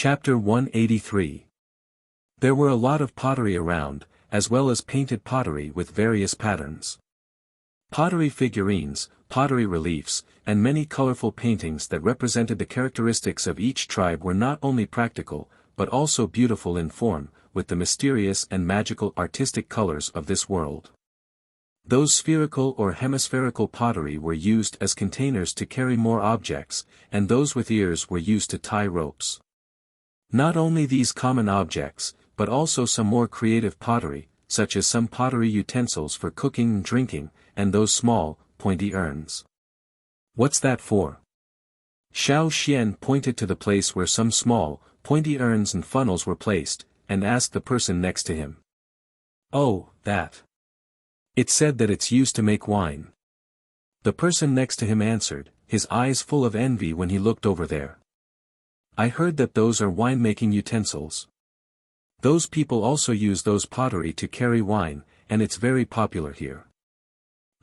Chapter 183. There were a lot of pottery around, as well as painted pottery with various patterns. Pottery figurines, pottery reliefs, and many colorful paintings that represented the characteristics of each tribe were not only practical, but also beautiful in form, with the mysterious and magical artistic colors of this world. Those spherical or hemispherical pottery were used as containers to carry more objects, and those with ears were used to tie ropes. Not only these common objects, but also some more creative pottery, such as some pottery utensils for cooking and drinking, and those small, pointy urns. "What's that for?" Xiao Xian pointed to the place where some small, pointy urns and funnels were placed, and asked the person next to him. "Oh, that. It said that it's used to make wine." The person next to him answered, his eyes full of envy when he looked over there. "I heard that those are wine-making utensils. Those people also use those pottery to carry wine, and it's very popular here.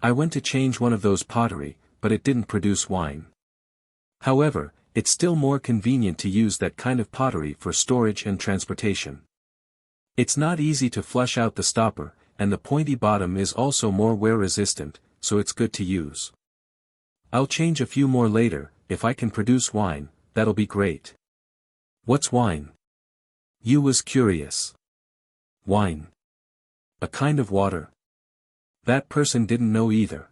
I went to change one of those pottery, but it didn't produce wine. However, it's still more convenient to use that kind of pottery for storage and transportation. It's not easy to flush out the stopper, and the pointy bottom is also more wear-resistant, so it's good to use. I'll change a few more later. If I can produce wine, that'll be great." "What's wine?" Yu was curious. "Wine. A kind of water." That person didn't know either.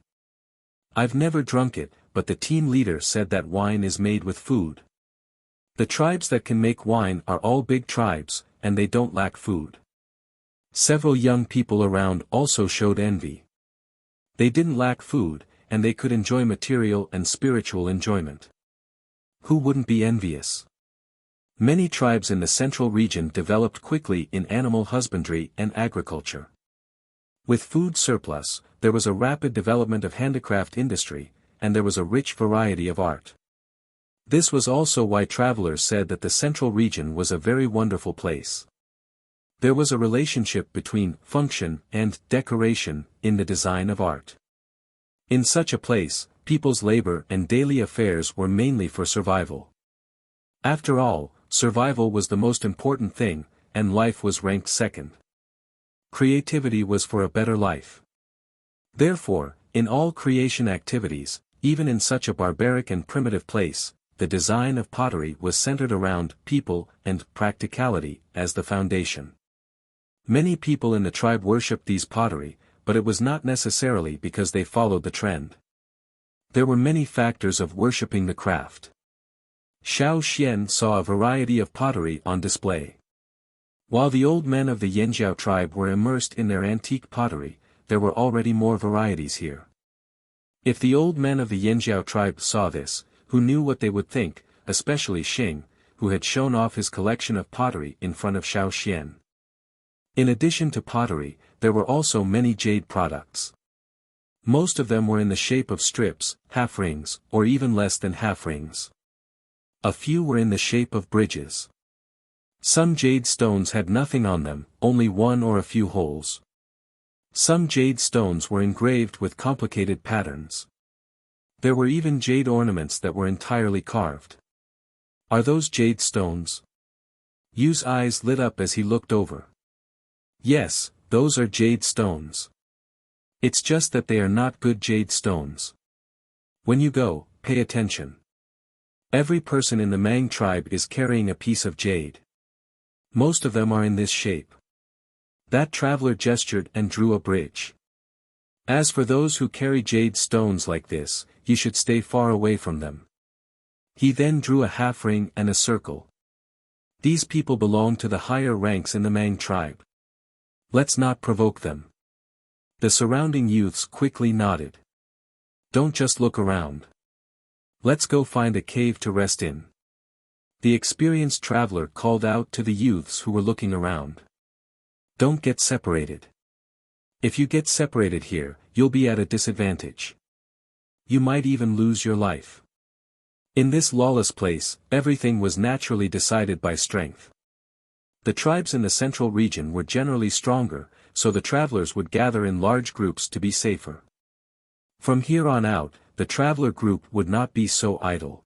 "I've never drunk it, but the team leader said that wine is made with food. The tribes that can make wine are all big tribes, and they don't lack food." Several young people around also showed envy. They didn't lack food, and they could enjoy material and spiritual enjoyment. Who wouldn't be envious? Many tribes in the central region developed quickly in animal husbandry and agriculture. With food surplus, there was a rapid development of handicraft industry, and there was a rich variety of art. This was also why travelers said that the central region was a very wonderful place. There was a relationship between function and decoration in the design of art. In such a place, people's labor and daily affairs were mainly for survival. After all, survival was the most important thing, and life was ranked second. Creativity was for a better life. Therefore, in all creation activities, even in such a barbaric and primitive place, the design of pottery was centered around people and practicality as the foundation. Many people in the tribe worshipped these pottery, but it was not necessarily because they followed the trend. There were many factors of worshipping the craft. Xiao Xian saw a variety of pottery on display. While the old men of the Yanjiao tribe were immersed in their antique pottery, there were already more varieties here. If the old men of the Yanjiao tribe saw this, who knew what they would think, especially Xing, who had shown off his collection of pottery in front of Xiao Xian. In addition to pottery, there were also many jade products. Most of them were in the shape of strips, half-rings, or even less than half-rings. A few were in the shape of bridges. Some jade stones had nothing on them, only one or a few holes. Some jade stones were engraved with complicated patterns. There were even jade ornaments that were entirely carved. "Are those jade stones?" Yu's eyes lit up as he looked over. "Yes, those are jade stones. It's just that they are not good jade stones. When you go, pay attention. Every person in the Mang tribe is carrying a piece of jade. Most of them are in this shape." That traveler gestured and drew a bridge. "As for those who carry jade stones like this, you should stay far away from them." He then drew a half ring and a circle. "These people belong to the higher ranks in the Mang tribe. Let's not provoke them." The surrounding youths quickly nodded. "Don't just look around. Let's go find a cave to rest in." The experienced traveler called out to the youths who were looking around. "Don't get separated. If you get separated here, you'll be at a disadvantage. You might even lose your life." In this lawless place, everything was naturally decided by strength. The tribes in the central region were generally stronger, so the travelers would gather in large groups to be safer. From here on out, the traveler group would not be so idle.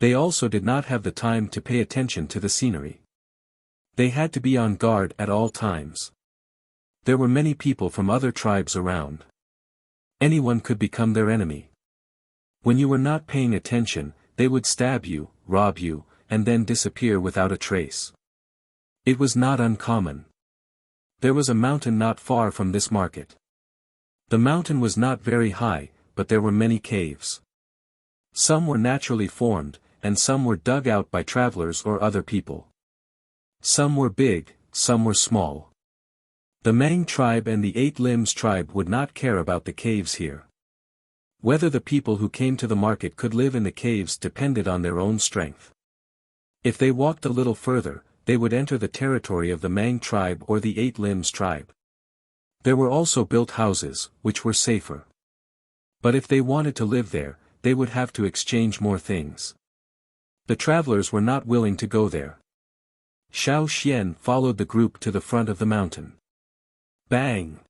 They also did not have the time to pay attention to the scenery. They had to be on guard at all times. There were many people from other tribes around. Anyone could become their enemy. When you were not paying attention, they would stab you, rob you, and then disappear without a trace. It was not uncommon. There was a mountain not far from this market. The mountain was not very high, but there were many caves. Some were naturally formed, and some were dug out by travelers or other people. Some were big, some were small. The Mang tribe and the Eight Limbs tribe would not care about the caves here. Whether the people who came to the market could live in the caves depended on their own strength. If they walked a little further, they would enter the territory of the Mang tribe or the Eight Limbs tribe. There were also built houses, which were safer. But if they wanted to live there, they would have to exchange more things. The travelers were not willing to go there. Xiao Xian followed the group to the front of the mountain. Bang!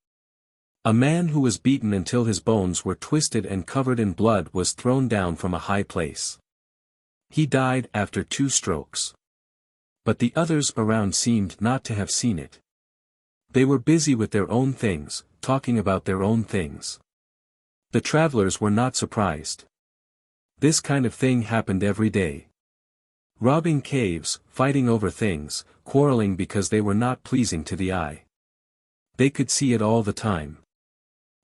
A man who was beaten until his bones were twisted and covered in blood was thrown down from a high place. He died after 2 strokes. But the others around seemed not to have seen it. They were busy with their own things, talking about their own things. The travelers were not surprised. This kind of thing happened every day. Robbing caves, fighting over things, quarreling because they were not pleasing to the eye. They could see it all the time.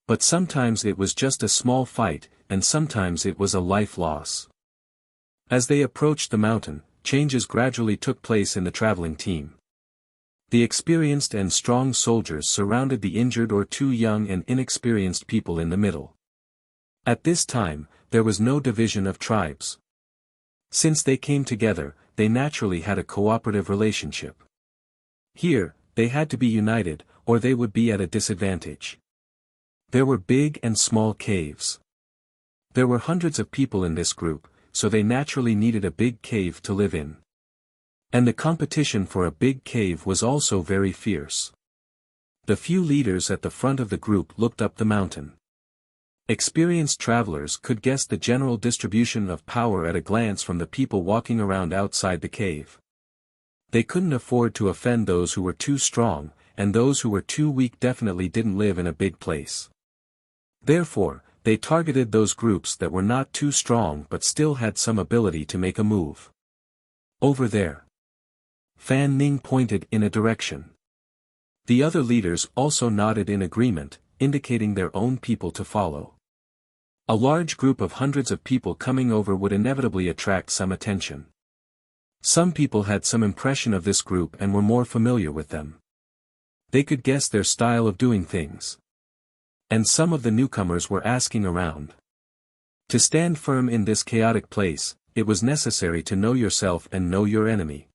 But sometimes it was just a small fight, and sometimes it was a life loss. As they approached the mountain, changes gradually took place in the traveling team. The experienced and strong soldiers surrounded the injured or too young and inexperienced people in the middle. At this time, there was no division of tribes. Since they came together, they naturally had a cooperative relationship. Here, they had to be united, or they would be at a disadvantage. There were big and small caves. There were hundreds of people in this group, so they naturally needed a big cave to live in. And the competition for a big cave was also very fierce. The few leaders at the front of the group looked up the mountain. Experienced travelers could guess the general distribution of power at a glance from the people walking around outside the cave. They couldn't afford to offend those who were too strong, and those who were too weak definitely didn't live in a big place. Therefore, they targeted those groups that were not too strong but still had some ability to make a move. Over there. Fan Ning pointed in a direction. The other leaders also nodded in agreement, indicating their own people to follow. A large group of hundreds of people coming over would inevitably attract some attention. Some people had some impression of this group and were more familiar with them. They could guess their style of doing things. And some of the newcomers were asking around. To stand firm in this chaotic place, it was necessary to know yourself and know your enemy.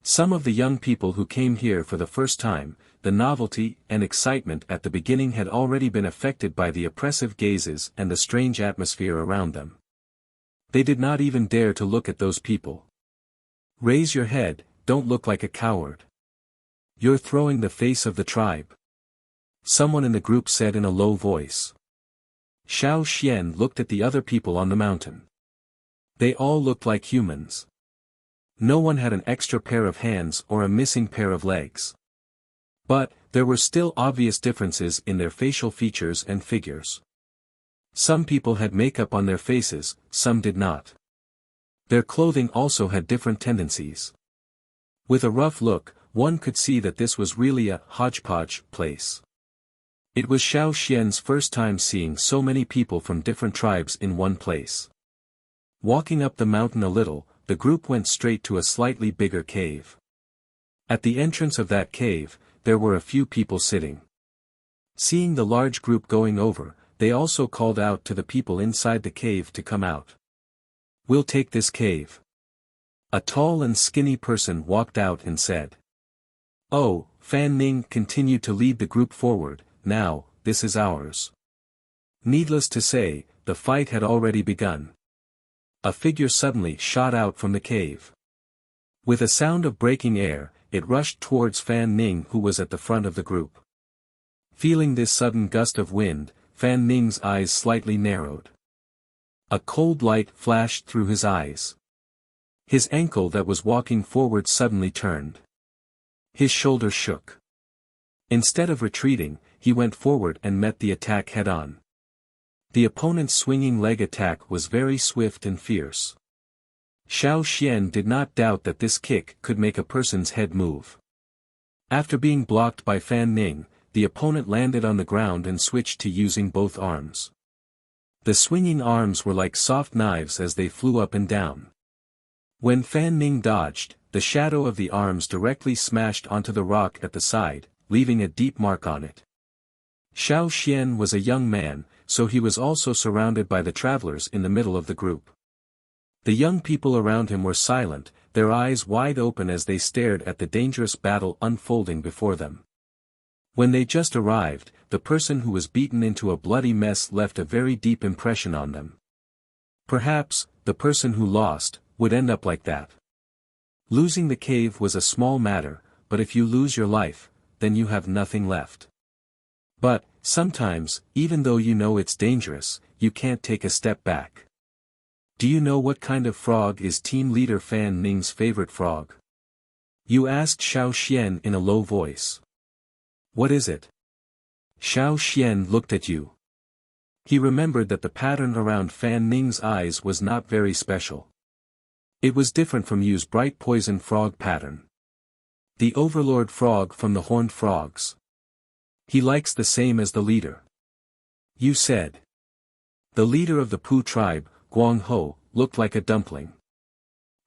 Some of the young people who came here for the first time, the novelty and excitement at the beginning had already been affected by the oppressive gazes and the strange atmosphere around them. They did not even dare to look at those people. Raise your head, don't look like a coward. You're throwing the face of the tribe. Someone in the group said in a low voice. Xiao Xian looked at the other people on the mountain. They all looked like humans. No one had an extra pair of hands or a missing pair of legs. But, there were still obvious differences in their facial features and figures. Some people had makeup on their faces, some did not. Their clothing also had different tendencies. With a rough look, one could see that this was really a hodgepodge place. It was Xiao Xian's first time seeing so many people from different tribes in one place. Walking up the mountain a little, the group went straight to a slightly bigger cave. At the entrance of that cave, there were a few people sitting. Seeing the large group going over, they also called out to the people inside the cave to come out. We'll take this cave. A tall and skinny person walked out and said. Oh, Fan Ning continued to lead the group forward. Now, this is ours. Needless to say, the fight had already begun. A figure suddenly shot out from the cave. With a sound of breaking air, it rushed towards Fan Ning, who was at the front of the group. Feeling this sudden gust of wind, Fan Ning's eyes slightly narrowed. A cold light flashed through his eyes. His ankle that was walking forward suddenly turned. His shoulder shook. Instead of retreating, he went forward and met the attack head-on. The opponent's swinging leg attack was very swift and fierce. Xiao Xian did not doubt that this kick could make a person's head move. After being blocked by Fan Ning, the opponent landed on the ground and switched to using both arms. The swinging arms were like soft knives as they flew up and down. When Fan Ning dodged, the shadow of the arms directly smashed onto the rock at the side, leaving a deep mark on it. Xiao Xian was a young man, so he was also surrounded by the travelers in the middle of the group. The young people around him were silent, their eyes wide open as they stared at the dangerous battle unfolding before them. When they just arrived, the person who was beaten into a bloody mess left a very deep impression on them. Perhaps, the person who lost, would end up like that. Losing the cave was a small matter, but if you lose your life, then you have nothing left. But, sometimes, even though you know it's dangerous, you can't take a step back. Do you know what kind of frog is team leader Fan Ning's favorite frog? You asked Xiao Xian in a low voice. What is it? Xiao Xian looked at you. He remembered that the pattern around Fan Ning's eyes was not very special. It was different from Yu's bright poison frog pattern. The overlord frog from the horned frogs. He likes the same as the leader. You said. The leader of the Pu tribe, Guang Ho, looked like a dumpling.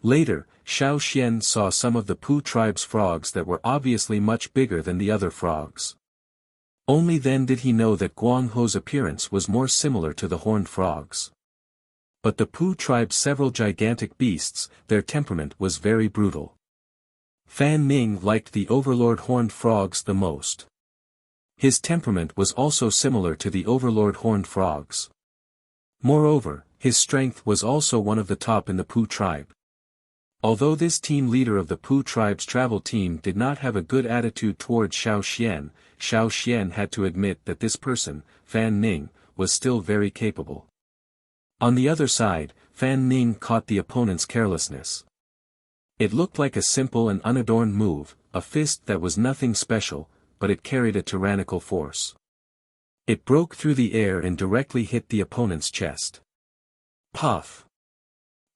Later, Xiao Xian saw some of the Pu tribe's frogs that were obviously much bigger than the other frogs. Only then did he know that Guang Ho's appearance was more similar to the horned frogs. But the Pu tribe's several gigantic beasts, their temperament was very brutal. Fan Ning liked the overlord horned frogs the most. His temperament was also similar to the overlord horned frogs. Moreover, his strength was also one of the top in the Pu tribe. Although this team leader of the Pu tribe's travel team did not have a good attitude towards Xiao Xian had to admit that this person, Fan Ning, was still very capable. On the other side, Fan Ning caught the opponent's carelessness. It looked like a simple and unadorned move, a fist that was nothing special, but it carried a tyrannical force. It broke through the air and directly hit the opponent's chest. Puff!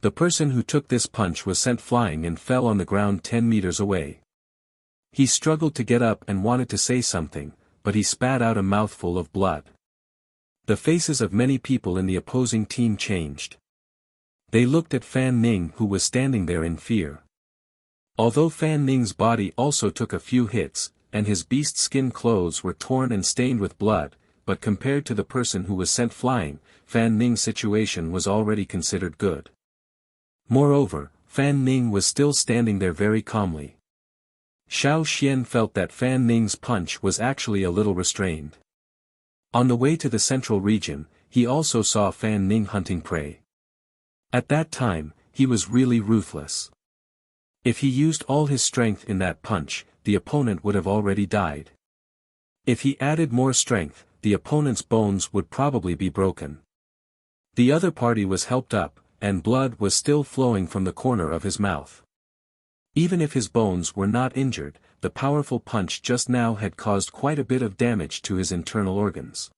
The person who took this punch was sent flying and fell on the ground 10 meters away. He struggled to get up and wanted to say something, but he spat out a mouthful of blood. The faces of many people in the opposing team changed. They looked at Fan Ning who was standing there in fear. Although Fan Ning's body also took a few hits, and his beast skin clothes were torn and stained with blood, but compared to the person who was sent flying, Fan Ning's situation was already considered good. Moreover, Fan Ning was still standing there very calmly. Xiao Xian felt that Fan Ning's punch was actually a little restrained. On the way to the central region, he also saw Fan Ning hunting prey. At that time, he was really ruthless. If he used all his strength in that punch, the opponent would have already died. If he added more strength, the opponent's bones would probably be broken. The other party was helped up, and blood was still flowing from the corner of his mouth. Even if his bones were not injured, the powerful punch just now had caused quite a bit of damage to his internal organs.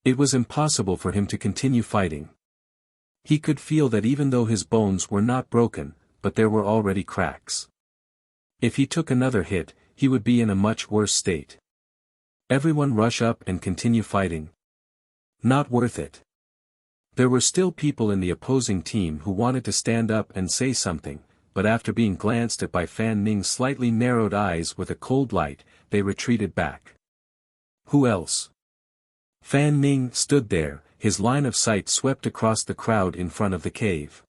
It was impossible for him to continue fighting. He could feel that even though his bones were not broken, but there were already cracks. If he took another hit, he would be in a much worse state. Everyone rush up and continue fighting. Not worth it. There were still people in the opposing team who wanted to stand up and say something, but after being glanced at by Fan Ning's slightly narrowed eyes with a cold light, they retreated back. Who else? Fan Ning stood there, his line of sight swept across the crowd in front of the cave.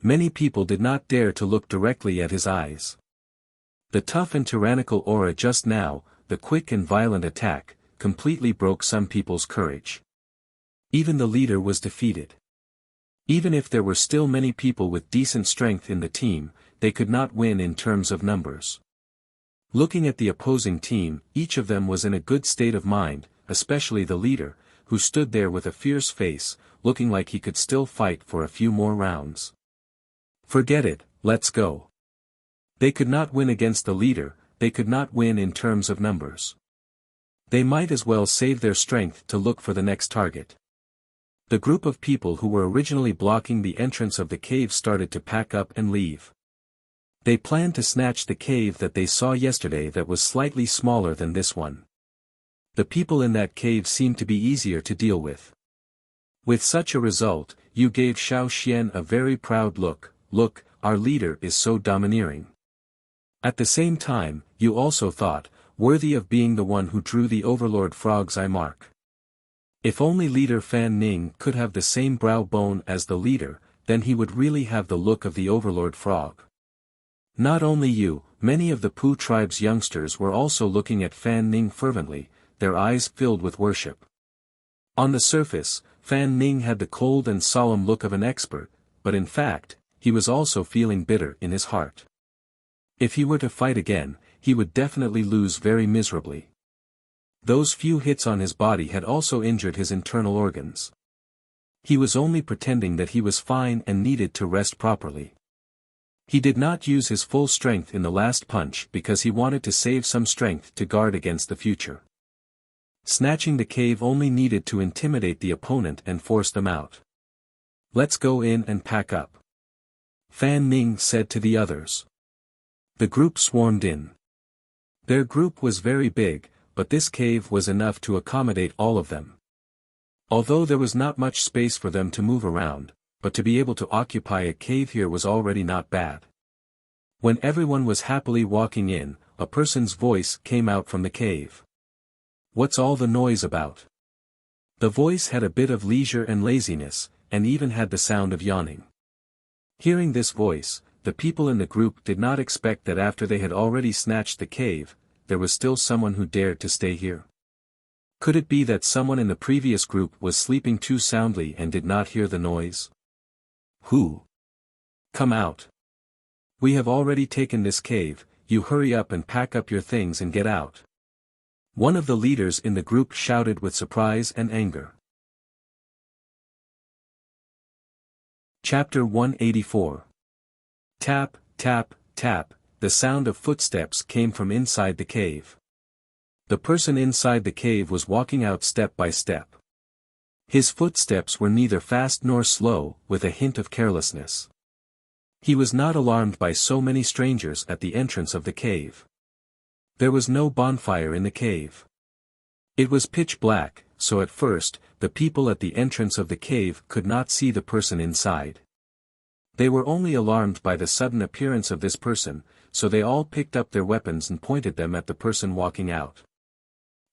Many people did not dare to look directly at his eyes. The tough and tyrannical aura just now, the quick and violent attack, completely broke some people's courage. Even the leader was defeated. Even if there were still many people with decent strength in the team, they could not win in terms of numbers. Looking at the opposing team, each of them was in a good state of mind, especially the leader, who stood there with a fierce face, looking like he could still fight for a few more rounds. Forget it, let's go. They could not win against the leader, they could not win in terms of numbers. They might as well save their strength to look for the next target. The group of people who were originally blocking the entrance of the cave started to pack up and leave. They planned to snatch the cave that they saw yesterday that was slightly smaller than this one. The people in that cave seemed to be easier to deal with. With such a result, you gave Xiao Xian a very proud look. Look, our leader is so domineering. At the same time, you also thought, worthy of being the one who drew the Overlord Frog's eye mark. If only leader Fan Ning could have the same brow bone as the leader, then he would really have the look of the Overlord Frog. Not only you, many of the Pu tribe's youngsters were also looking at Fan Ning fervently, their eyes filled with worship. On the surface, Fan Ning had the cold and solemn look of an expert, but in fact, he was also feeling bitter in his heart. If he were to fight again, he would definitely lose very miserably. Those few hits on his body had also injured his internal organs. He was only pretending that he was fine and needed to rest properly. He did not use his full strength in the last punch because he wanted to save some strength to guard against the future. Snatching the cave only needed to intimidate the opponent and force them out. Let's go in and pack up, Fan Ning said to the others. The group swarmed in. Their group was very big, but this cave was enough to accommodate all of them. Although there was not much space for them to move around, but to be able to occupy a cave here was already not bad. When everyone was happily walking in, a person's voice came out from the cave. What's all the noise about? The voice had a bit of leisure and laziness, and even had the sound of yawning. Hearing this voice, the people in the group did not expect that after they had already snatched the cave, there was still someone who dared to stay here. Could it be that someone in the previous group was sleeping too soundly and did not hear the noise? Who? Come out. We have already taken this cave, you hurry up and pack up your things and get out. One of the leaders in the group shouted with surprise and anger. Chapter 184. Tap, tap, tap, the sound of footsteps came from inside the cave. The person inside the cave was walking out step by step. His footsteps were neither fast nor slow, with a hint of carelessness. He was not alarmed by so many strangers at the entrance of the cave. There was no bonfire in the cave. It was pitch black, so at first, the people at the entrance of the cave could not see the person inside. They were only alarmed by the sudden appearance of this person, so they all picked up their weapons and pointed them at the person walking out.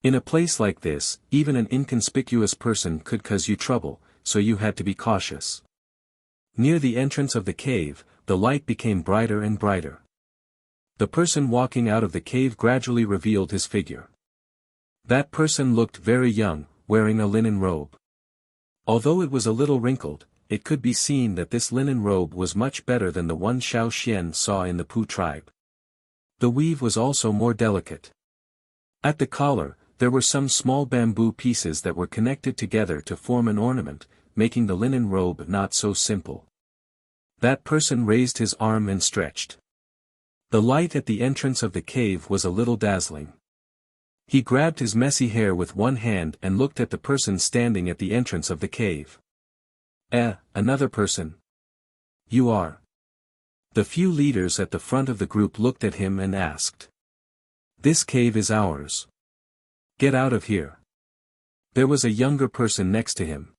In a place like this, even an inconspicuous person could cause you trouble, so you had to be cautious. Near the entrance of the cave, the light became brighter and brighter. The person walking out of the cave gradually revealed his figure. That person looked very young, wearing a linen robe. Although it was a little wrinkled, it could be seen that this linen robe was much better than the one Xiao Xian saw in the Pu tribe. The weave was also more delicate. At the collar, there were some small bamboo pieces that were connected together to form an ornament, making the linen robe not so simple. That person raised his arm and stretched. The light at the entrance of the cave was a little dazzling. He grabbed his messy hair with one hand and looked at the person standing at the entrance of the cave. Another person. You are. The few leaders at the front of the group looked at him and asked. This cave is ours. Get out of here. There was a younger person next to him.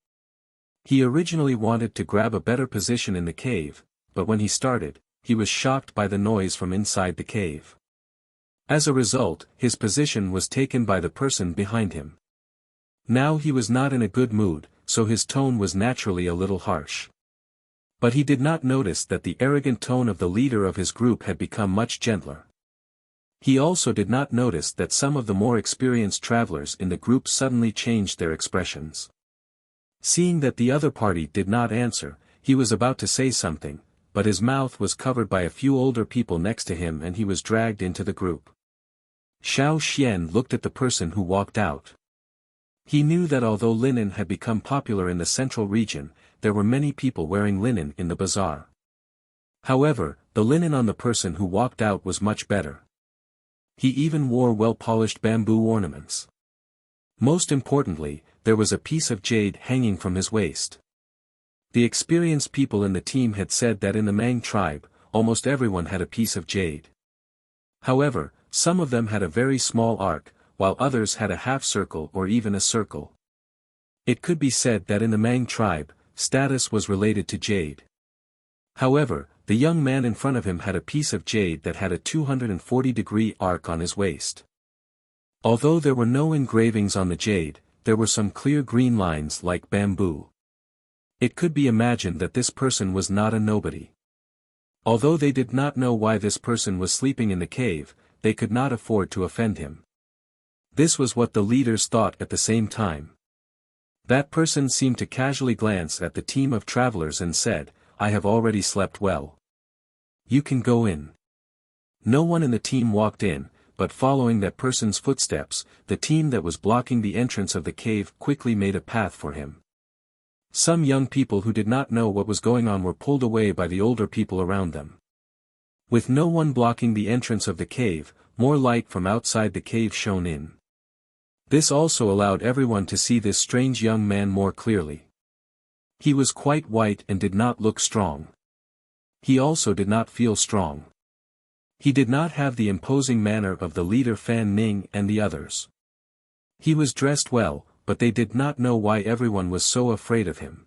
He originally wanted to grab a better position in the cave, but when he started, he was shocked by the noise from inside the cave. As a result, his position was taken by the person behind him. Now he was not in a good mood, so his tone was naturally a little harsh. But he did not notice that the arrogant tone of the leader of his group had become much gentler. He also did not notice that some of the more experienced travelers in the group suddenly changed their expressions. Seeing that the other party did not answer, he was about to say something, but his mouth was covered by a few older people next to him and he was dragged into the group. Xiao Xian looked at the person who walked out. He knew that although linen had become popular in the central region, there were many people wearing linen in the bazaar. However, the linen on the person who walked out was much better. He even wore well-polished bamboo ornaments. Most importantly, there was a piece of jade hanging from his waist. The experienced people in the team had said that in the Mang tribe, almost everyone had a piece of jade. However, some of them had a very small arc, while others had a half circle or even a circle. It could be said that in the Mang tribe, status was related to jade. However, the young man in front of him had a piece of jade that had a 240-degree arc on his waist. Although there were no engravings on the jade, there were some clear green lines like bamboo. It could be imagined that this person was not a nobody. Although they did not know why this person was sleeping in the cave, they could not afford to offend him. This was what the leaders thought at the same time. That person seemed to casually glance at the team of travelers and said, "I have already slept well. You can go in." No one in the team walked in, but following that person's footsteps, the team that was blocking the entrance of the cave quickly made a path for him. Some young people who did not know what was going on were pulled away by the older people around them. With no one blocking the entrance of the cave, more light from outside the cave shone in. This also allowed everyone to see this strange young man more clearly. He was quite white and did not look strong. He also did not feel strong. He did not have the imposing manner of the leader Fan Ning and the others. He was dressed well, but they did not know why everyone was so afraid of him.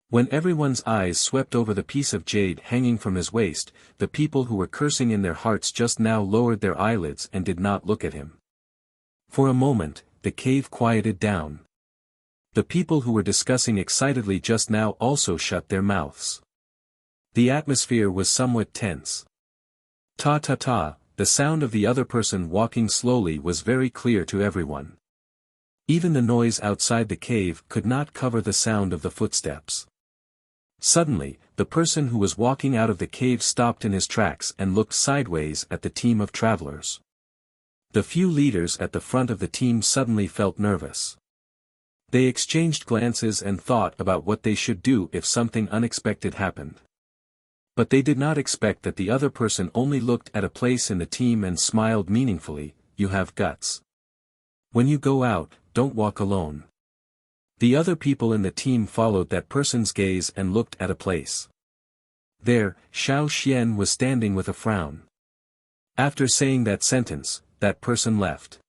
When everyone's eyes swept over the piece of jade hanging from his waist, the people who were cursing in their hearts just now lowered their eyelids and did not look at him. For a moment, the cave quieted down. The people who were discussing excitedly just now also shut their mouths. The atmosphere was somewhat tense. Ta-ta-ta, the sound of the other person walking slowly was very clear to everyone. Even the noise outside the cave could not cover the sound of the footsteps. Suddenly, the person who was walking out of the cave stopped in his tracks and looked sideways at the team of travelers. The few leaders at the front of the team suddenly felt nervous. They exchanged glances and thought about what they should do if something unexpected happened. But they did not expect that the other person only looked at a place in the team and smiled meaningfully. "You have guts. When you go out, don't walk alone." The other people in the team followed that person's gaze and looked at a place. There, Xiao Xian was standing with a frown. After saying that sentence, that person left.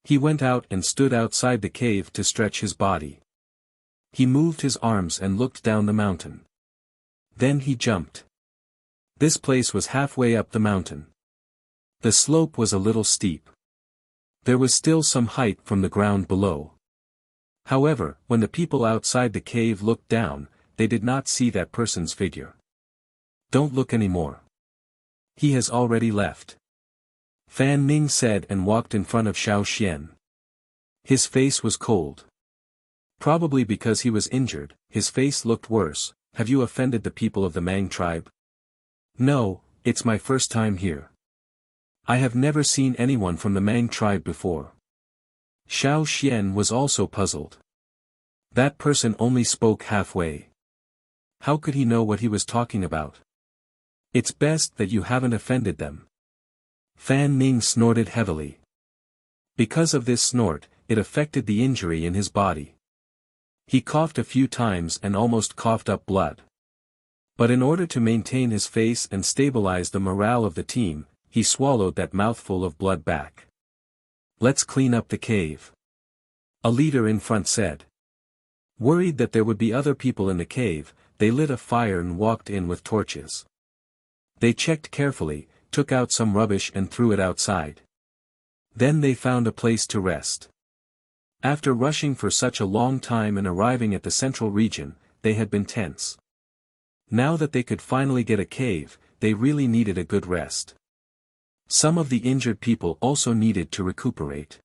He went out and stood outside the cave to stretch his body. He moved his arms and looked down the mountain. Then he jumped. This place was halfway up the mountain. The slope was a little steep. There was still some height from the ground below. However, when the people outside the cave looked down, they did not see that person's figure. "Don't look anymore. He has already left," Fan Ning said and walked in front of Xiao Xian. His face was cold. Probably because he was injured, his face looked worse. "Have you offended the people of the Mang tribe?" "No, it's my first time here. I have never seen anyone from the Mang tribe before." Xiao Xian was also puzzled. That person only spoke halfway. How could he know what he was talking about? "It's best that you haven't offended them." Fan Ning snorted heavily. Because of this snort, it affected the injury in his body. He coughed a few times and almost coughed up blood. But in order to maintain his face and stabilize the morale of the team, he swallowed that mouthful of blood back. "Let's clean up the cave," a leader in front said. Worried that there would be other people in the cave, they lit a fire and walked in with torches. They checked carefully, took out some rubbish and threw it outside. Then they found a place to rest. After rushing for such a long time and arriving at the central region, they had been tense. Now that they could finally get a cave, they really needed a good rest. Some of the injured people also needed to recuperate.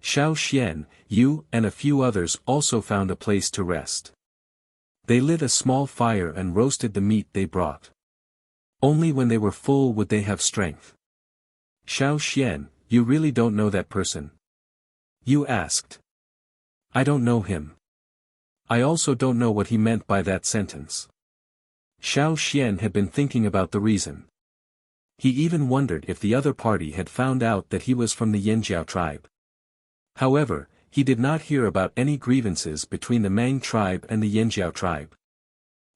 Xiao Xian, Yu and a few others also found a place to rest. They lit a small fire and roasted the meat they brought. Only when they were full would they have strength. "Xiao Xian, you really don't know that person?" Yu asked. "I don't know him. I also don't know what he meant by that sentence." Xiao Xian had been thinking about the reason. He even wondered if the other party had found out that he was from the Yanjiao tribe. However, he did not hear about any grievances between the Mang tribe and the Yanjiao tribe.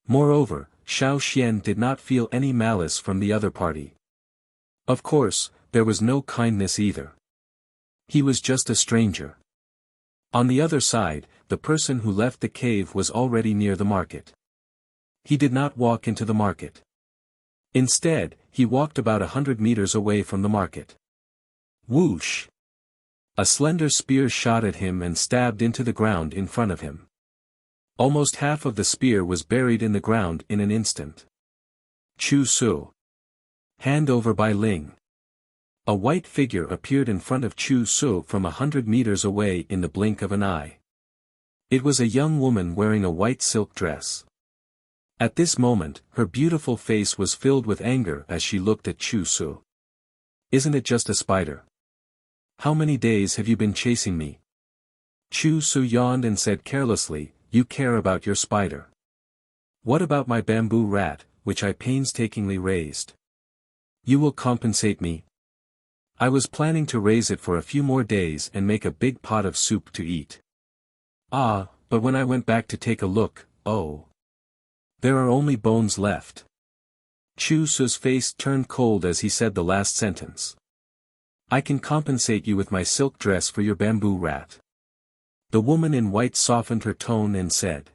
Moreover, Xiao Xian did not feel any malice from the other party. Of course, there was no kindness either. He was just a stranger. On the other side, the person who left the cave was already near the market. He did not walk into the market. Instead, he walked about 100 meters away from the market. Whoosh! A slender spear shot at him and stabbed into the ground in front of him. Almost half of the spear was buried in the ground in an instant. Chu Su. Hand over by Ling. A white figure appeared in front of Chu Su from 100 meters away in the blink of an eye. It was a young woman wearing a white silk dress. At this moment, her beautiful face was filled with anger as she looked at Chu Su. Isn't it just a spider? How many days have you been chasing me? Chu Su yawned and said carelessly, You care about your spider. What about my bamboo rat, which I painstakingly raised? You will compensate me? I was planning to raise it for a few more days and make a big pot of soup to eat. Ah, but when I went back to take a look, oh! There are only bones left. Chu Su's face turned cold as he said the last sentence. I can compensate you with my silk dress for your bamboo rat. The woman in white softened her tone and said.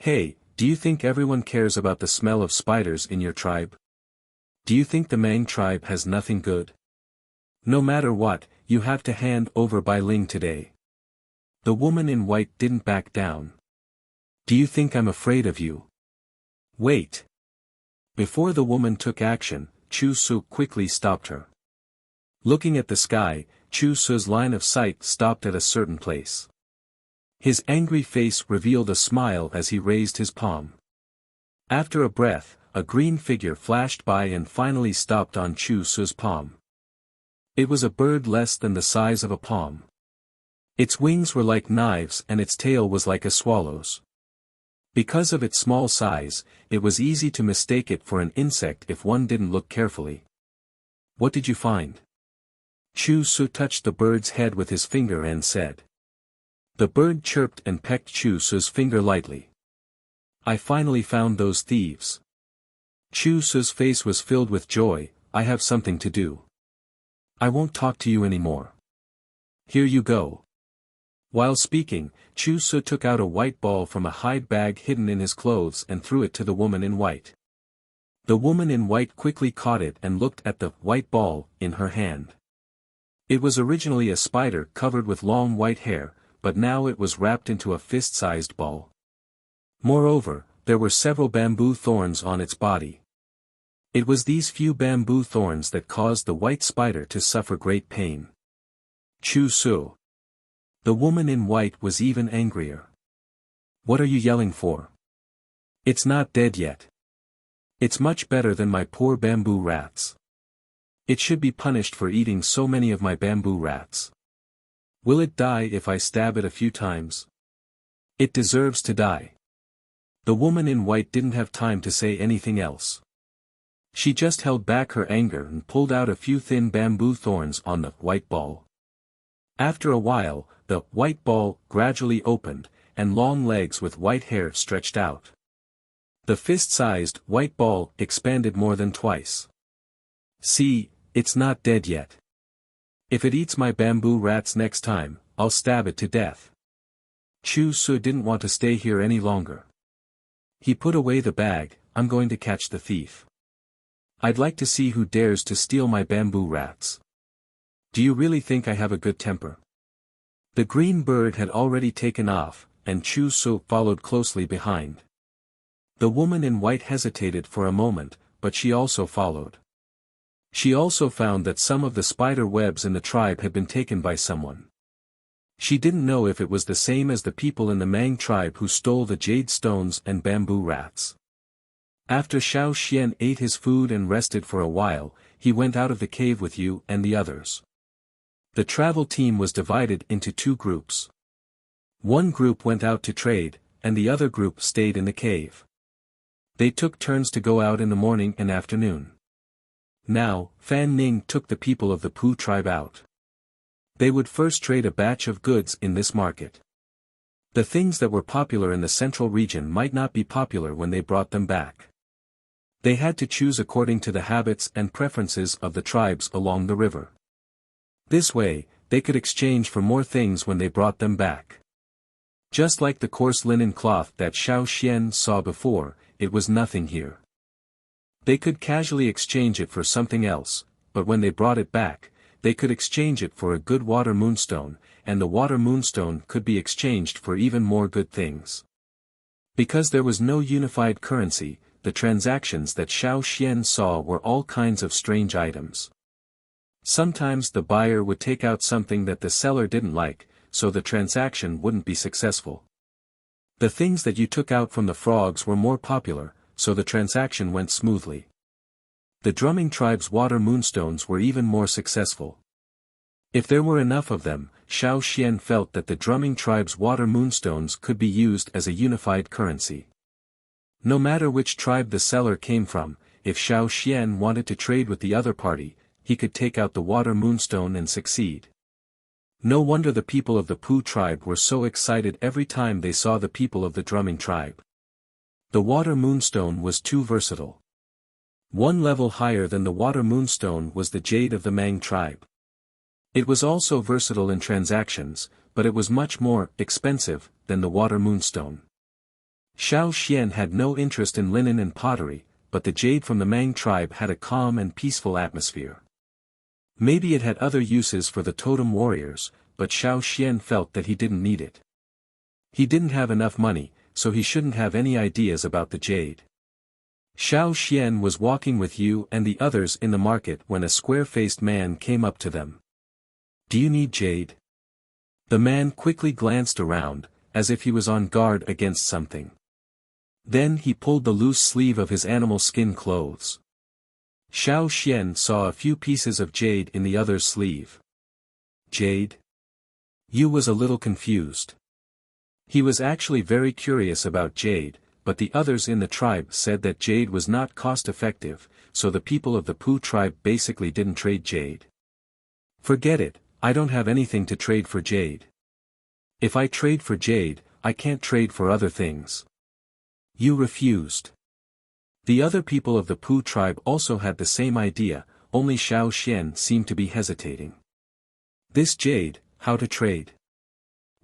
Hey, do you think everyone cares about the smell of spiders in your tribe? Do you think the Mang tribe has nothing good? No matter what, you have to hand over Bai Ling today. The woman in white didn't back down. Do you think I'm afraid of you? Wait. Before the woman took action, Chu Su quickly stopped her. Looking at the sky, Chu Su's line of sight stopped at a certain place. His angry face revealed a smile as he raised his palm. After a breath, a green figure flashed by and finally stopped on Chu Su's palm. It was a bird less than the size of a palm. Its wings were like knives and its tail was like a swallow's. Because of its small size, it was easy to mistake it for an insect if one didn't look carefully. What did you find? Chu Su touched the bird's head with his finger and said. The bird chirped and pecked Chu Su's finger lightly. I finally found those thieves. Chu Su's face was filled with joy. I have something to do. I won't talk to you anymore. Here you go. While speaking, Chu Su took out a white ball from a hide bag hidden in his clothes and threw it to the woman in white. The woman in white quickly caught it and looked at the white ball in her hand. It was originally a spider covered with long white hair, but now it was wrapped into a fist-sized ball. Moreover, there were several bamboo thorns on its body. It was these few bamboo thorns that caused the white spider to suffer great pain. Chu Su. The woman in white was even angrier. What are you yelling for? It's not dead yet. It's much better than my poor bamboo rats. It should be punished for eating so many of my bamboo rats. Will it die if I stab it a few times? It deserves to die. The woman in white didn't have time to say anything else. She just held back her anger and pulled out a few thin bamboo thorns on the white ball. After a while, the white ball gradually opened, and long legs with white hair stretched out. The fist-sized white ball expanded more than twice. See, it's not dead yet. If it eats my bamboo rats next time, I'll stab it to death. Chu Su didn't want to stay here any longer. He put away the bag. I'm going to catch the thief. I'd like to see who dares to steal my bamboo rats. Do you really think I have a good temper? The green bird had already taken off, and Chu Su followed closely behind. The woman in white hesitated for a moment, but she also followed. She also found that some of the spider webs in the tribe had been taken by someone. She didn't know if it was the same as the people in the Mang tribe who stole the jade stones and bamboo rats. After Xiao Xian ate his food and rested for a while, he went out of the cave with you and the others. The travel team was divided into two groups. One group went out to trade, and the other group stayed in the cave. They took turns to go out in the morning and afternoon. Now, Fan Ning took the people of the Pu tribe out. They would first trade a batch of goods in this market. The things that were popular in the central region might not be popular when they brought them back. They had to choose according to the habits and preferences of the tribes along the river. This way, they could exchange for more things when they brought them back. Just like the coarse linen cloth that Xiao Xian saw before, it was nothing here. They could casually exchange it for something else, but when they brought it back, they could exchange it for a good water moonstone, and the water moonstone could be exchanged for even more good things. Because there was no unified currency, the transactions that Xiao Xian saw were all kinds of strange items. Sometimes the buyer would take out something that the seller didn't like, so the transaction wouldn't be successful. The things that you took out from the frogs were more popular, so the transaction went smoothly. The drumming tribe's water moonstones were even more successful. If there were enough of them, Xiao Xian felt that the drumming tribe's water moonstones could be used as a unified currency. No matter which tribe the seller came from, if Xiao Xian wanted to trade with the other party, he could take out the water moonstone and succeed. No wonder the people of the Pu tribe were so excited every time they saw the people of the drumming tribe. The water moonstone was too versatile. One level higher than the water moonstone was the jade of the Mang tribe. It was also versatile in transactions, but it was much more expensive than the water moonstone. Xiao Xian had no interest in linen and pottery, but the jade from the Mang tribe had a calm and peaceful atmosphere. Maybe it had other uses for the totem warriors, but Xiao Xian felt that he didn't need it. He didn't have enough money, so he shouldn't have any ideas about the jade. Xiao Xian was walking with you and the others in the market when a square-faced man came up to them. "Do you need jade?" The man quickly glanced around, as if he was on guard against something. Then he pulled the loose sleeve of his animal skin clothes. Xiao Xian saw a few pieces of jade in the other's sleeve. Jade? Yu was a little confused. He was actually very curious about jade, but the others in the tribe said that jade was not cost-effective, so the people of the Pu tribe basically didn't trade jade. "Forget it, I don't have anything to trade for jade. If I trade for jade, I can't trade for other things." Yu refused. The other people of the Pu tribe also had the same idea, only Xiao Xian seemed to be hesitating. "This jade, how to trade?"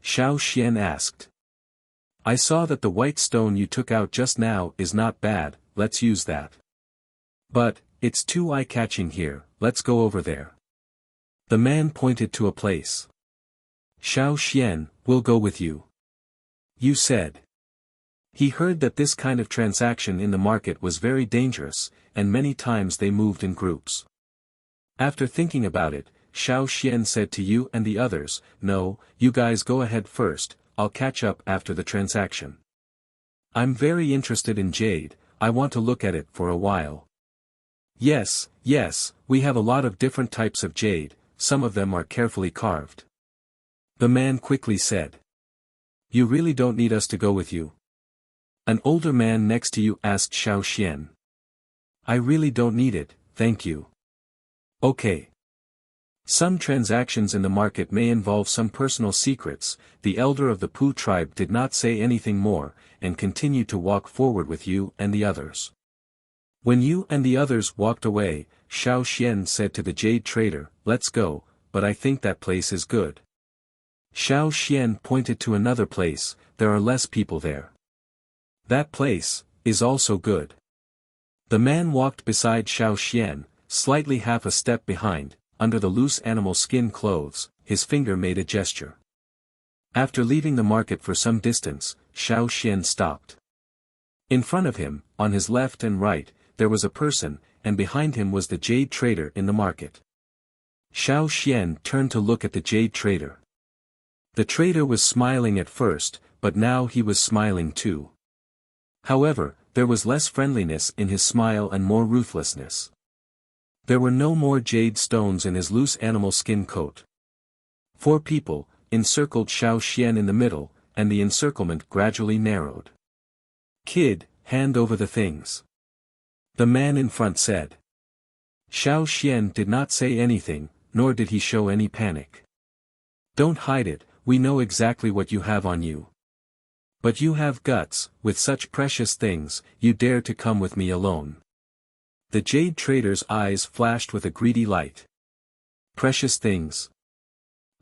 Xiao Xian asked. "I saw that the white stone you took out just now is not bad, let's use that. But, it's too eye-catching here, let's go over there." The man pointed to a place. "Xiao Xian, we'll go with you," Yu said. He heard that this kind of transaction in the market was very dangerous, and many times they moved in groups. After thinking about it, Xiao Xian said to Yu and the others, "No, you guys go ahead first, I'll catch up after the transaction. I'm very interested in jade, I want to look at it for a while." Yes, we have a lot of different types of jade, some of them are carefully carved," the man quickly said. "You really don't need us to go with you?" An older man next to you asked Xiao Xian. "I really don't need it, thank you." "Okay." Some transactions in the market may involve some personal secrets. The elder of the Pu tribe did not say anything more, and continued to walk forward with you and the others. When you and the others walked away, Xiao Xian said to the jade trader, "Let's go, but I think that place is good." Xiao Xian pointed to another place, "There are less people there." "That place is also good." The man walked beside Xiao Xian, slightly half a step behind, under the loose animal skin clothes, his finger made a gesture. After leaving the market for some distance, Xiao Xian stopped. In front of him, on his left and right, there was a person, and behind him was the jade trader in the market. Xiao Xian turned to look at the jade trader. The trader was smiling at first, but now he was smiling too. However, there was less friendliness in his smile and more ruthlessness. There were no more jade stones in his loose animal skin coat. 4 people encircled Xiao Xian in the middle, and the encirclement gradually narrowed. "Kid, hand over the things. The man in front said. Xiao Xian did not say anything, nor did he show any panic. Don't hide it, we know exactly what you have on you. But you have guts, with such precious things, you dare to come with me alone. The jade trader's eyes flashed with a greedy light. Precious things.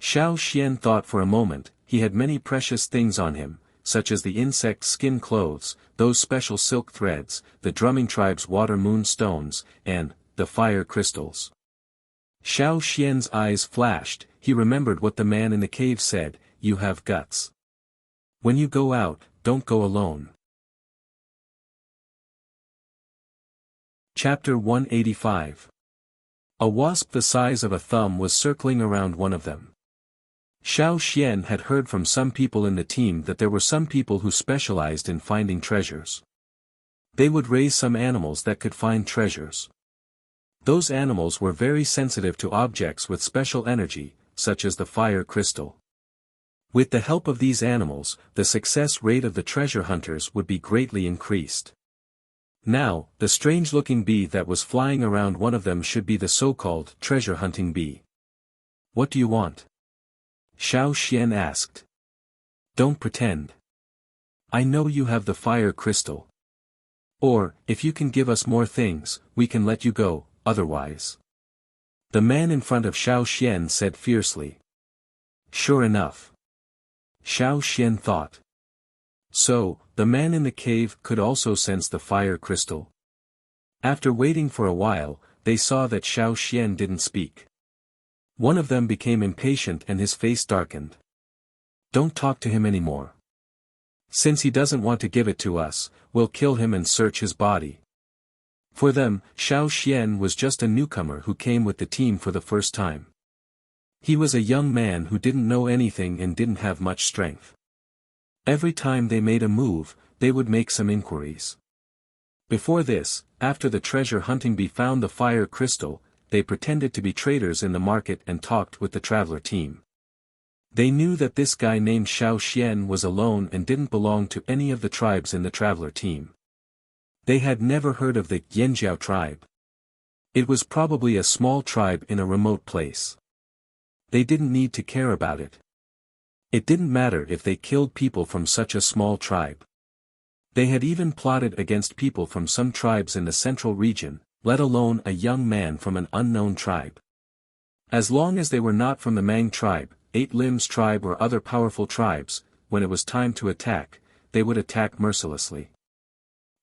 Xiao Xian thought for a moment. He had many precious things on him, such as the insect skin clothes, those special silk threads, the drumming tribe's water moon stones, and the fire crystals. Xiao Xian's eyes flashed. He remembered what the man in the cave said, you have guts. When you go out, don't go alone. Chapter 185. A wasp the size of a thumb was circling around one of them. Xiao Xian had heard from some people in the team that there were some people who specialized in finding treasures. They would raise some animals that could find treasures. Those animals were very sensitive to objects with special energy, such as the fire crystal. With the help of these animals, the success rate of the treasure hunters would be greatly increased. Now, the strange-looking bee that was flying around one of them should be the so-called treasure-hunting bee. What do you want? Xiao Xian asked. Don't pretend. I know you have the fire crystal. Or, if you can give us more things, we can let you go, otherwise. The man in front of Xiao Xian said fiercely. Sure enough. Xiao Xian thought. So, the man in the cave could also sense the fire crystal. After waiting for a while, they saw that Xiao Xian didn't speak. One of them became impatient and his face darkened. Don't talk to him anymore. Since he doesn't want to give it to us, we'll kill him and search his body. For them, Xiao Xian was just a newcomer who came with the team for the first time. He was a young man who didn't know anything and didn't have much strength. Every time they made a move, they would make some inquiries. Before this, after the treasure hunting bee found the fire crystal, they pretended to be traders in the market and talked with the traveler team. They knew that this guy named Xiao Xian was alone and didn't belong to any of the tribes in the traveler team. They had never heard of the Yanjiao tribe. It was probably a small tribe in a remote place. They didn't need to care about it. It didn't matter if they killed people from such a small tribe. They had even plotted against people from some tribes in the central region, let alone a young man from an unknown tribe. As long as they were not from the Mang tribe, Eight Limbs tribe or other powerful tribes, when it was time to attack, they would attack mercilessly.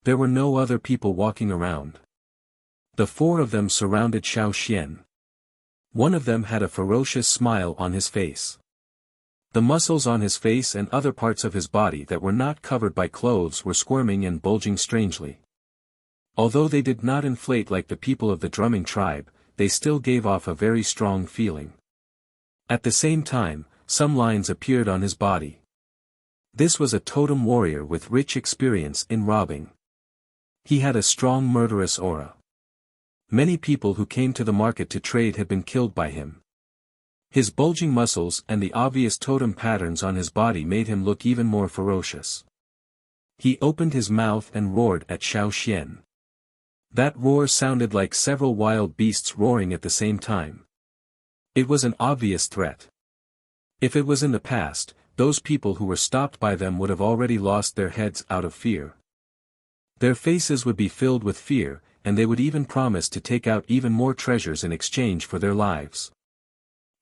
There were no other people walking around. The four of them surrounded Xiao Xian. One of them had a ferocious smile on his face. The muscles on his face and other parts of his body that were not covered by clothes were squirming and bulging strangely. Although they did not inflate like the people of the drumming tribe, they still gave off a very strong feeling. At the same time, some lines appeared on his body. This was a totem warrior with rich experience in robbing. He had a strong murderous aura. Many people who came to the market to trade had been killed by him. His bulging muscles and the obvious totem patterns on his body made him look even more ferocious. He opened his mouth and roared at Xiao Xian. That roar sounded like several wild beasts roaring at the same time. It was an obvious threat. If it was in the past, those people who were stopped by them would have already lost their heads out of fear. Their faces would be filled with fear, and they would even promise to take out even more treasures in exchange for their lives.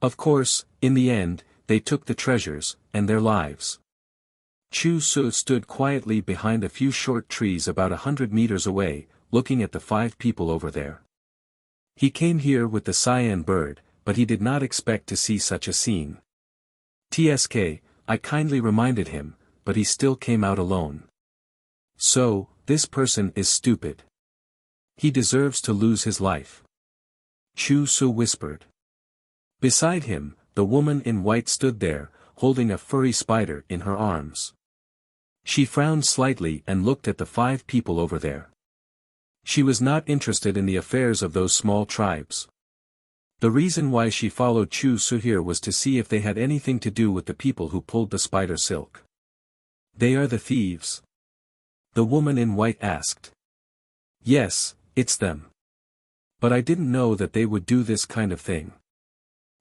Of course, in the end, they took the treasures, and their lives. Chu Su stood quietly behind a few short trees about 100 meters away, looking at the 5 people over there. He came here with the cyan bird, but he did not expect to see such a scene. TSK, I kindly reminded him, but he still came out alone. So, this person is stupid. He deserves to lose his life. Chu Su whispered. Beside him, the woman in white stood there, holding a furry spider in her arms. She frowned slightly and looked at the 5 people over there. She was not interested in the affairs of those small tribes. The reason why she followed Chu Su here was to see if they had anything to do with the people who pulled the spider silk. They are the thieves. The woman in white asked. Yes, it's them. But I didn't know that they would do this kind of thing.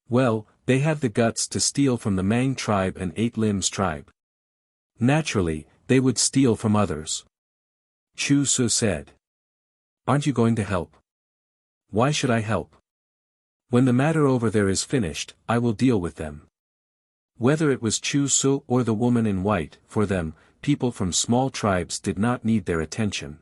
Well, they have the guts to steal from the Mang tribe and Eight Limbs tribe. Naturally, they would steal from others. Chu Su said. Aren't you going to help? Why should I help? When the matter over there is finished, I will deal with them. Whether it was Chu Su or the woman in white, for them, people from small tribes did not need their attention.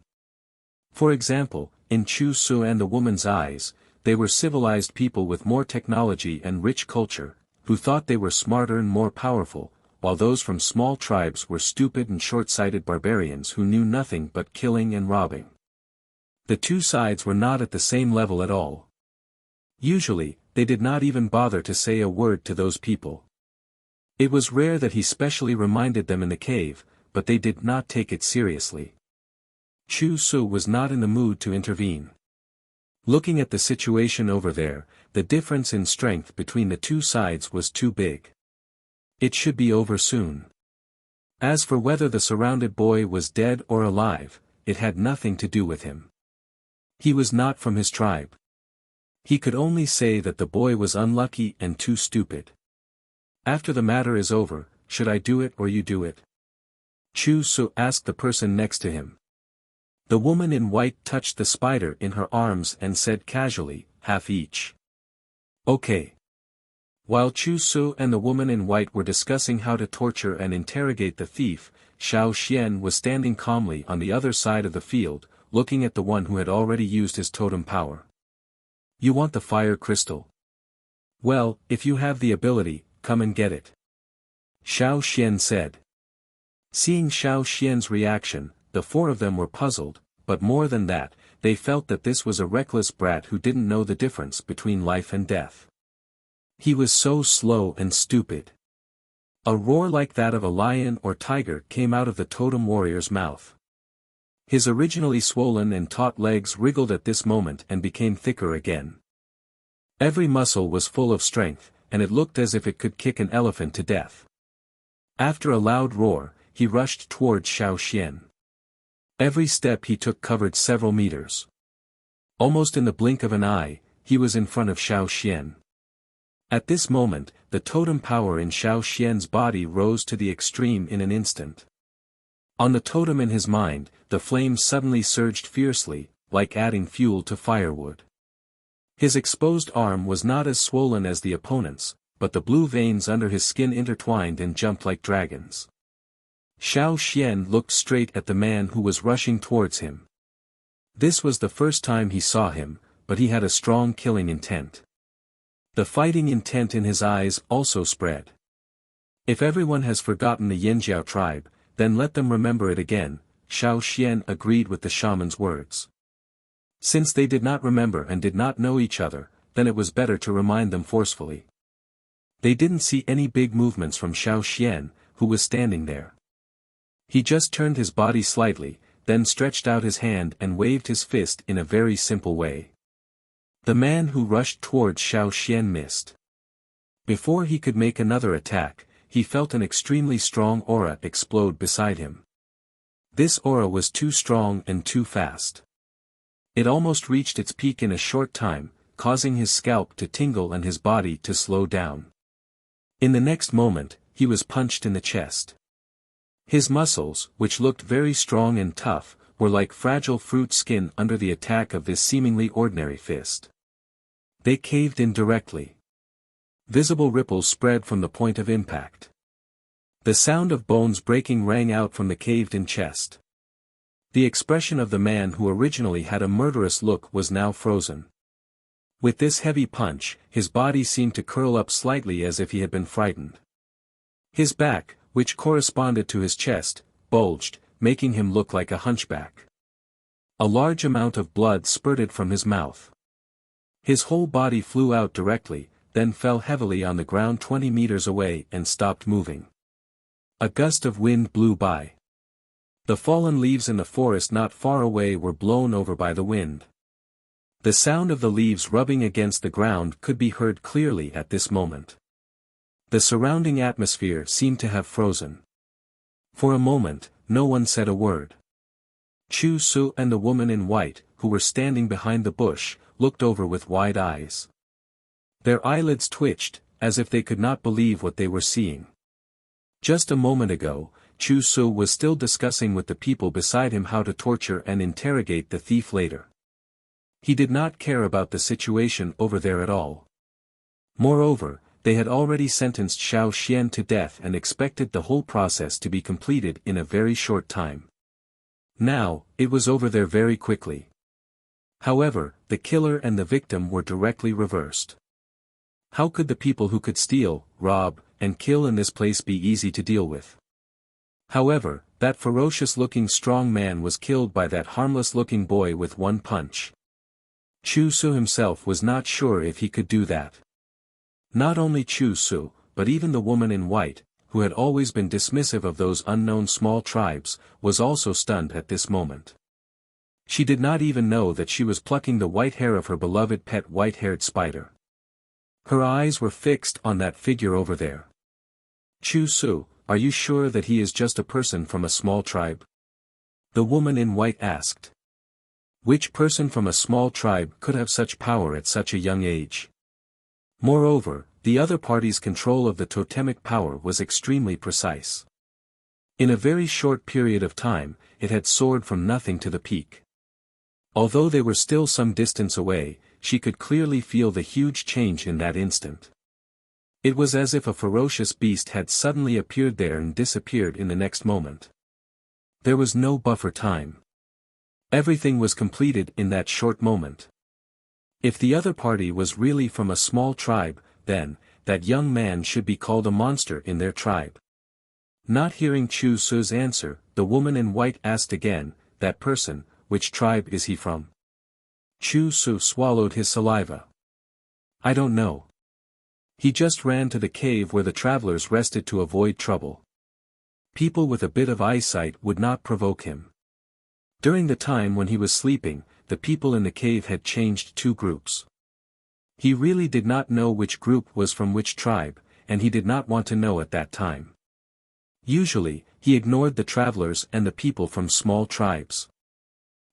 For example, in Chu Su and the woman's eyes, they were civilized people with more technology and rich culture, who thought they were smarter and more powerful, while those from small tribes were stupid and short-sighted barbarians who knew nothing but killing and robbing. The two sides were not at the same level at all. Usually, they did not even bother to say a word to those people. It was rare that he specially reminded them in the cave, but they did not take it seriously. Chu Su was not in the mood to intervene. Looking at the situation over there, the difference in strength between the two sides was too big. It should be over soon. As for whether the surrounded boy was dead or alive, it had nothing to do with him. He was not from his tribe. He could only say that the boy was unlucky and too stupid. After the matter is over, should I do it or you do it? Chu Su asked the person next to him. The woman in white touched the spider in her arms and said casually, half each. Okay. While Chu Su and the woman in white were discussing how to torture and interrogate the thief, Xiao Xian was standing calmly on the other side of the field, looking at the one who had already used his totem power. You want the fire crystal? Well, if you have the ability, come and get it. Xiao Xian said. Seeing Xiao Xian's reaction, the four of them were puzzled, but more than that, they felt that this was a reckless brat who didn't know the difference between life and death. He was so slow and stupid. A roar like that of a lion or tiger came out of the totem warrior's mouth. His originally swollen and taut legs wriggled at this moment and became thicker again. Every muscle was full of strength, and it looked as if it could kick an elephant to death. After a loud roar, he rushed towards Xiao Xian. Every step he took covered several meters. Almost in the blink of an eye, he was in front of Xiao Xian. At this moment, the totem power in Xiao Xian's body rose to the extreme in an instant. On the totem in his mind, the flames suddenly surged fiercely, like adding fuel to firewood. His exposed arm was not as swollen as the opponent's, but the blue veins under his skin intertwined and jumped like dragons. Xiao Xian looked straight at the man who was rushing towards him. This was the first time he saw him, but he had a strong killing intent. The fighting intent in his eyes also spread. If everyone has forgotten the Yanjiao tribe, then let them remember it again, Xiao Xian agreed with the shaman's words. Since they did not remember and did not know each other, then it was better to remind them forcefully. They didn't see any big movements from Xiao Xian, who was standing there. He just turned his body slightly, then stretched out his hand and waved his fist in a very simple way. The man who rushed towards Xiao Xian missed. Before he could make another attack, he felt an extremely strong aura explode beside him. This aura was too strong and too fast. It almost reached its peak in a short time, causing his scalp to tingle and his body to slow down. In the next moment, he was punched in the chest. His muscles, which looked very strong and tough, were like fragile fruit skin under the attack of this seemingly ordinary fist. They caved in directly. Visible ripples spread from the point of impact. The sound of bones breaking rang out from the caved-in chest. The expression of the man who originally had a murderous look was now frozen. With this heavy punch, his body seemed to curl up slightly as if he had been frightened. His back, which corresponded to his chest, bulged, making him look like a hunchback. A large amount of blood spurted from his mouth. His whole body flew out directly, then fell heavily on the ground 20 meters away and stopped moving. A gust of wind blew by. The fallen leaves in the forest not far away were blown over by the wind. The sound of the leaves rubbing against the ground could be heard clearly at this moment. The surrounding atmosphere seemed to have frozen. For a moment, no one said a word. Chu Su and the woman in white, who were standing behind the bush, looked over with wide eyes. Their eyelids twitched, as if they could not believe what they were seeing. Just a moment ago, Chu Su was still discussing with the people beside him how to torture and interrogate the thief later. He did not care about the situation over there at all. Moreover, they had already sentenced Xiao Xian to death and expected the whole process to be completed in a very short time. Now, it was over there very quickly. However, the killer and the victim were directly reversed. How could the people who could steal, rob, and kill in this place be easy to deal with? However, that ferocious-looking strong man was killed by that harmless-looking boy with one punch. Chu Su himself was not sure if he could do that. Not only Chu Su, but even the woman in white, who had always been dismissive of those unknown small tribes, was also stunned at this moment. She did not even know that she was plucking the white hair of her beloved pet white-haired spider. Her eyes were fixed on that figure over there. Chu Su, are you sure that he is just a person from a small tribe? The woman in white asked. Which person from a small tribe could have such power at such a young age? Moreover, the other party's control of the totemic power was extremely precise. In a very short period of time, it had soared from nothing to the peak. Although they were still some distance away, she could clearly feel the huge change in that instant. It was as if a ferocious beast had suddenly appeared there and disappeared in the next moment. There was no buffer time. Everything was completed in that short moment. If the other party was really from a small tribe, then, that young man should be called a monster in their tribe. Not hearing Chu Su's answer, the woman in white asked again, that person, which tribe is he from? Chu Su swallowed his saliva. I don't know. He just ran to the cave where the travelers rested to avoid trouble. People with a bit of eyesight would not provoke him. During the time when he was sleeping, the people in the cave had changed two groups. He really did not know which group was from which tribe, and he did not want to know at that time. Usually, he ignored the travelers and the people from small tribes.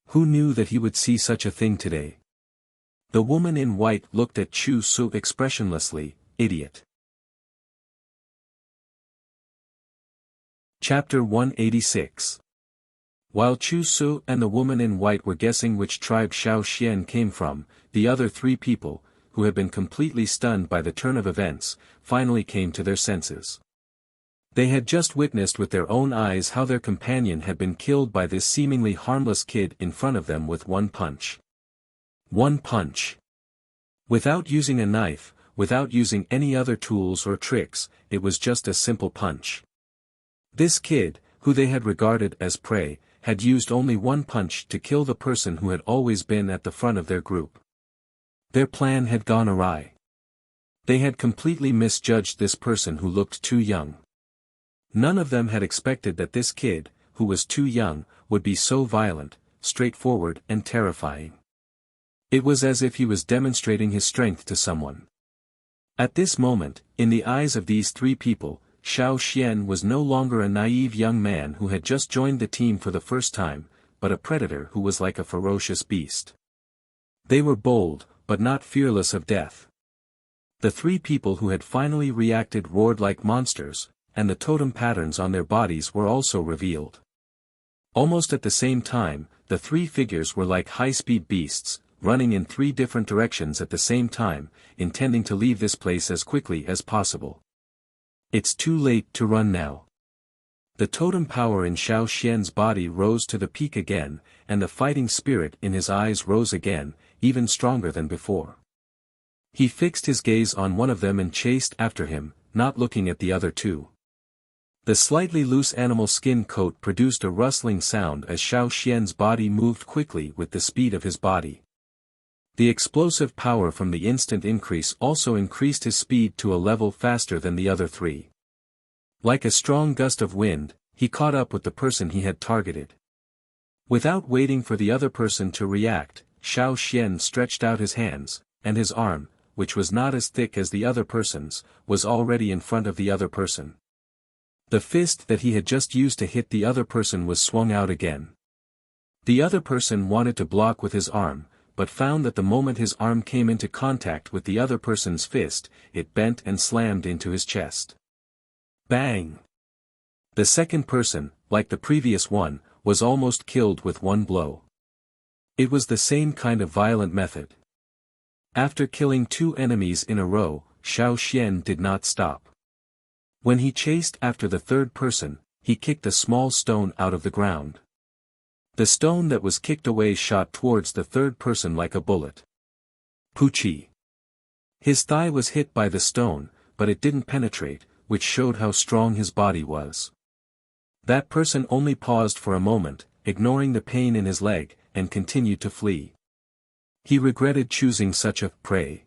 Who knew that he would see such a thing today? The woman in white looked at Chu Su expressionlessly. Idiot. Chapter 186. While Chu Su and the woman in white were guessing which tribe Xiao Xian came from, the other three people, who had been completely stunned by the turn of events, finally came to their senses. They had just witnessed with their own eyes how their companion had been killed by this seemingly harmless kid in front of them with one punch. One punch. Without using a knife, without using any other tools or tricks, it was just a simple punch. This kid, who they had regarded as prey, had used only one punch to kill the person who had always been at the front of their group. Their plan had gone awry. They had completely misjudged this person who looked too young. None of them had expected that this kid, who was too young, would be so violent, straightforward and terrifying. It was as if he was demonstrating his strength to someone. At this moment, in the eyes of these three people, Xiao Xian was no longer a naive young man who had just joined the team for the first time, but a predator who was like a ferocious beast. They were bold, but not fearless of death. The three people who had finally reacted roared like monsters, and the totem patterns on their bodies were also revealed. Almost at the same time, the three figures were like high-speed beasts, running in three different directions at the same time, intending to leave this place as quickly as possible. It's too late to run now. The totem power in Xiao Xian's body rose to the peak again, and the fighting spirit in his eyes rose again, even stronger than before. He fixed his gaze on one of them and chased after him, not looking at the other two. The slightly loose animal skin coat produced a rustling sound as Xiao Xian's body moved quickly with the speed of his body. The explosive power from the instant increase also increased his speed to a level faster than the other three. Like a strong gust of wind, he caught up with the person he had targeted. Without waiting for the other person to react, Xiao Xian stretched out his hands, and his arm, which was not as thick as the other person's, was already in front of the other person. The fist that he had just used to hit the other person was swung out again. The other person wanted to block with his arm, but found that the moment his arm came into contact with the other person's fist, it bent and slammed into his chest. Bang! The second person, like the previous one, was almost killed with one blow. It was the same kind of violent method. After killing 2 enemies in a row, Xiao Xian did not stop. When he chased after the third person, he kicked a small stone out of the ground. The stone that was kicked away shot towards the third person like a bullet. Poochie! His thigh was hit by the stone, but it didn't penetrate, which showed how strong his body was. That person only paused for a moment, ignoring the pain in his leg, and continued to flee. He regretted choosing such a prey.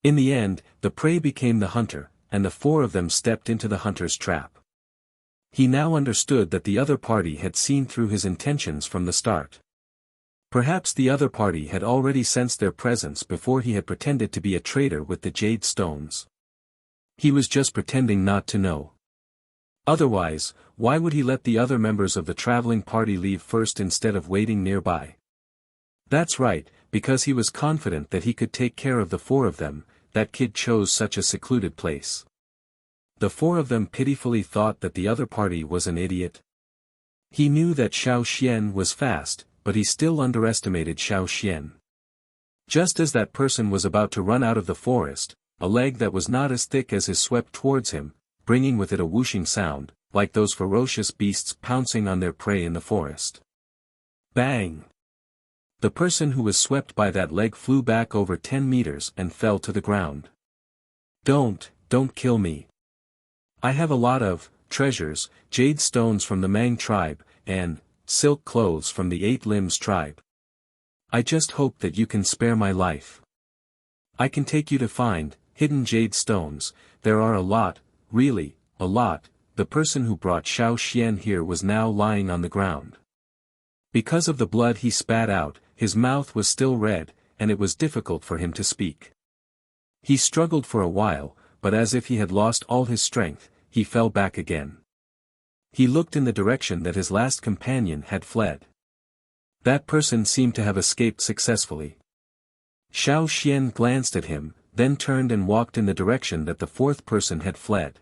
In the end, the prey became the hunter, and the 4 of them stepped into the hunter's trap. He now understood that the other party had seen through his intentions from the start. Perhaps the other party had already sensed their presence before he had pretended to be a traitor with the jade stones. He was just pretending not to know. Otherwise, why would he let the other members of the traveling party leave first instead of waiting nearby? That's right, because he was confident that he could take care of the 4 of them. That kid chose such a secluded place. The 4 of them pitifully thought that the other party was an idiot. He knew that Xiao Xian was fast, but he still underestimated Xiao Xian. Just as that person was about to run out of the forest, a leg that was not as thick as his swept towards him, bringing with it a whooshing sound, like those ferocious beasts pouncing on their prey in the forest. Bang! The person who was swept by that leg flew back over 10 meters and fell to the ground. Don't kill me. I have a lot of treasures, jade stones from the Mang tribe, and silk clothes from the 8 Limbs tribe. I just hope that you can spare my life. I can take you to find hidden jade stones. There are a lot, really, a lot. The person who brought Xiao Xian here was now lying on the ground. Because of the blood he spat out, his mouth was still red, and it was difficult for him to speak. He struggled for a while, but as if he had lost all his strength, he fell back again. He looked in the direction that his last companion had fled. That person seemed to have escaped successfully. Xiao Xian glanced at him, then turned and walked in the direction that the 4th person had fled.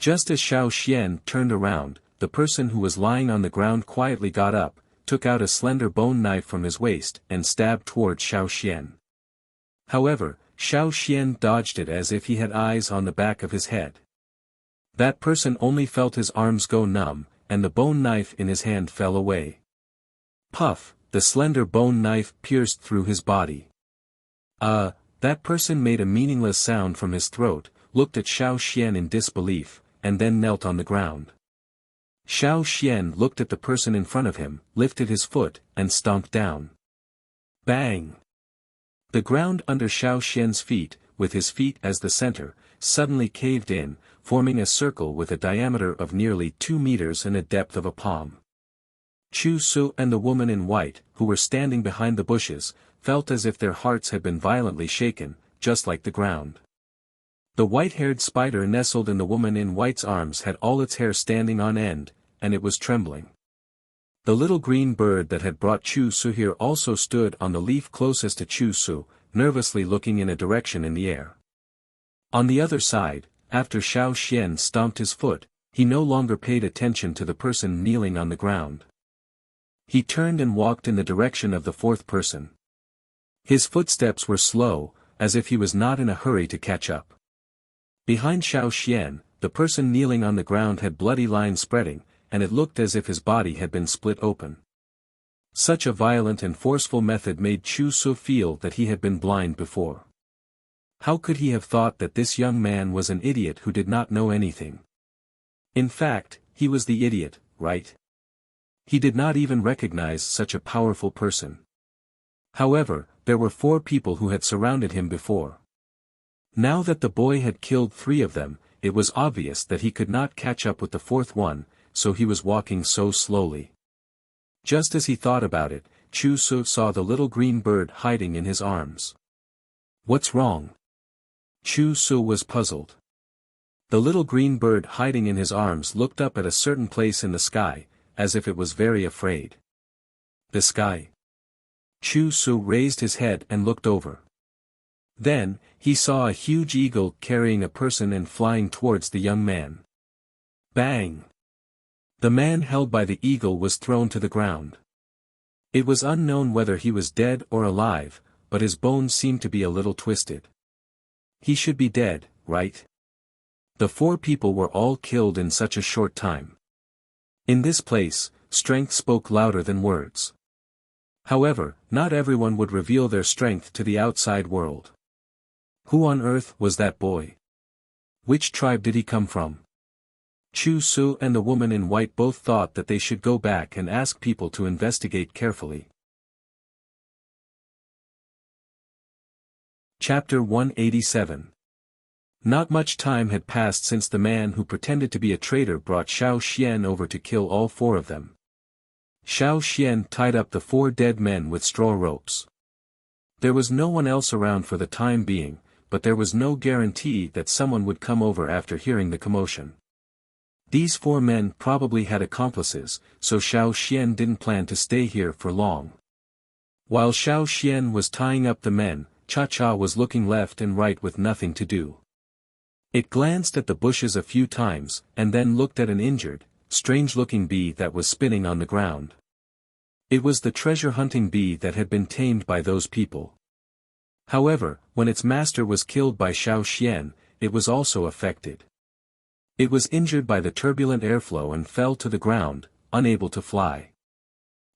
Just as Xiao Xian turned around, the person who was lying on the ground quietly got up, took out a slender bone knife from his waist and stabbed towards Xiao Xian. However, Xiao Xian dodged it as if he had eyes on the back of his head. That person only felt his arms go numb, and the bone knife in his hand fell away. Puff, the slender bone knife pierced through his body. That person made a meaningless sound from his throat, looked at Xiao Xian in disbelief, and then knelt on the ground. Xiao Xian looked at the person in front of him, lifted his foot, and stomped down. Bang! The ground under Xiao Xian's feet, with his feet as the center, suddenly caved in, forming a circle with a diameter of nearly 2 meters and a depth of a palm. Chu Su and the woman in white, who were standing behind the bushes, felt as if their hearts had been violently shaken, just like the ground. The white-haired spider nestled in the woman in white's arms had all its hair standing on end, and it was trembling. The little green bird that had brought Chu Su here also stood on the leaf closest to Chu Su, nervously looking in a direction in the air. On the other side, after Xiao Xian stomped his foot, he no longer paid attention to the person kneeling on the ground. He turned and walked in the direction of the 4th person. His footsteps were slow, as if he was not in a hurry to catch up. Behind Xiao Xian, the person kneeling on the ground had bloody lines spreading, and it looked as if his body had been split open. Such a violent and forceful method made Chu Su feel that he had been blind before. How could he have thought that this young man was an idiot who did not know anything? In fact, he was the idiot, right? He did not even recognize such a powerful person. However, there were 4 people who had surrounded him before. Now that the boy had killed 3 of them, it was obvious that he could not catch up with the 4th one, so he was walking so slowly. Just as he thought about it, Chu Su saw the little green bird hiding in his arms. What's wrong? Chu Su was puzzled. The little green bird hiding in his arms looked up at a certain place in the sky, as if it was very afraid. The sky. Chu Su raised his head and looked over. Then, he saw a huge eagle carrying a person and flying towards the young man. Bang! The man held by the eagle was thrown to the ground. It was unknown whether he was dead or alive, but his bones seemed to be a little twisted. He should be dead, right? The 4 people were all killed in such a short time. In this place, strength spoke louder than words. However, not everyone would reveal their strength to the outside world. Who on earth was that boy? Which tribe did he come from? Chu Su and the woman in white both thought that they should go back and ask people to investigate carefully. Chapter 187. Not much time had passed since the man who pretended to be a traitor brought Xiao Xian over to kill all 4 of them. Xiao Xian tied up the 4 dead men with straw ropes. There was no one else around for the time being, but there was no guarantee that someone would come over after hearing the commotion. These 4 men probably had accomplices, so Xiao Xian didn't plan to stay here for long. While Xiao Xian was tying up the men, Cha-Cha was looking left and right with nothing to do. It glanced at the bushes a few times, and then looked at an injured, strange-looking bee that was spinning on the ground. It was the treasure-hunting bee that had been tamed by those people. However, when its master was killed by Xiao Xian, it was also affected. It was injured by the turbulent airflow and fell to the ground, unable to fly.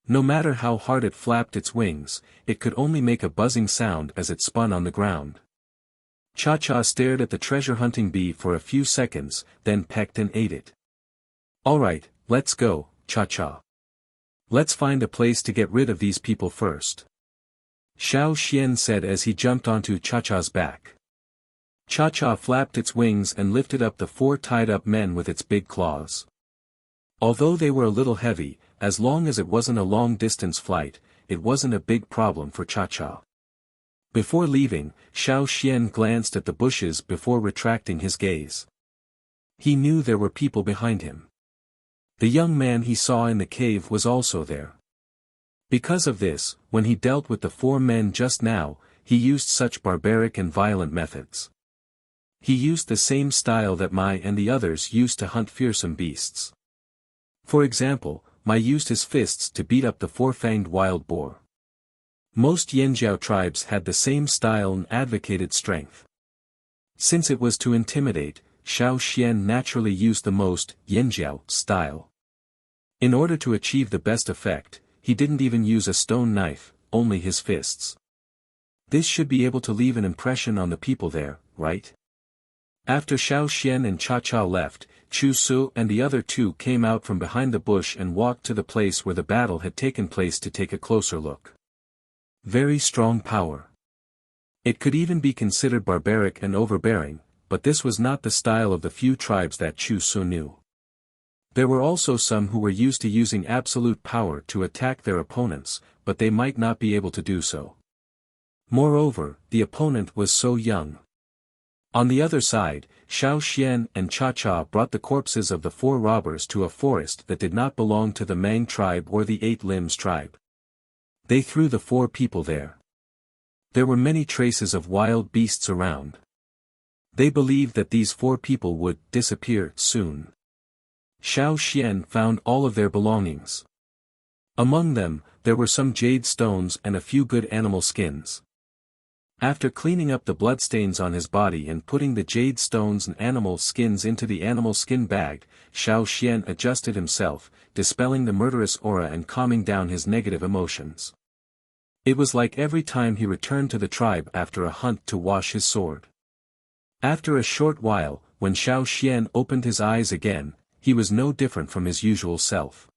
No matter how hard it flapped its wings, it could only make a buzzing sound as it spun on the ground. Cha-Cha stared at the treasure-hunting bee for a few seconds, then pecked and ate it. "Alright, let's go, Cha-Cha. Let's find a place to get rid of these people first," Xiao Xian said as he jumped onto Cha-Cha's back. Cha-Cha flapped its wings and lifted up the 4 tied-up men with its big claws. Although they were a little heavy, as long as it wasn't a long-distance flight, it wasn't a big problem for Cha-Cha. Before leaving, Xiao Xian glanced at the bushes before retracting his gaze. He knew there were people behind him. The young man he saw in the cave was also there. Because of this, when he dealt with the 4 men just now, he used such barbaric and violent methods. He used the same style that Mai and the others used to hunt fearsome beasts. For example, Mai used his fists to beat up the 4-fanged wild boar. Most Yanjiao tribes had the same style and advocated strength. Since it was to intimidate, Xiao Xian naturally used the most Yanjiao style. In order to achieve the best effect, he didn't even use a stone knife, only his fists. This should be able to leave an impression on the people there, right? After Xiao Xian and Cha-Cha left, Chu Su and the other 2 came out from behind the bush and walked to the place where the battle had taken place to take a closer look. Very strong power. It could even be considered barbaric and overbearing, but this was not the style of the few tribes that Chu Su knew. There were also some who were used to using absolute power to attack their opponents, but they might not be able to do so. Moreover, the opponent was so young. On the other side, Xiao Xian and Cha-Cha brought the corpses of the 4 robbers to a forest that did not belong to the Mang tribe or the 8 Limbs tribe. They threw the 4 people there. There were many traces of wild beasts around. They believed that these 4 people would disappear soon. Xiao Xian found all of their belongings. Among them, there were some jade stones and a few good animal skins. After cleaning up the bloodstains on his body and putting the jade stones and animal skins into the animal skin bag, Xiao Xian adjusted himself, dispelling the murderous aura and calming down his negative emotions. It was like every time he returned to the tribe after a hunt to wash his sword. After a short while, when Xiao Xian opened his eyes again, he was no different from his usual self.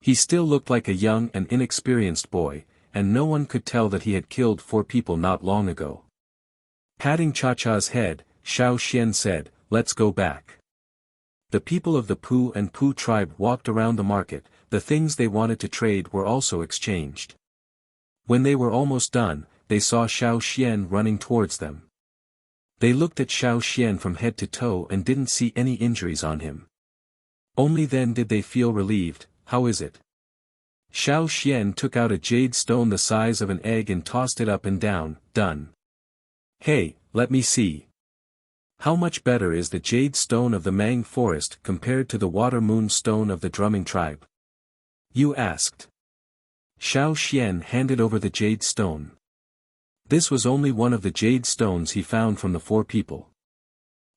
He still looked like a young and inexperienced boy, and no one could tell that he had killed 4 people not long ago. Patting Cha-Cha's head, Xiao Xian said, "Let's go back." The people of the Pu and Pu tribe walked around the market, the things they wanted to trade were also exchanged. When they were almost done, they saw Xiao Xian running towards them. They looked at Xiao Xian from head to toe and didn't see any injuries on him. Only then did they feel relieved. "How is it? Xiao Xian took out a jade stone the size of an egg and tossed it up and down. Done. Hey, let me see. How much better is the jade stone of the Mang forest compared to the water moon stone of the drumming tribe? You asked. Xiao Xian handed over the jade stone. This was only one of the jade stones he found from the four people.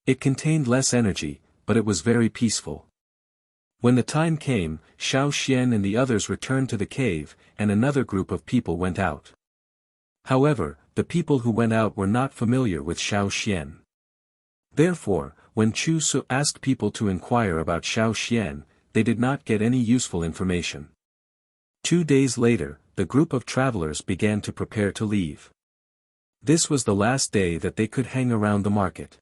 It contained less energy, but it was very peaceful. When the time came, Xiao Xian and the others returned to the cave, and another group of people went out. However, the people who went out were not familiar with Xiao Xian. Therefore, when Chu Su asked people to inquire about Xiao Xian, they did not get any useful information. 2 days later, the group of travelers began to prepare to leave. This was the last day that they could hang around the market.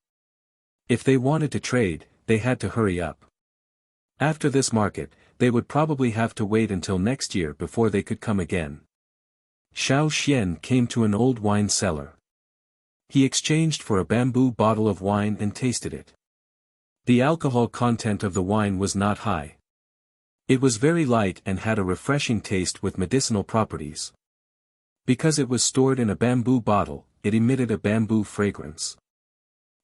If they wanted to trade, they had to hurry up. After this market, they would probably have to wait until next year before they could come again. Xiao Xian came to an old wine cellar. He exchanged for a bamboo bottle of wine and tasted it. The alcohol content of the wine was not high. It was very light and had a refreshing taste with medicinal properties. Because it was stored in a bamboo bottle, it emitted a bamboo fragrance.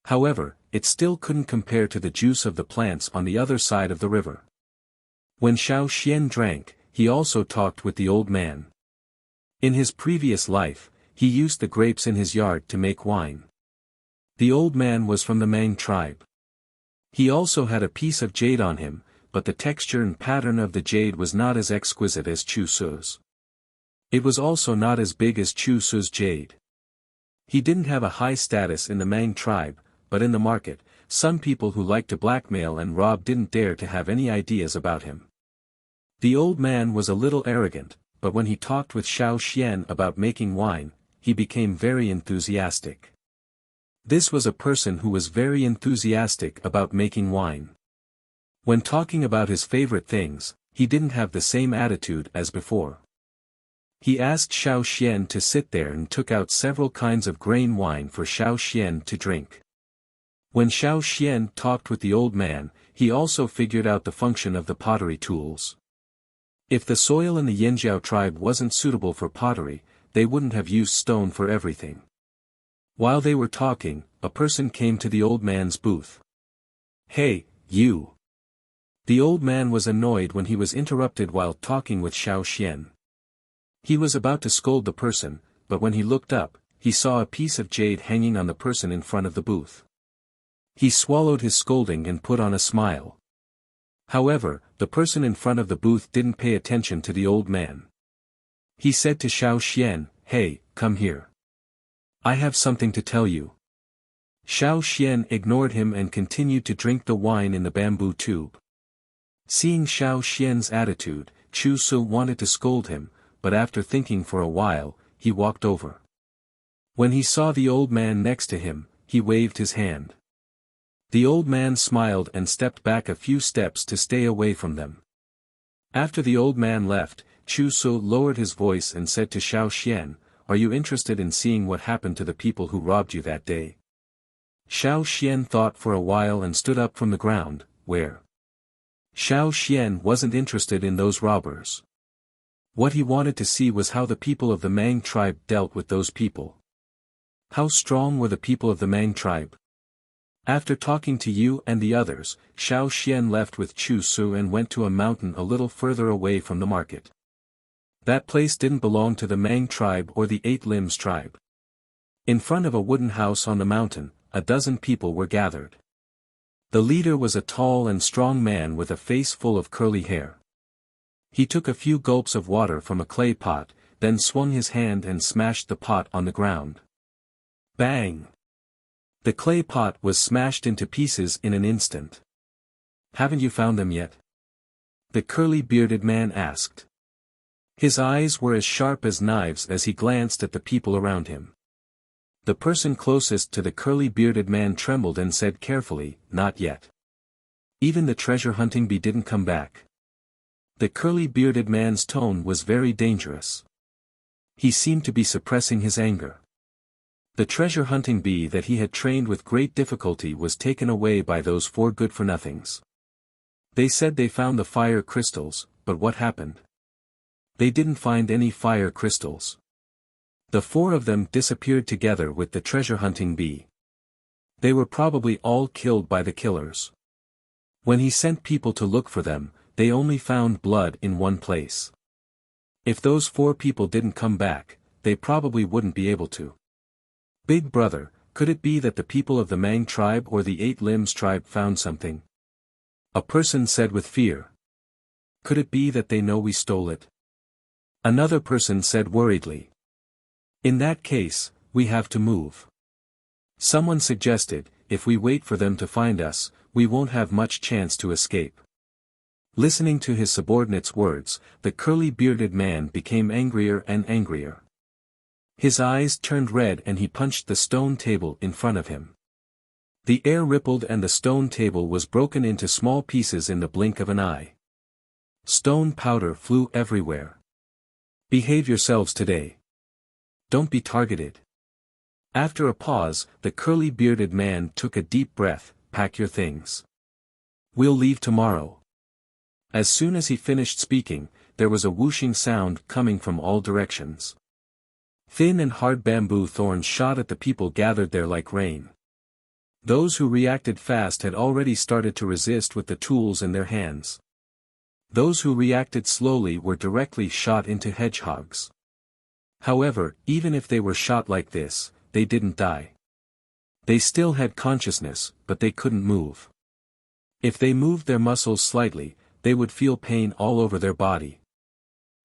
However, it still couldn't compare to the juice of the plants on the other side of the river. When Xiao Xian drank, he also talked with the old man. In his previous life, he used the grapes in his yard to make wine. The old man was from the Mang tribe. He also had a piece of jade on him, but the texture and pattern of the jade was not as exquisite as Chu Su's. It was also not as big as Chu Su's jade. He didn't have a high status in the Mang tribe, but in the market, some people who liked to blackmail and rob didn't dare to have any ideas about him. The old man was a little arrogant, but when he talked with Xiao Xian about making wine, he became very enthusiastic. This was a person who was very enthusiastic about making wine. When talking about his favorite things, he didn't have the same attitude as before. He asked Xiao Xian to sit there and took out several kinds of grain wine for Xiao Xian to drink. When Xiao Xian talked with the old man, he also figured out the function of the pottery tools. If the soil in the Yanjiao tribe wasn't suitable for pottery, they wouldn't have used stone for everything. While they were talking, a person came to the old man's booth. Hey, you! The old man was annoyed when he was interrupted while talking with Xiao Xian. He was about to scold the person, but when he looked up, he saw a piece of jade hanging on the person in front of the booth. He swallowed his scolding and put on a smile. However, the person in front of the booth didn't pay attention to the old man. He said to Xiao Xian, "Hey, come here. I have something to tell you." Xiao Xian ignored him and continued to drink the wine in the bamboo tube. Seeing Xiao Xian's attitude, Chu Su wanted to scold him, but after thinking for a while, he walked over. When he saw the old man next to him, he waved his hand. The old man smiled and stepped back a few steps to stay away from them. After the old man left, Chu Su lowered his voice and said to Xiao Xian, "Are you interested in seeing what happened to the people who robbed you that day?" Xiao Xian thought for a while and stood up from the ground. Where? Xiao Xian wasn't interested in those robbers. What he wanted to see was how the people of the Mang tribe dealt with those people. How strong were the people of the Mang tribe? After talking to you and the others, Xiao Xian left with Chu Su and went to a mountain a little further away from the market. That place didn't belong to the Mang tribe or the Eight Limbs tribe. In front of a wooden house on the mountain, a dozen people were gathered. The leader was a tall and strong man with a face full of curly hair. He took a few gulps of water from a clay pot, then swung his hand and smashed the pot on the ground. Bang! The clay pot was smashed into pieces in an instant. "Haven't you found them yet?" the curly-bearded man asked. His eyes were as sharp as knives as he glanced at the people around him. The person closest to the curly-bearded man trembled and said carefully, "Not yet." Even the treasure-hunting bee didn't come back. The curly-bearded man's tone was very dangerous. He seemed to be suppressing his anger. The treasure-hunting bee that he had trained with great difficulty was taken away by those four good-for-nothings. They said they found the fire crystals, but what happened? They didn't find any fire crystals. The four of them disappeared together with the treasure-hunting bee. They were probably all killed by the killers. When he sent people to look for them, they only found blood in one place. If those four people didn't come back, they probably wouldn't be able to. Big Brother, could it be that the people of the Mang tribe or the Eight Limbs tribe found something? A person said with fear. Could it be that they know we stole it? Another person said worriedly. In that case, we have to move. Someone suggested, if we wait for them to find us, we won't have much chance to escape. Listening to his subordinate's words, the curly-bearded man became angrier and angrier. His eyes turned red and he punched the stone table in front of him. The air rippled and the stone table was broken into small pieces in the blink of an eye. Stone powder flew everywhere. Behave yourselves today. Don't be targeted. After a pause, the curly-bearded man took a deep breath. Pack your things. We'll leave tomorrow. As soon as he finished speaking, there was a whooshing sound coming from all directions. Thin and hard bamboo thorns shot at the people gathered there like rain. Those who reacted fast had already started to resist with the tools in their hands. Those who reacted slowly were directly shot into hedgehogs. However, even if they were shot like this, they didn't die. They still had consciousness, but they couldn't move. If they moved their muscles slightly, they would feel pain all over their body.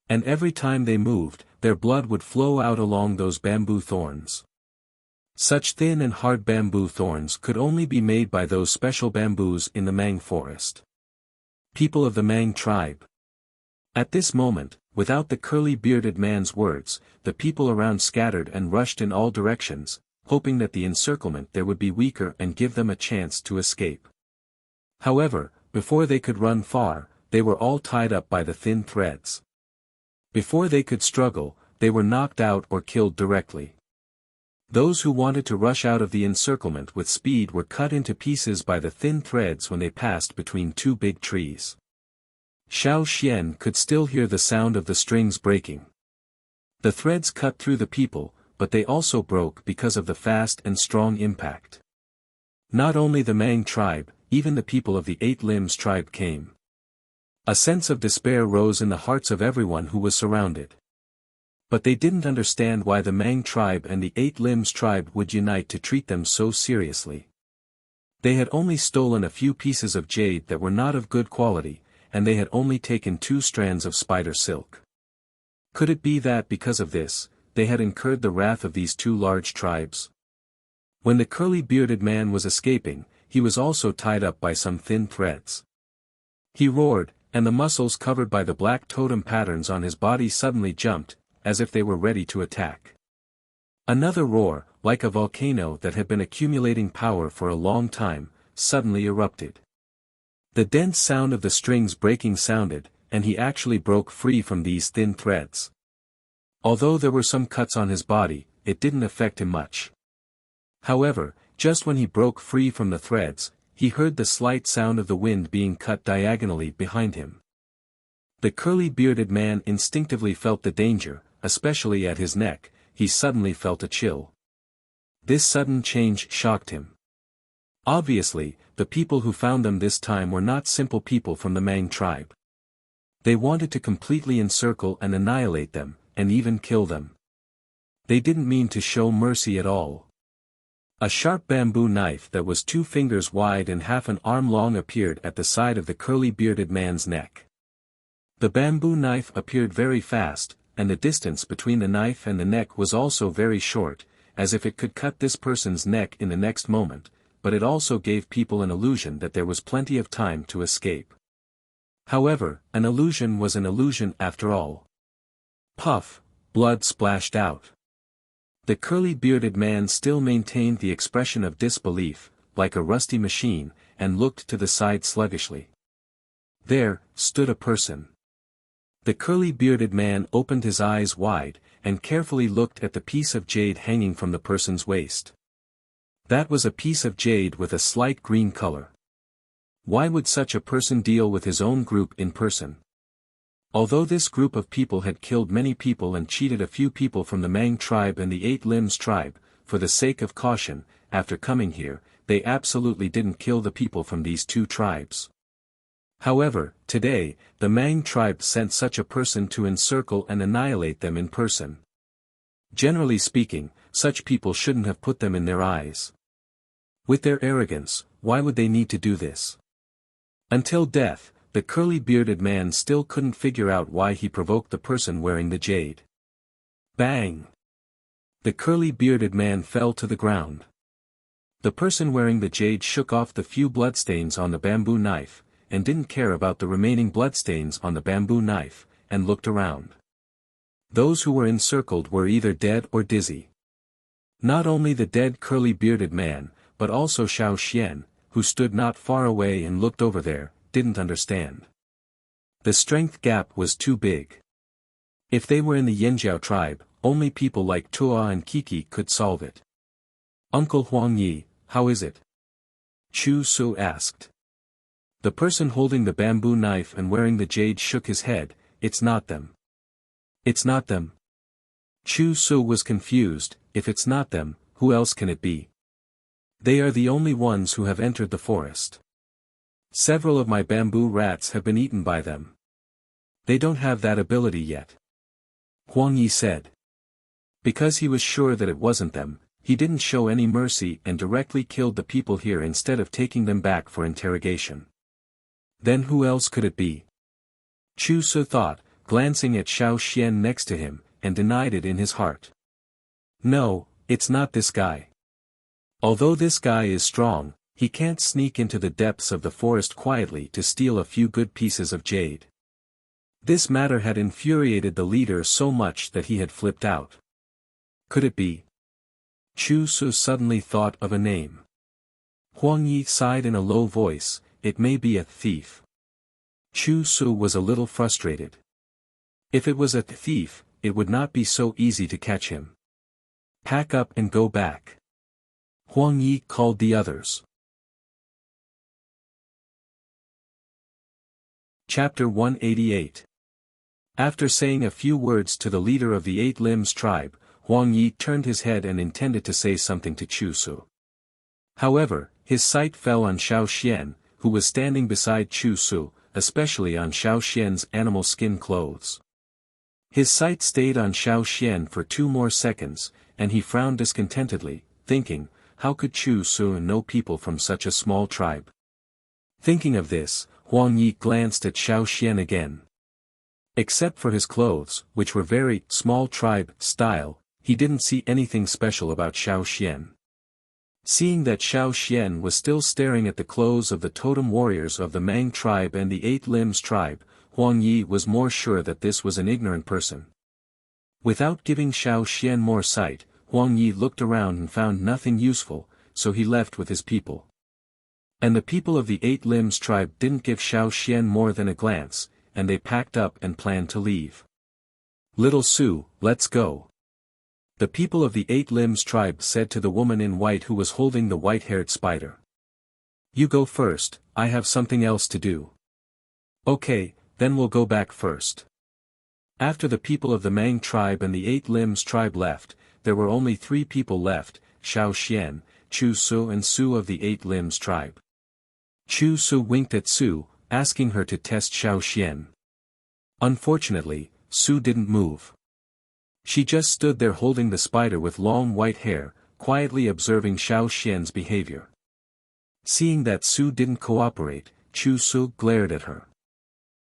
And every time they moved, their blood would flow out along those bamboo thorns. Such thin and hard bamboo thorns could only be made by those special bamboos in the Mang forest. People of the Mang tribe. At this moment, without the curly-bearded man's words, the people around scattered and rushed in all directions, hoping that the encirclement there would be weaker and give them a chance to escape. However, before they could run far, they were all tied up by the thin threads. Before they could struggle, they were knocked out or killed directly. Those who wanted to rush out of the encirclement with speed were cut into pieces by the thin threads when they passed between two big trees. Xiao Xian could still hear the sound of the strings breaking. The threads cut through the people, but they also broke because of the fast and strong impact. Not only the Mang tribe, even the people of the Eight Limbs tribe came. A sense of despair rose in the hearts of everyone who was surrounded. But they didn't understand why the Mang tribe and the Eight Limbs tribe would unite to treat them so seriously. They had only stolen a few pieces of jade that were not of good quality, and they had only taken 2 strands of spider silk. Could it be that because of this, they had incurred the wrath of these 2 large tribes? When the curly-bearded man was escaping, he was also tied up by some thin threads. He roared, and the muscles covered by the black totem patterns on his body suddenly jumped, as if they were ready to attack. Another roar, like a volcano that had been accumulating power for a long time, suddenly erupted. The dense sound of the strings breaking sounded, and he actually broke free from these thin threads. Although there were some cuts on his body, it didn't affect him much. However, just when he broke free from the threads, he heard the slight sound of the wind being cut diagonally behind him. The curly-bearded man instinctively felt the danger, especially at his neck. He suddenly felt a chill. This sudden change shocked him. Obviously, the people who found them this time were not simple people from the Mang tribe. They wanted to completely encircle and annihilate them, and even kill them. They didn't mean to show mercy at all. A sharp bamboo knife that was 2 fingers wide and half an arm long appeared at the side of the curly-bearded man's neck. The bamboo knife appeared very fast, and the distance between the knife and the neck was also very short, as if it could cut this person's neck in the next moment, but it also gave people an illusion that there was plenty of time to escape. However, an illusion was an illusion after all. Puff, blood splashed out. The curly-bearded man still maintained the expression of disbelief, like a rusty machine, and looked to the side sluggishly. There stood a person. The curly-bearded man opened his eyes wide, and carefully looked at the piece of jade hanging from the person's waist. That was a piece of jade with a slight green color. Why would such a person deal with his own group in person? Although this group of people had killed many people and cheated a few people from the Mang tribe and the Eight Limbs tribe, for the sake of caution, after coming here, they absolutely didn't kill the people from these two tribes. However, today, the Mang tribe sent such a person to encircle and annihilate them in person. Generally speaking, such people shouldn't have put them in their eyes. With their arrogance, why would they need to do this? Until death, the curly-bearded man still couldn't figure out why he provoked the person wearing the jade. Bang! The curly-bearded man fell to the ground. The person wearing the jade shook off the few bloodstains on the bamboo knife, and didn't care about the remaining bloodstains on the bamboo knife, and looked around. Those who were encircled were either dead or dizzy. Not only the dead curly-bearded man, but also Xiao Xian, who stood not far away and looked over there, didn't understand. The strength gap was too big. If they were in the Yanjiao tribe, only people like Tua and Kiki could solve it. Uncle Huang Yi, how is it? Chu Su asked. The person holding the bamboo knife and wearing the jade shook his head. It's not them. It's not them. Chu Su was confused. If it's not them, who else can it be? They are the only ones who have entered the forest. Several of my bamboo rats have been eaten by them. They don't have that ability yet. Huang Yi said. Because he was sure that it wasn't them, he didn't show any mercy and directly killed the people here instead of taking them back for interrogation. Then who else could it be? Chu Su thought, glancing at Xiao Xian next to him, and denied it in his heart. No, it's not this guy. Although this guy is strong, he can't sneak into the depths of the forest quietly to steal a few good pieces of jade. This matter had infuriated the leader so much that he had flipped out. Could it be? Chu Su suddenly thought of a name. Huang Yi sighed in a low voice, it may be a thief. Chu Su was a little frustrated. If it was a thief, it would not be so easy to catch him. Pack up and go back. Huang Yi called the others. Chapter 188. After saying a few words to the leader of the Eight Limbs tribe, Huang Yi turned his head and intended to say something to Chu Su. However, his sight fell on Xiao Xian, who was standing beside Chu Su, especially on Xiao Xian's animal skin clothes. His sight stayed on Xiao Xian for 2 more seconds, and he frowned discontentedly, thinking, how could Chu Su know people from such a small tribe? Thinking of this, Huang Yi glanced at Xiao Xian again. Except for his clothes, which were very small tribe style, he didn't see anything special about Xiao Xian. Seeing that Xiao Xian was still staring at the clothes of the totem warriors of the Mang tribe and the Eight Limbs tribe, Huang Yi was more sure that this was an ignorant person. Without giving Xiao Xian more sight, Huang Yi looked around and found nothing useful, so he left with his people. And the people of the Eight Limbs tribe didn't give Xiao Xian more than a glance, and they packed up and planned to leave. Little Su, let's go. The people of the Eight Limbs tribe said to the woman in white who was holding the white-haired spider. You go first, I have something else to do. Okay, then we'll go back first. After the people of the Mang tribe and the Eight Limbs tribe left, there were only 3 people left, Xiao Xian, Chu Su and Su of the Eight Limbs tribe. Chu Su winked at Su, asking her to test Xiao Xian. Unfortunately, Su didn't move. She just stood there holding the spider with long white hair, quietly observing Xiao Xian's behavior. Seeing that Su didn't cooperate, Chu Su glared at her.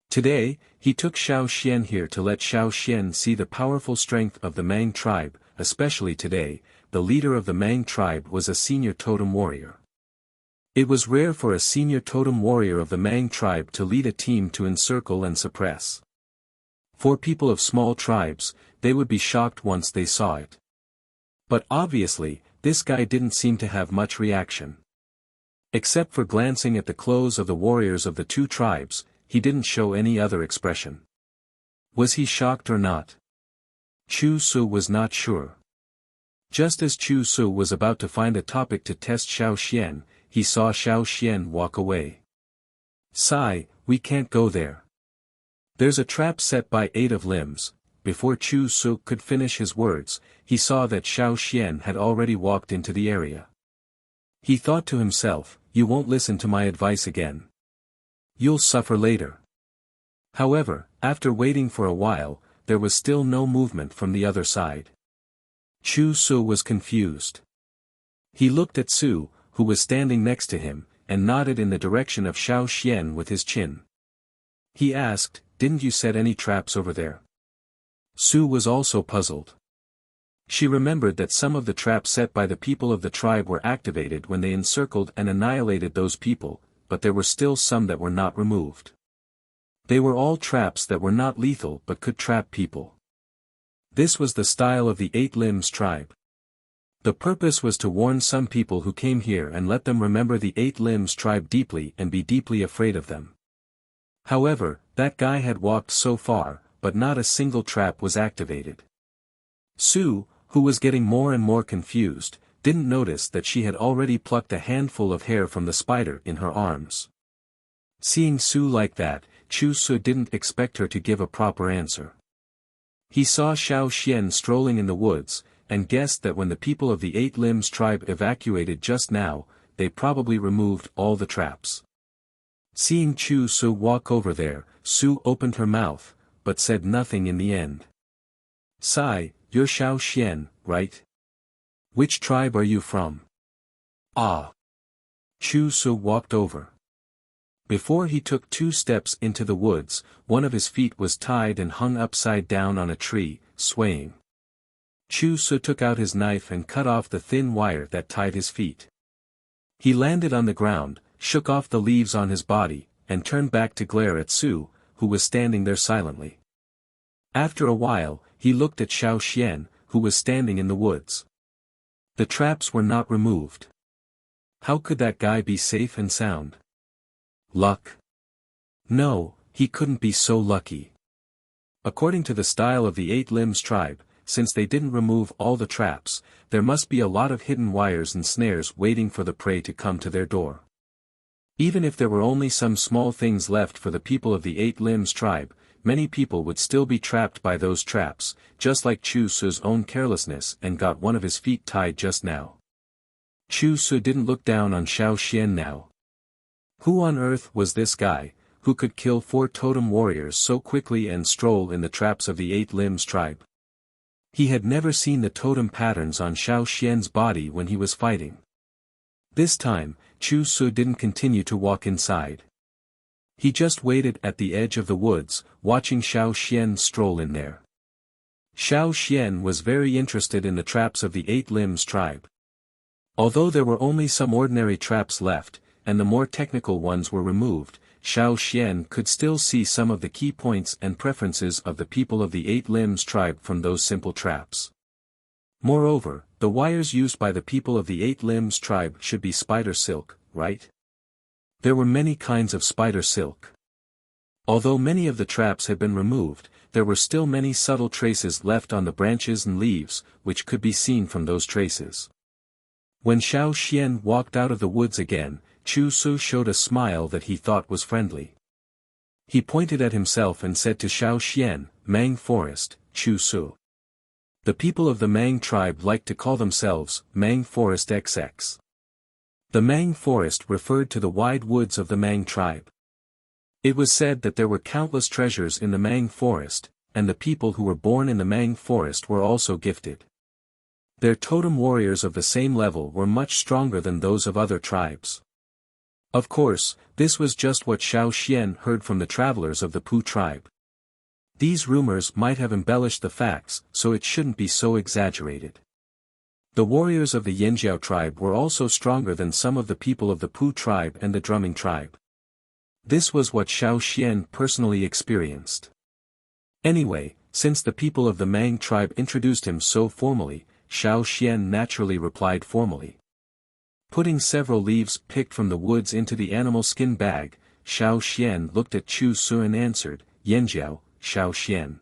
Today, he took Xiao Xian here to let Xiao Xian see the powerful strength of the Mang tribe, especially today, the leader of the Mang tribe was a senior totem warrior. It was rare for a senior totem warrior of the Mang tribe to lead a team to encircle and suppress. For people of small tribes, they would be shocked once they saw it. But obviously, this guy didn't seem to have much reaction. Except for glancing at the clothes of the warriors of the 2 tribes, he didn't show any other expression. Was he shocked or not? Chu Su was not sure. Just as Chu Su was about to find a topic to test Xiao Xian, he saw Xiao Xian walk away. Sigh, we can't go there. There's a trap set by 8 of limbs." Before Chu Su could finish his words, he saw that Xiao Xian had already walked into the area. He thought to himself, "You won't listen to my advice again. You'll suffer later." However, after waiting for a while, there was still no movement from the other side. Chu Su was confused. He looked at Su, who was standing next to him, and nodded in the direction of Xiao Xian with his chin. He asked, "Didn't you set any traps over there?" Su was also puzzled. She remembered that some of the traps set by the people of the tribe were activated when they encircled and annihilated those people, but there were still some that were not removed. They were all traps that were not lethal but could trap people. This was the style of the 8 Limbs tribe. The purpose was to warn some people who came here and let them remember the 8 Limbs tribe deeply and be deeply afraid of them. However, that guy had walked so far, but not a single trap was activated. Su, who was getting more and more confused, didn't notice that she had already plucked a handful of hair from the spider in her arms. Seeing Su like that, Chu Su didn't expect her to give a proper answer. He saw Xiao Xian strolling in the woods, and guessed that when the people of the 8 Limbs tribe evacuated just now, they probably removed all the traps. Seeing Chu Su walk over there, Su opened her mouth, but said nothing in the end. "Sai, you're Xiao Xian, right? Which tribe are you from?" "Ah." Chu Su walked over. Before he took 2 steps into the woods, one of his feet was tied and hung upside down on a tree, swaying. Chu Su took out his knife and cut off the thin wire that tied his feet. He landed on the ground, shook off the leaves on his body, and turned back to glare at Su, who was standing there silently. After a while, he looked at Xiao Xian, who was standing in the woods. The traps were not removed. How could that guy be safe and sound? Luck? No, he couldn't be so lucky. According to the style of the 8 Limbs tribe, since they didn't remove all the traps, there must be a lot of hidden wires and snares waiting for the prey to come to their door. Even if there were only some small things left for the people of the 8 Limbs tribe, many people would still be trapped by those traps, just like Chu Su's own carelessness and got one of his feet tied just now. Chu Su didn't look down on Xiao Xian now. Who on earth was this guy, who could kill 4 totem warriors so quickly and stroll in the traps of the 8 Limbs tribe? He had never seen the totem patterns on Xiao Xian's body when he was fighting. This time, Chu Su didn't continue to walk inside. He just waited at the edge of the woods, watching Xiao Xian stroll in there. Xiao Xian was very interested in the traps of the 8 Limbs tribe. Although there were only some ordinary traps left, and the more technical ones were removed, Xiao Xian could still see some of the key points and preferences of the people of the 8 Limbs tribe from those simple traps. Moreover, the wires used by the people of the 8 Limbs tribe should be spider silk, right? There were many kinds of spider silk. Although many of the traps had been removed, there were still many subtle traces left on the branches and leaves, which could be seen from those traces. When Xiao Xian walked out of the woods again, Chu Su showed a smile that he thought was friendly. He pointed at himself and said to Xiao Xian, "Mang Forest, Chu Su." The people of the Mang tribe liked to call themselves Mang Forest XX. The Mang Forest referred to the wide woods of the Mang tribe. It was said that there were countless treasures in the Mang Forest, and the people who were born in the Mang Forest were also gifted. Their totem warriors of the same level were much stronger than those of other tribes. Of course, this was just what Xiao Xian heard from the travelers of the Pu tribe. These rumors might have embellished the facts, so it shouldn't be so exaggerated. The warriors of the Yanjiao tribe were also stronger than some of the people of the Pu tribe and the drumming tribe. This was what Xiao Xian personally experienced. Anyway, since the people of the Mang tribe introduced him so formally, Xiao Xian naturally replied formally. Putting several leaves picked from the woods into the animal skin bag, Xiao Xian looked at Chu Su and answered, "Yanjiao, Xiao Xian."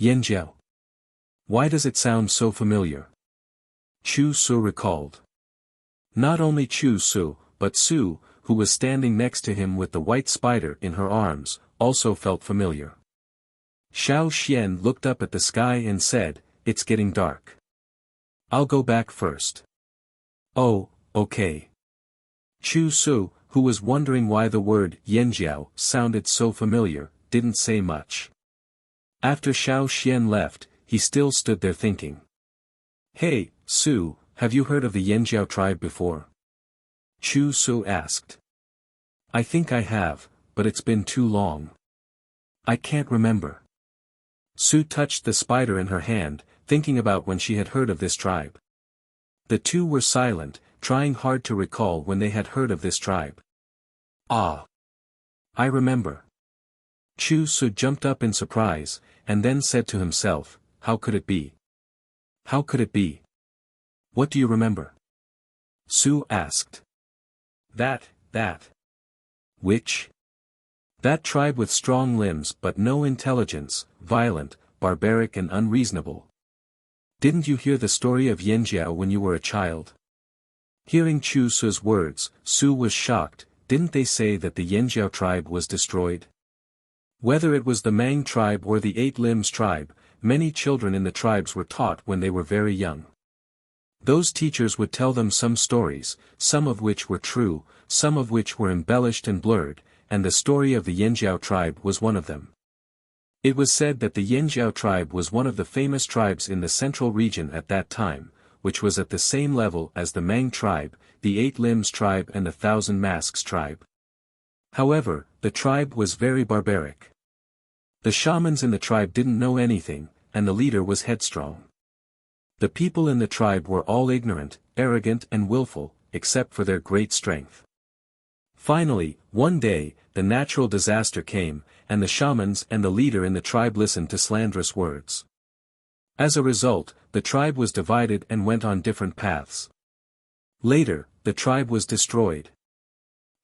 Yanjiao. Why does it sound so familiar? Chu Su recalled. Not only Chu Su, but Su, who was standing next to him with the white spider in her arms, also felt familiar. Xiao Xian looked up at the sky and said, "It's getting dark. I'll go back first." "Oh, okay." Chu Su, who was wondering why the word Yanjiao sounded so familiar, didn't say much. After Xiao Xian left, he still stood there thinking. "Hey, Su, have you heard of the Yanjiao tribe before?" Chu Su asked. "I think I have, but it's been too long. I can't remember." Su touched the spider in her hand, thinking about when she had heard of this tribe. The two were silent, trying hard to recall when they had heard of this tribe. "Ah! I remember." Chu Su jumped up in surprise, and then said to himself, "How could it be? How could it be? What do you remember?" Su asked. That. Which? That tribe with strong limbs but no intelligence, violent, barbaric and unreasonable. Didn't you hear the story of Yanjiao when you were a child?" Hearing Chu Su's words, Su was shocked. Didn't they say that the Yanjiao tribe was destroyed? Whether it was the Mang tribe or the Eight Limbs tribe, many children in the tribes were taught when they were very young. Those teachers would tell them some stories, some of which were true, some of which were embellished and blurred, and the story of the Yanjiao tribe was one of them. It was said that the Yanjiao tribe was one of the famous tribes in the central region at that time, which was at the same level as the Mang tribe, the Eight Limbs tribe and the Thousand Masks tribe. However, the tribe was very barbaric. The shamans in the tribe didn't know anything, and the leader was headstrong. The people in the tribe were all ignorant, arrogant and willful, except for their great strength. Finally, one day, the natural disaster came, and the shamans and the leader in the tribe listened to slanderous words. As a result, the tribe was divided and went on different paths. Later, the tribe was destroyed.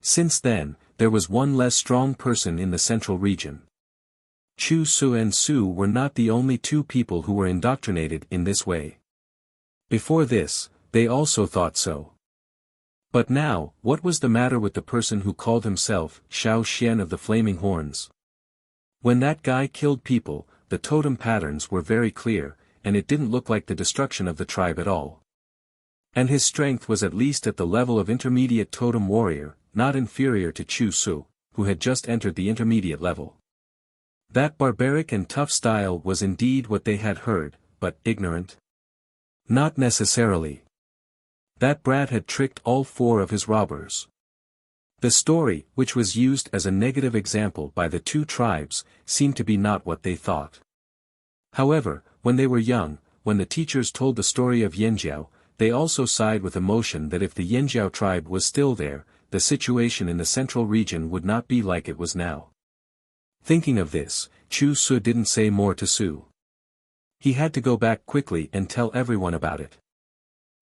Since then, there was one less strong person in the central region. Chu Su and Su were not the only two people who were indoctrinated in this way. Before this, they also thought so. But now, what was the matter with the person who called himself Xiao Xian of the Flaming Horns? When that guy killed people, the totem patterns were very clear, and it didn't look like the destruction of the tribe at all. And his strength was at least at the level of intermediate totem warrior, not inferior to Chu Su, who had just entered the intermediate level. That barbaric and tough style was indeed what they had heard, but ignorant? Not necessarily. That brat had tricked all four of his robbers. The story, which was used as a negative example by the two tribes, seemed to be not what they thought. However, when they were young, when the teachers told the story of Yanjiao, they also sighed with emotion that if the Yanjiao tribe was still there, the situation in the central region would not be like it was now. Thinking of this, Chu Su didn't say more to Su. He had to go back quickly and tell everyone about it.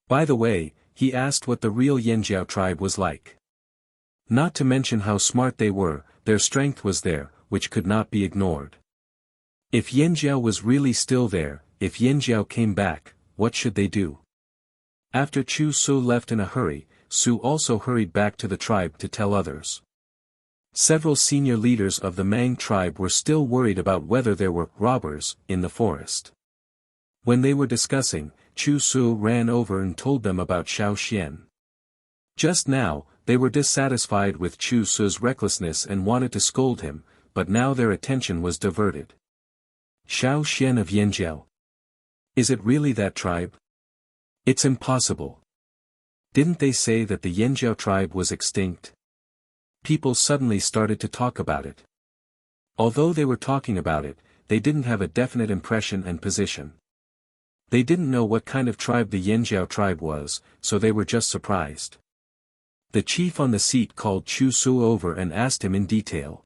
By the way, he asked what the real Yanjiao tribe was like. Not to mention how smart they were, their strength was there, which could not be ignored. If Yanjiao was really still there, if Yanjiao came back, what should they do? After Chu Su left in a hurry, Su also hurried back to the tribe to tell others. Several senior leaders of the Mang tribe were still worried about whether there were robbers in the forest. When they were discussing, Chu Su ran over and told them about Xiao Xian. Just now, they were dissatisfied with Chu Su's recklessness and wanted to scold him, but now their attention was diverted. Xiao Xian of Yanjiao. Is it really that tribe? It's impossible. Didn't they say that the Yanjiao tribe was extinct? People suddenly started to talk about it. Although they were talking about it, they didn't have a definite impression and position. They didn't know what kind of tribe the Yanjiao tribe was, so they were just surprised. The chief on the seat called Chu Su over and asked him in detail.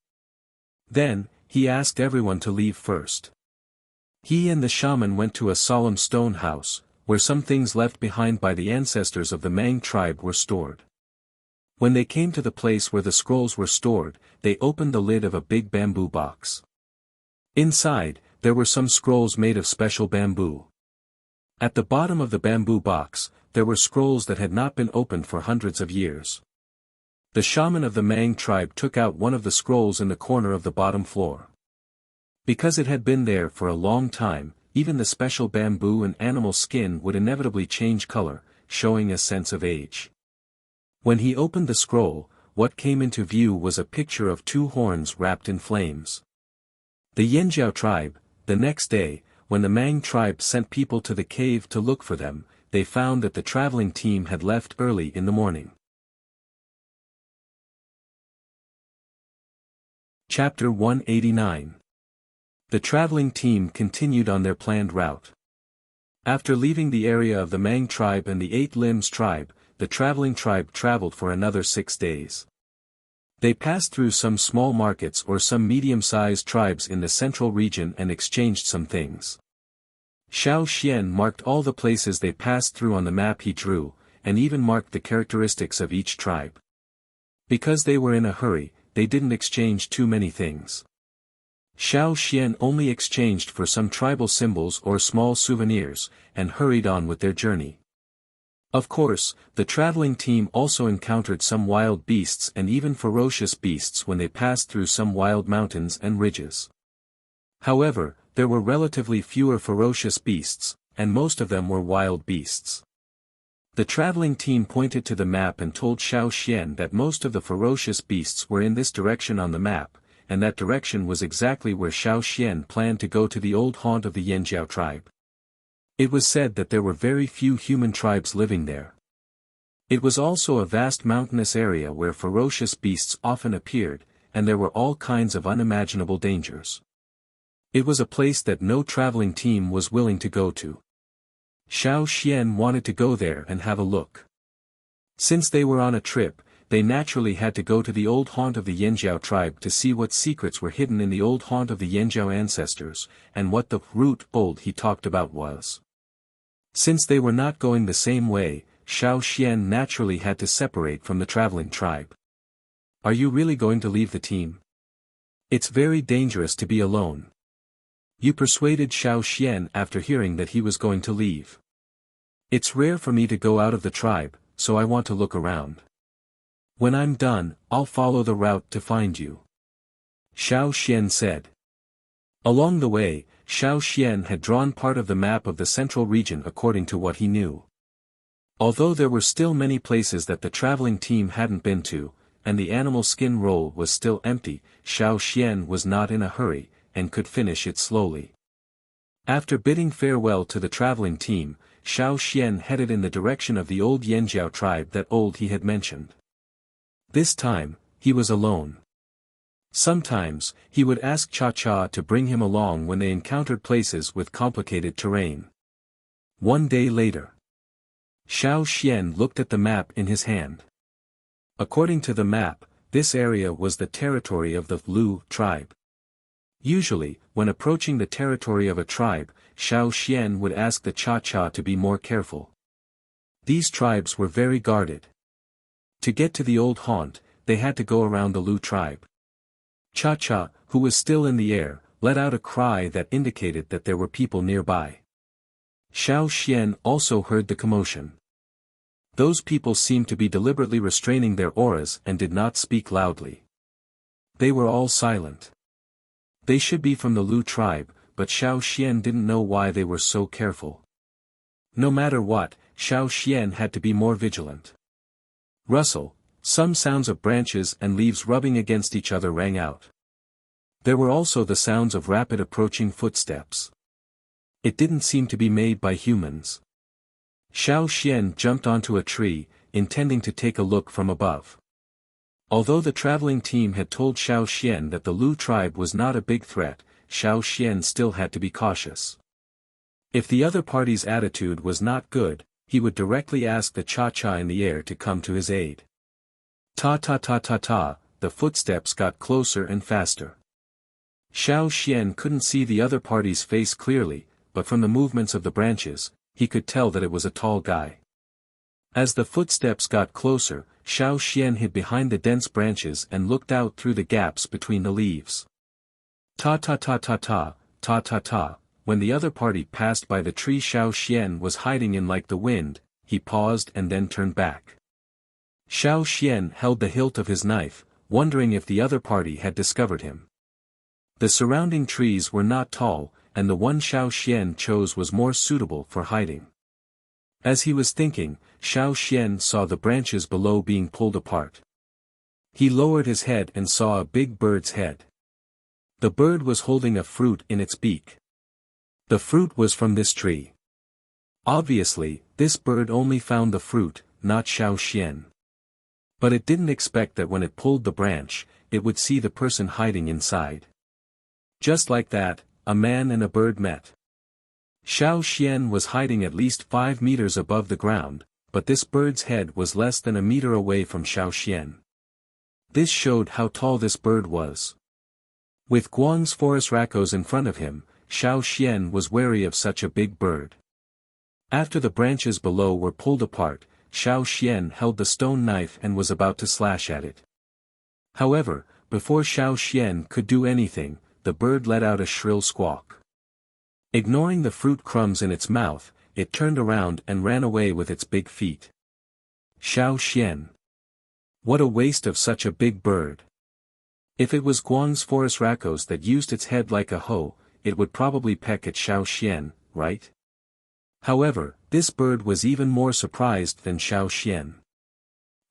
Then, he asked everyone to leave first. He and the shaman went to a solemn stone house, where some things left behind by the ancestors of the Mang tribe were stored. When they came to the place where the scrolls were stored, they opened the lid of a big bamboo box. Inside, there were some scrolls made of special bamboo. At the bottom of the bamboo box, there were scrolls that had not been opened for hundreds of years. The shaman of the Mang tribe took out one of the scrolls in the corner of the bottom floor. Because it had been there for a long time, even the special bamboo and animal skin would inevitably change color, showing a sense of age. When he opened the scroll, what came into view was a picture of two horns wrapped in flames. The Yanjiao tribe, the next day, when the Mang tribe sent people to the cave to look for them, they found that the traveling team had left early in the morning. Chapter 189. The traveling team continued on their planned route. After leaving the area of the Mang tribe and the Eight Limbs tribe, the traveling tribe traveled for another 6 days. They passed through some small markets or some medium-sized tribes in the central region and exchanged some things. Xiao Xian marked all the places they passed through on the map he drew, and even marked the characteristics of each tribe. Because they were in a hurry, they didn't exchange too many things. Xiao Xian only exchanged for some tribal symbols or small souvenirs, and hurried on with their journey. Of course, the traveling team also encountered some wild beasts and even ferocious beasts when they passed through some wild mountains and ridges. However, there were relatively fewer ferocious beasts, and most of them were wild beasts. The traveling team pointed to the map and told Xiao Xian that most of the ferocious beasts were in this direction on the map, and that direction was exactly where Xiao Xian planned to go to the old haunt of the Yanjiao tribe. It was said that there were very few human tribes living there. It was also a vast mountainous area where ferocious beasts often appeared, and there were all kinds of unimaginable dangers. It was a place that no traveling team was willing to go to. Xiao Xian wanted to go there and have a look. Since they were on a trip, they naturally had to go to the old haunt of the Yanjiao tribe to see what secrets were hidden in the old haunt of the Yanjiao ancestors, and what the root old he talked about was. Since they were not going the same way, Xiao Xian naturally had to separate from the traveling tribe. Are you really going to leave the team? It's very dangerous to be alone. You persuaded Xiao Xian after hearing that he was going to leave. It's rare for me to go out of the tribe, so I want to look around. When I'm done, I'll follow the route to find you. Xiao Xian said. Along the way, Xiao Xian had drawn part of the map of the central region according to what he knew. Although there were still many places that the traveling team hadn't been to, and the animal skin roll was still empty, Xiao Xian was not in a hurry, and could finish it slowly. After bidding farewell to the traveling team, Xiao Xian headed in the direction of the old Yanjiao tribe that old he had mentioned. This time, he was alone. Sometimes, he would ask Cha-Cha to bring him along when they encountered places with complicated terrain. One day later, Xiao Xian looked at the map in his hand. According to the map, this area was the territory of the Lu tribe. Usually, when approaching the territory of a tribe, Xiao Xian would ask the Cha-Cha to be more careful. These tribes were very guarded. To get to the old haunt, they had to go around the Lu tribe. Cha-Cha, who was still in the air, let out a cry that indicated that there were people nearby. Xiao Xian also heard the commotion. Those people seemed to be deliberately restraining their auras and did not speak loudly. They were all silent. They should be from the Lu tribe, but Xiao Xian didn't know why they were so careful. No matter what, Xiao Xian had to be more vigilant. Rustle, some sounds of branches and leaves rubbing against each other rang out. There were also the sounds of rapid approaching footsteps. It didn't seem to be made by humans. Xiao Xian jumped onto a tree, intending to take a look from above. Although the traveling team had told Xiao Xian that the Lu tribe was not a big threat, Xiao Xian still had to be cautious. If the other party's attitude was not good, he would directly ask the Cha-Cha in the air to come to his aid. Ta-ta-ta-ta-ta, the footsteps got closer and faster. Xiao Xian couldn't see the other party's face clearly, but from the movements of the branches, he could tell that it was a tall guy. As the footsteps got closer, Xiao Xian hid behind the dense branches and looked out through the gaps between the leaves. Ta-ta-ta-ta-ta, ta-ta-ta, when the other party passed by the tree Xiao Xian was hiding in like the wind, he paused and then turned back. Xiao Xian held the hilt of his knife, wondering if the other party had discovered him. The surrounding trees were not tall, and the one Xiao Xian chose was more suitable for hiding. As he was thinking, Xiao Xian saw the branches below being pulled apart. He lowered his head and saw a big bird's head. The bird was holding a fruit in its beak. The fruit was from this tree. Obviously, this bird only found the fruit, not Xiao Xian. But it didn't expect that when it pulled the branch, it would see the person hiding inside. Just like that, a man and a bird met. Xiao Xian was hiding at least 5 meters above the ground, but this bird's head was less than a meter away from Xiao Xian. This showed how tall this bird was. With Guang's forest raccoons in front of him, Xiao Xian was wary of such a big bird. After the branches below were pulled apart, Xiao Xian held the stone knife and was about to slash at it. However, before Xiao Xian could do anything, the bird let out a shrill squawk. Ignoring the fruit crumbs in its mouth, it turned around and ran away with its big feet. Xiao Xian. What a waste of such a big bird. If it was Guang's forest raccoons that used its head like a hoe, it would probably peck at Xiao Xian, right? However, this bird was even more surprised than Xiao Xian.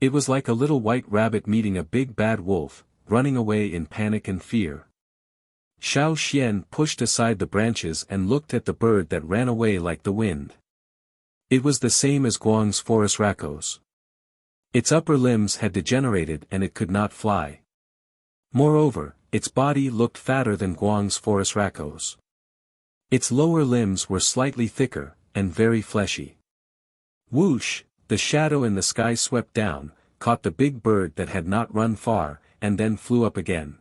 It was like a little white rabbit meeting a big bad wolf, running away in panic and fear. Xiao Xian pushed aside the branches and looked at the bird that ran away like the wind. It was the same as Guang's forest raccoons. Its upper limbs had degenerated and it could not fly. Moreover, its body looked fatter than Guang's forest raccoons. Its lower limbs were slightly thicker, and very fleshy. Whoosh, the shadow in the sky swept down, caught the big bird that had not run far, and then flew up again.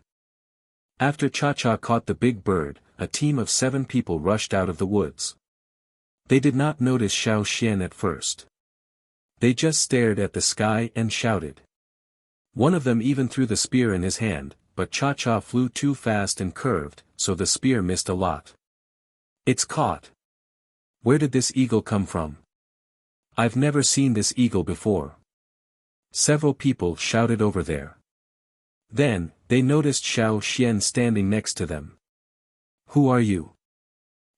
After Cha-Cha caught the big bird, a team of 7 people rushed out of the woods. They did not notice Xiao Xian at first. They just stared at the sky and shouted. One of them even threw the spear in his hand, but Cha-Cha flew too fast and curved, so the spear missed a lot. It's caught. Where did this eagle come from? I've never seen this eagle before. Several people shouted over there. Then, they noticed Xiao Xian standing next to them. Who are you?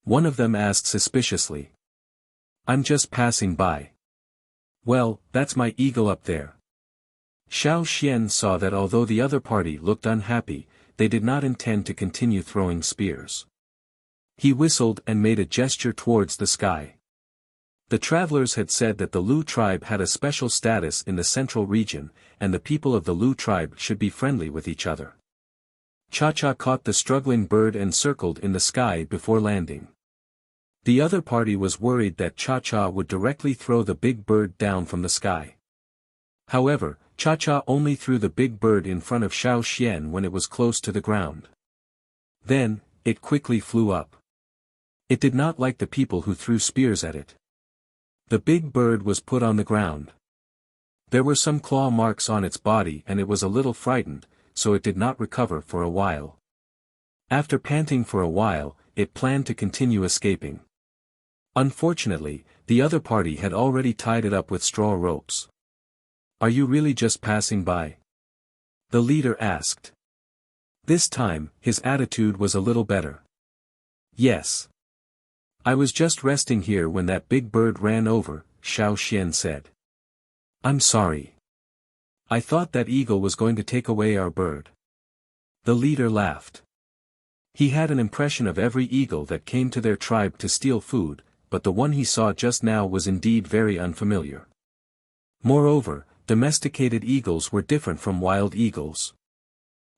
One of them asked suspiciously. I'm just passing by. Well, that's my eagle up there. Xiao Xian saw that although the other party looked unhappy, they did not intend to continue throwing spears. He whistled and made a gesture towards the sky. The travelers had said that the Lu tribe had a special status in the central region, and the people of the Lu tribe should be friendly with each other. Cha-Cha caught the struggling bird and circled in the sky before landing. The other party was worried that Cha-Cha would directly throw the big bird down from the sky. However, Cha-Cha only threw the big bird in front of Xiao Xian when it was close to the ground. Then, it quickly flew up. It did not like the people who threw spears at it. The big bird was put on the ground. There were some claw marks on its body and it was a little frightened, so it did not recover for a while. After panting for a while, it planned to continue escaping. Unfortunately, the other party had already tied it up with straw ropes. Are you really just passing by? The leader asked. This time, his attitude was a little better. Yes. I was just resting here when that big bird ran over, Xiao Xian said. I'm sorry. I thought that eagle was going to take away our bird. The leader laughed. He had an impression of every eagle that came to their tribe to steal food, but the one he saw just now was indeed very unfamiliar. Moreover, domesticated eagles were different from wild eagles.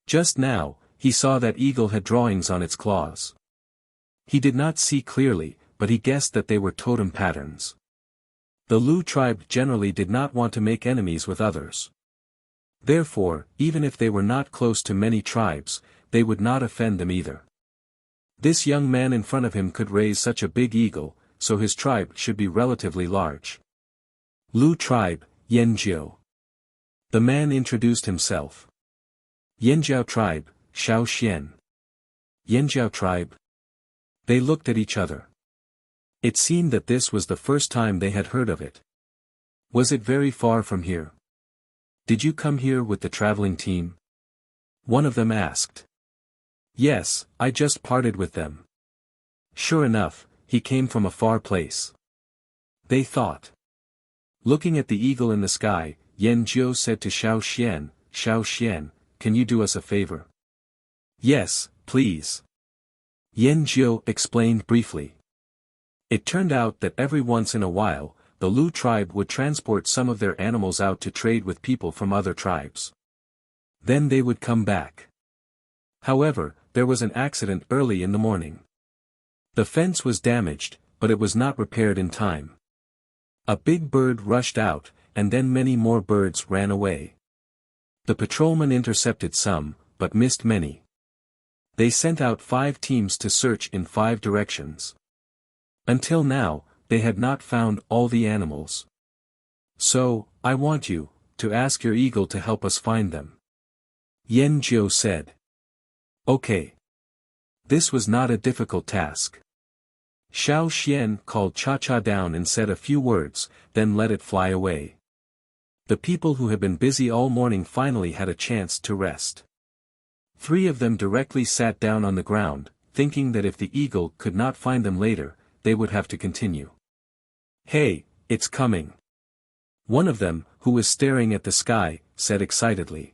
Just now, he saw that eagle had drawings on its claws. He did not see clearly, but he guessed that they were totem patterns. The Lu tribe generally did not want to make enemies with others. Therefore, even if they were not close to many tribes, they would not offend them either. This young man in front of him could raise such a big eagle, so his tribe should be relatively large. Lu tribe, Yanjiao. The man introduced himself. Yanjiao tribe, Xiao Xian. Yanjiao tribe. They looked at each other. It seemed that this was the first time they had heard of it. Was it very far from here? Did you come here with the traveling team? One of them asked. Yes, I just parted with them. Sure enough, he came from a far place. They thought. Looking at the eagle in the sky, Yan Jiu said to Xiao Xian, can you do us a favor? Yes, please. Yan Jiu explained briefly. It turned out that every once in a while, the Lu tribe would transport some of their animals out to trade with people from other tribes. Then they would come back. However, there was an accident early in the morning. The fence was damaged, but it was not repaired in time. A big bird rushed out, and then many more birds ran away. The patrolman intercepted some, but missed many. They sent out 5 teams to search in 5 directions. Until now, they had not found all the animals. So, I want you to ask your eagle to help us find them. Yan Jiu said. Okay. This was not a difficult task. Xiao Xian called Cha-Cha down and said a few words, then let it fly away. The people who had been busy all morning finally had a chance to rest. 3 of them directly sat down on the ground, thinking that if the eagle could not find them later, they would have to continue. Hey, it's coming. One of them, who was staring at the sky, said excitedly.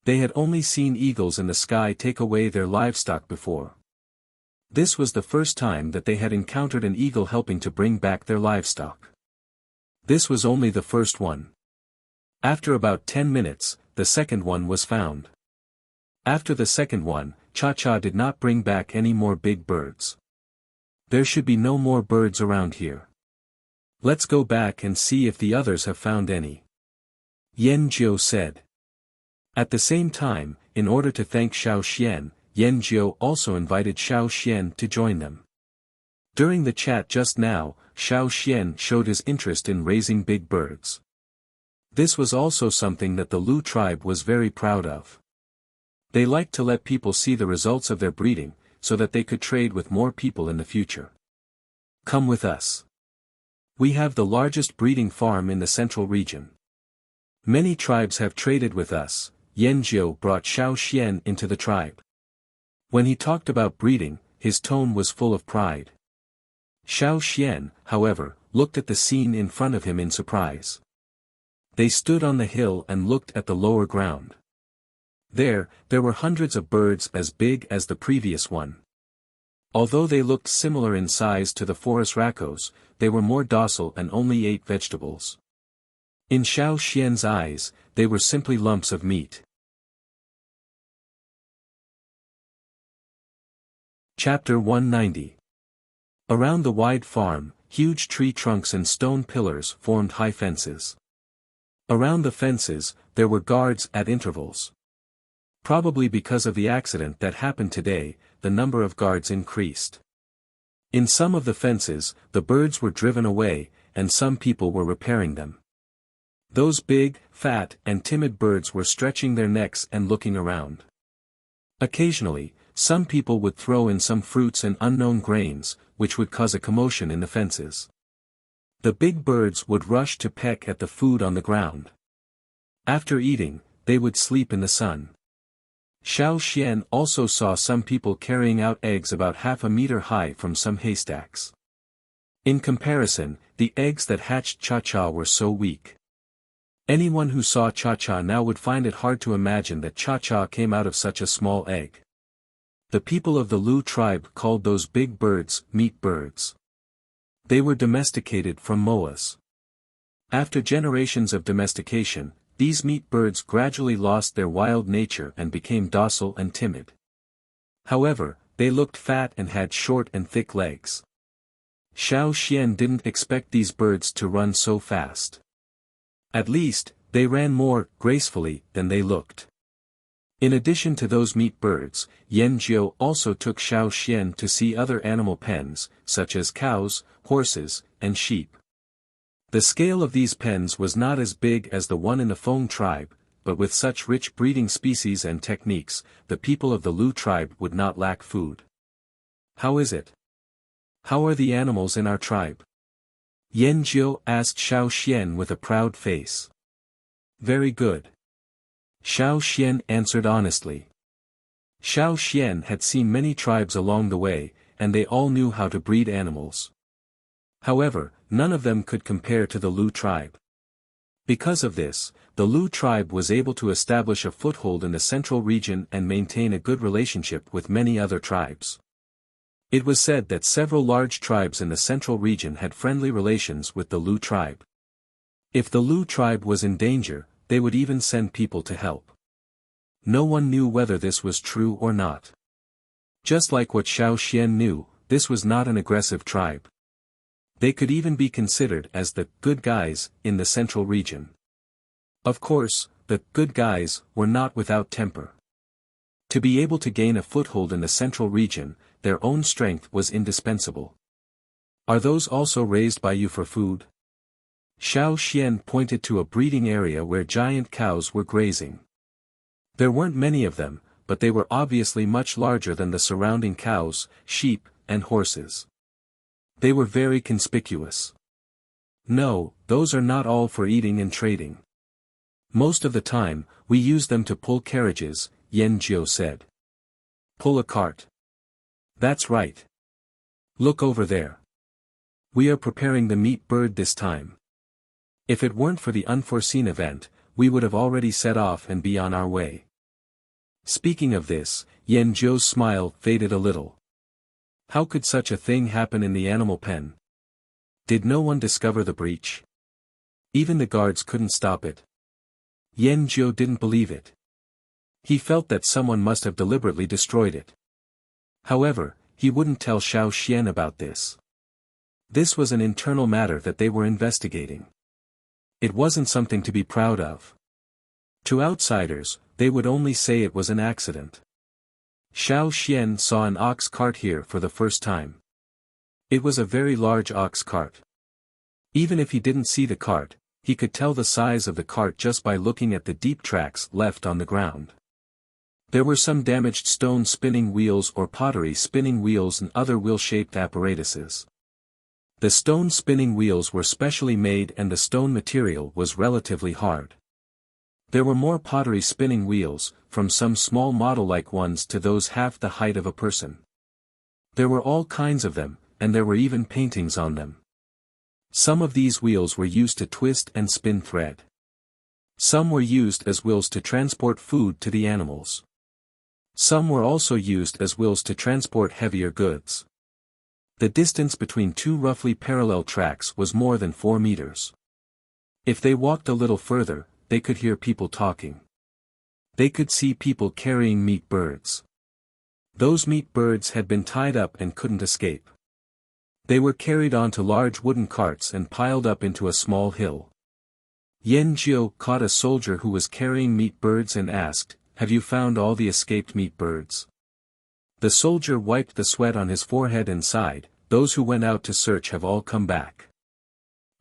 They had only seen eagles in the sky take away their livestock before. This was the first time that they had encountered an eagle helping to bring back their livestock. This was only the first one. After about 10 minutes, the second one was found. After the second one, Cha-Cha did not bring back any more big birds. There should be no more birds around here. Let's go back and see if the others have found any. Yan Jiu said. At the same time, in order to thank Xiao Xian, Yan Jiu also invited Xiao Xian to join them. During the chat just now, Xiao Xian showed his interest in raising big birds. This was also something that the Lu tribe was very proud of. They liked to let people see the results of their breeding, so that they could trade with more people in the future. Come with us. We have the largest breeding farm in the central region. Many tribes have traded with us. Yan Jiu brought Xiao Xian into the tribe. When he talked about breeding, his tone was full of pride. Xiao Xian, however, looked at the scene in front of him in surprise. They stood on the hill and looked at the lower ground. There were hundreds of birds as big as the previous one. Although they looked similar in size to the forest raccoons, they were more docile and only ate vegetables. In Xiao Xian's eyes, they were simply lumps of meat. Chapter 190. Around the wide farm, huge tree trunks and stone pillars formed high fences. Around the fences, there were guards at intervals. Probably because of the accident that happened today, the number of guards increased. In some of the fences, the birds were driven away, and some people were repairing them. Those big, fat, and timid birds were stretching their necks and looking around. Occasionally, some people would throw in some fruits and unknown grains, which would cause a commotion in the fences. The big birds would rush to peck at the food on the ground. After eating, they would sleep in the sun. Xiao Xian also saw some people carrying out eggs about half a meter high from some haystacks. In comparison, the eggs that hatched Cha-Cha were so weak. Anyone who saw Cha-Cha now would find it hard to imagine that Cha-Cha came out of such a small egg. The people of the Lu tribe called those big birds meat birds. They were domesticated from moas. After generations of domestication, these meat birds gradually lost their wild nature and became docile and timid. However, they looked fat and had short and thick legs. Xiao Xian didn't expect these birds to run so fast. At least, they ran more gracefully than they looked. In addition to those meat birds, Yan Jiu also took Xiao Xian to see other animal pens, such as cows, horses, and sheep. The scale of these pens was not as big as the one in the Feng tribe, but with such rich breeding species and techniques, the people of the Lu tribe would not lack food. How is it? How are the animals in our tribe? Yan Jiu asked Xiao Xian with a proud face. Very good. Xiao Xian answered honestly. Xiao Xian had seen many tribes along the way, and they all knew how to breed animals. However, none of them could compare to the Lu tribe. Because of this, the Lu tribe was able to establish a foothold in the central region and maintain a good relationship with many other tribes. It was said that several large tribes in the central region had friendly relations with the Lu tribe. If the Lu tribe was in danger, they would even send people to help. No one knew whether this was true or not. Just like what Xiao Xian knew, this was not an aggressive tribe. They could even be considered as the good guys in the central region. Of course, the good guys were not without temper. To be able to gain a foothold in the central region, their own strength was indispensable. Are those also raised by you for food? Xiao Xian pointed to a breeding area where giant cows were grazing. There weren't many of them, but they were obviously much larger than the surrounding cows, sheep, and horses. They were very conspicuous. No, those are not all for eating and trading. Most of the time, we use them to pull carriages, Yan Jiu said. Pull a cart. That's right. Look over there. We are preparing the meat bird this time. If it weren't for the unforeseen event, we would have already set off and be on our way. Speaking of this, Yan Jiu's smile faded a little. How could such a thing happen in the animal pen? Did no one discover the breach? Even the guards couldn't stop it. Yan Jiu didn't believe it. He felt that someone must have deliberately destroyed it. However, he wouldn't tell Xiao Xian about this. This was an internal matter that they were investigating. It wasn't something to be proud of. To outsiders, they would only say it was an accident. Xiao Xian saw an ox cart here for the first time. It was a very large ox cart. Even if he didn't see the cart, he could tell the size of the cart just by looking at the deep tracks left on the ground. There were some damaged stone spinning wheels or pottery spinning wheels and other wheel-shaped apparatuses. The stone spinning wheels were specially made and the stone material was relatively hard. There were more pottery spinning wheels, from some small model-like ones to those half the height of a person. There were all kinds of them, and there were even paintings on them. Some of these wheels were used to twist and spin thread. Some were used as wheels to transport food to the animals. Some were also used as wheels to transport heavier goods. The distance between two roughly parallel tracks was more than 4 meters. If they walked a little further, they could hear people talking. They could see people carrying meat birds. Those meat birds had been tied up and couldn't escape. They were carried onto large wooden carts and piled up into a small hill. Yan Jiu caught a soldier who was carrying meat birds and asked, "Have you found all the escaped meat birds?" The soldier wiped the sweat on his forehead and sighed, "Those who went out to search have all come back.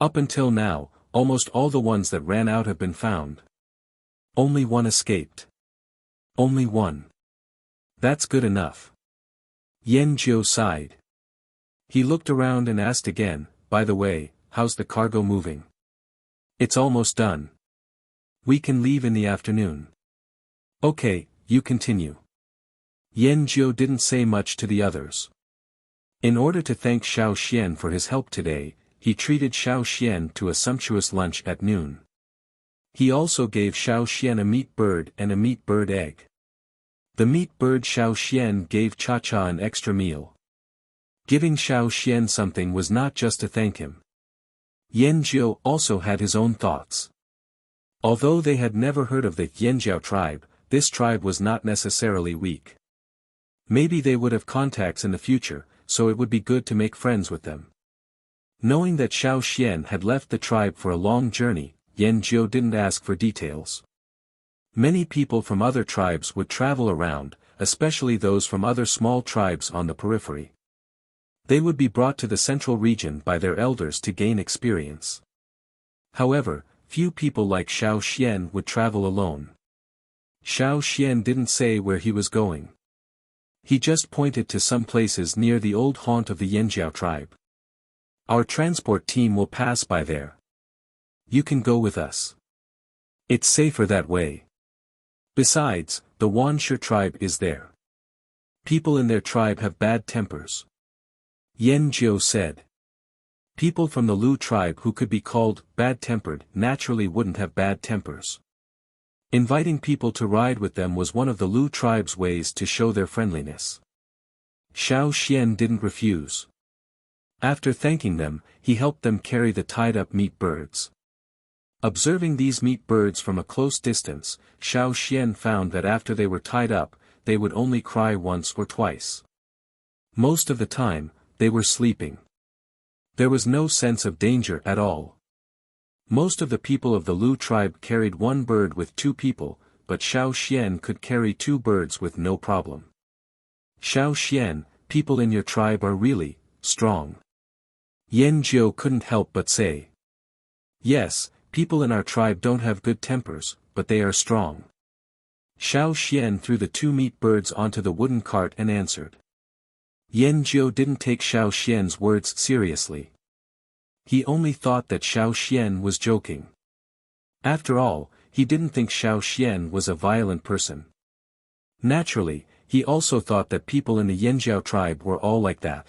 Up until now, almost all the ones that ran out have been found. Only one escaped. Only one. That's good enough." Yan Jiu sighed. He looked around and asked again, "By the way, how's the cargo moving?" "It's almost done. We can leave in the afternoon." "Okay, you continue." Yan Jiu didn't say much to the others. In order to thank Xiao Xian for his help today, he treated Xiao Xian to a sumptuous lunch at noon. He also gave Xiao Xian a meat bird and a meat bird egg. The meat bird Xiao Xian gave Cha Cha an extra meal. Giving Xiao Xian something was not just to thank him. Yan Jiu also had his own thoughts. Although they had never heard of the Yanjiao tribe, this tribe was not necessarily weak. Maybe they would have contacts in the future, so it would be good to make friends with them. Knowing that Xiao Xian had left the tribe for a long journey, Yan Jiu didn't ask for details. Many people from other tribes would travel around, especially those from other small tribes on the periphery. They would be brought to the central region by their elders to gain experience. However, few people like Xiao Xian would travel alone. Xiao Xian didn't say where he was going. He just pointed to some places near the old haunt of the Yanjiao tribe. "Our transport team will pass by there. You can go with us." It's safer that way. Besides, the Wuxia tribe is there. People in their tribe have bad tempers. Yan Jiu said. People from the Lu tribe who could be called bad-tempered naturally wouldn't have bad tempers. Inviting people to ride with them was one of the Lu tribe's ways to show their friendliness. Xiao Xian didn't refuse. After thanking them, he helped them carry the tied-up meat birds. Observing these meat birds from a close distance, Xiao Xian found that after they were tied up, they would only cry once or twice. Most of the time, they were sleeping. There was no sense of danger at all. Most of the people of the Lu tribe carried one bird with two people, but Xiao Xian could carry two birds with no problem. Xiao Xian, people in your tribe are really strong. Yan Jiu couldn't help but say. Yes, people in our tribe don't have good tempers, but they are strong. Xiao Xian threw the two meat birds onto the wooden cart and answered. Yan Jiu didn't take Xiao Xian's words seriously. He only thought that Xiao Xian was joking. After all, he didn't think Xiao Xian was a violent person. Naturally, he also thought that people in the Yanjiao tribe were all like that.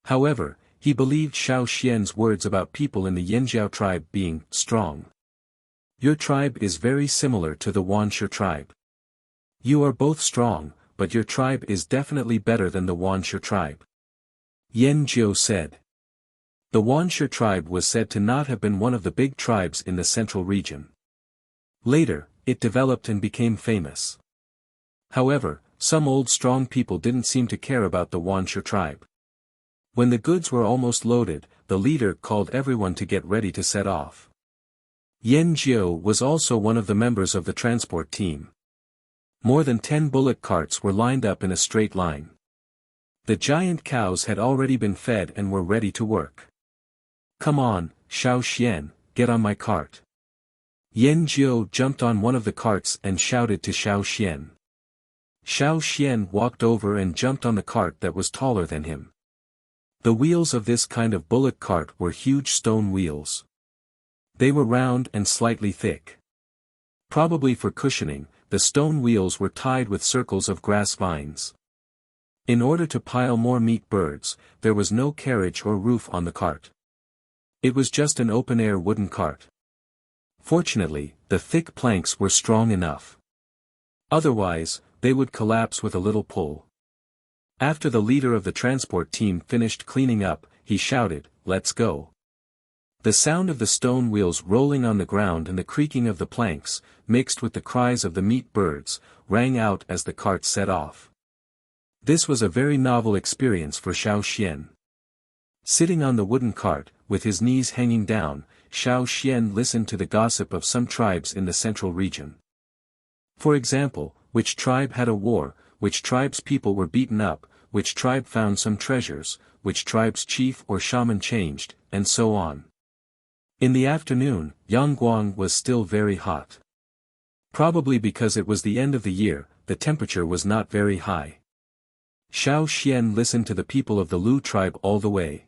However, he believed Xiao Xian's words about people in the Yanjiao tribe being strong. Your tribe is very similar to the Wuxia tribe. You are both strong, but your tribe is definitely better than the Wuxia tribe. Yan Jiu said. The Wuxia tribe was said to not have been one of the big tribes in the central region. Later, it developed and became famous. However, some old strong people didn't seem to care about the Wuxia tribe. When the goods were almost loaded, the leader called everyone to get ready to set off. Yan Jiu was also one of the members of the transport team. More than 10 bullock carts were lined up in a straight line. The giant cows had already been fed and were ready to work. Come on, Xiao Xian, get on my cart. Yan Jiu jumped on one of the carts and shouted to Xiao Xian. Xiao Xian walked over and jumped on the cart that was taller than him. The wheels of this kind of bullock cart were huge stone wheels. They were round and slightly thick. Probably for cushioning, the stone wheels were tied with circles of grass vines. In order to pile more meat birds, there was no carriage or roof on the cart. It was just an open-air wooden cart. Fortunately, the thick planks were strong enough. Otherwise, they would collapse with a little pull. After the leader of the transport team finished cleaning up, he shouted, "Let's go." The sound of the stone wheels rolling on the ground and the creaking of the planks, mixed with the cries of the meat birds, rang out as the cart set off. This was a very novel experience for Xiao Xian. Sitting on the wooden cart, with his knees hanging down, Xiao Xian listened to the gossip of some tribes in the central region. For example, which tribe had a war, which tribe's people were beaten up, which tribe found some treasures, which tribe's chief or shaman changed, and so on. In the afternoon, Yangguang was still very hot. Probably because it was the end of the year, the temperature was not very high. Xiao Xian listened to the people of the Lu tribe all the way.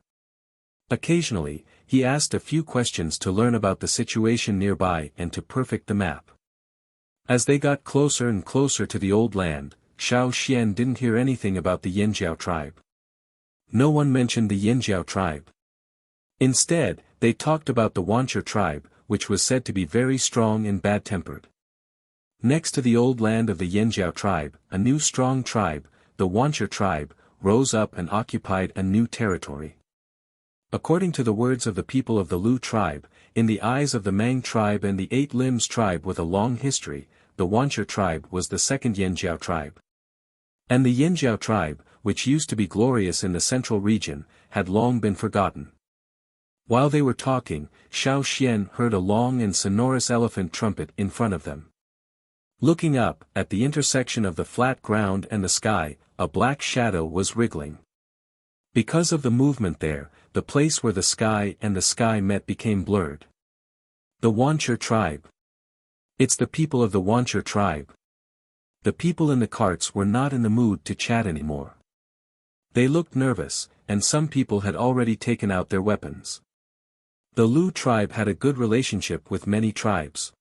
Occasionally, he asked a few questions to learn about the situation nearby and to perfect the map. As they got closer and closer to the old land, Xiao Xian didn't hear anything about the Yanjiao tribe. No one mentioned the Yanjiao tribe. Instead, they talked about the Wuxia tribe, which was said to be very strong and bad-tempered. Next to the old land of the Yanjiao tribe, a new strong tribe, the Wuxia tribe, rose up and occupied a new territory. According to the words of the people of the Lu tribe, in the eyes of the Mang tribe and the Eight Limbs tribe with a long history, the Wuxia tribe was the second Yanjiao tribe. And the Yanjiao tribe, which used to be glorious in the central region, had long been forgotten. While they were talking, Xiao Xian heard a long and sonorous elephant trumpet in front of them. Looking up, at the intersection of the flat ground and the sky, a black shadow was wriggling. Because of the movement there, the place where the sky and the sky met became blurred. The Wuxia tribe. It's the people of the Wuxia tribe. The people in the carts were not in the mood to chat anymore. They looked nervous, and some people had already taken out their weapons. The Lu tribe had a good relationship with many tribes.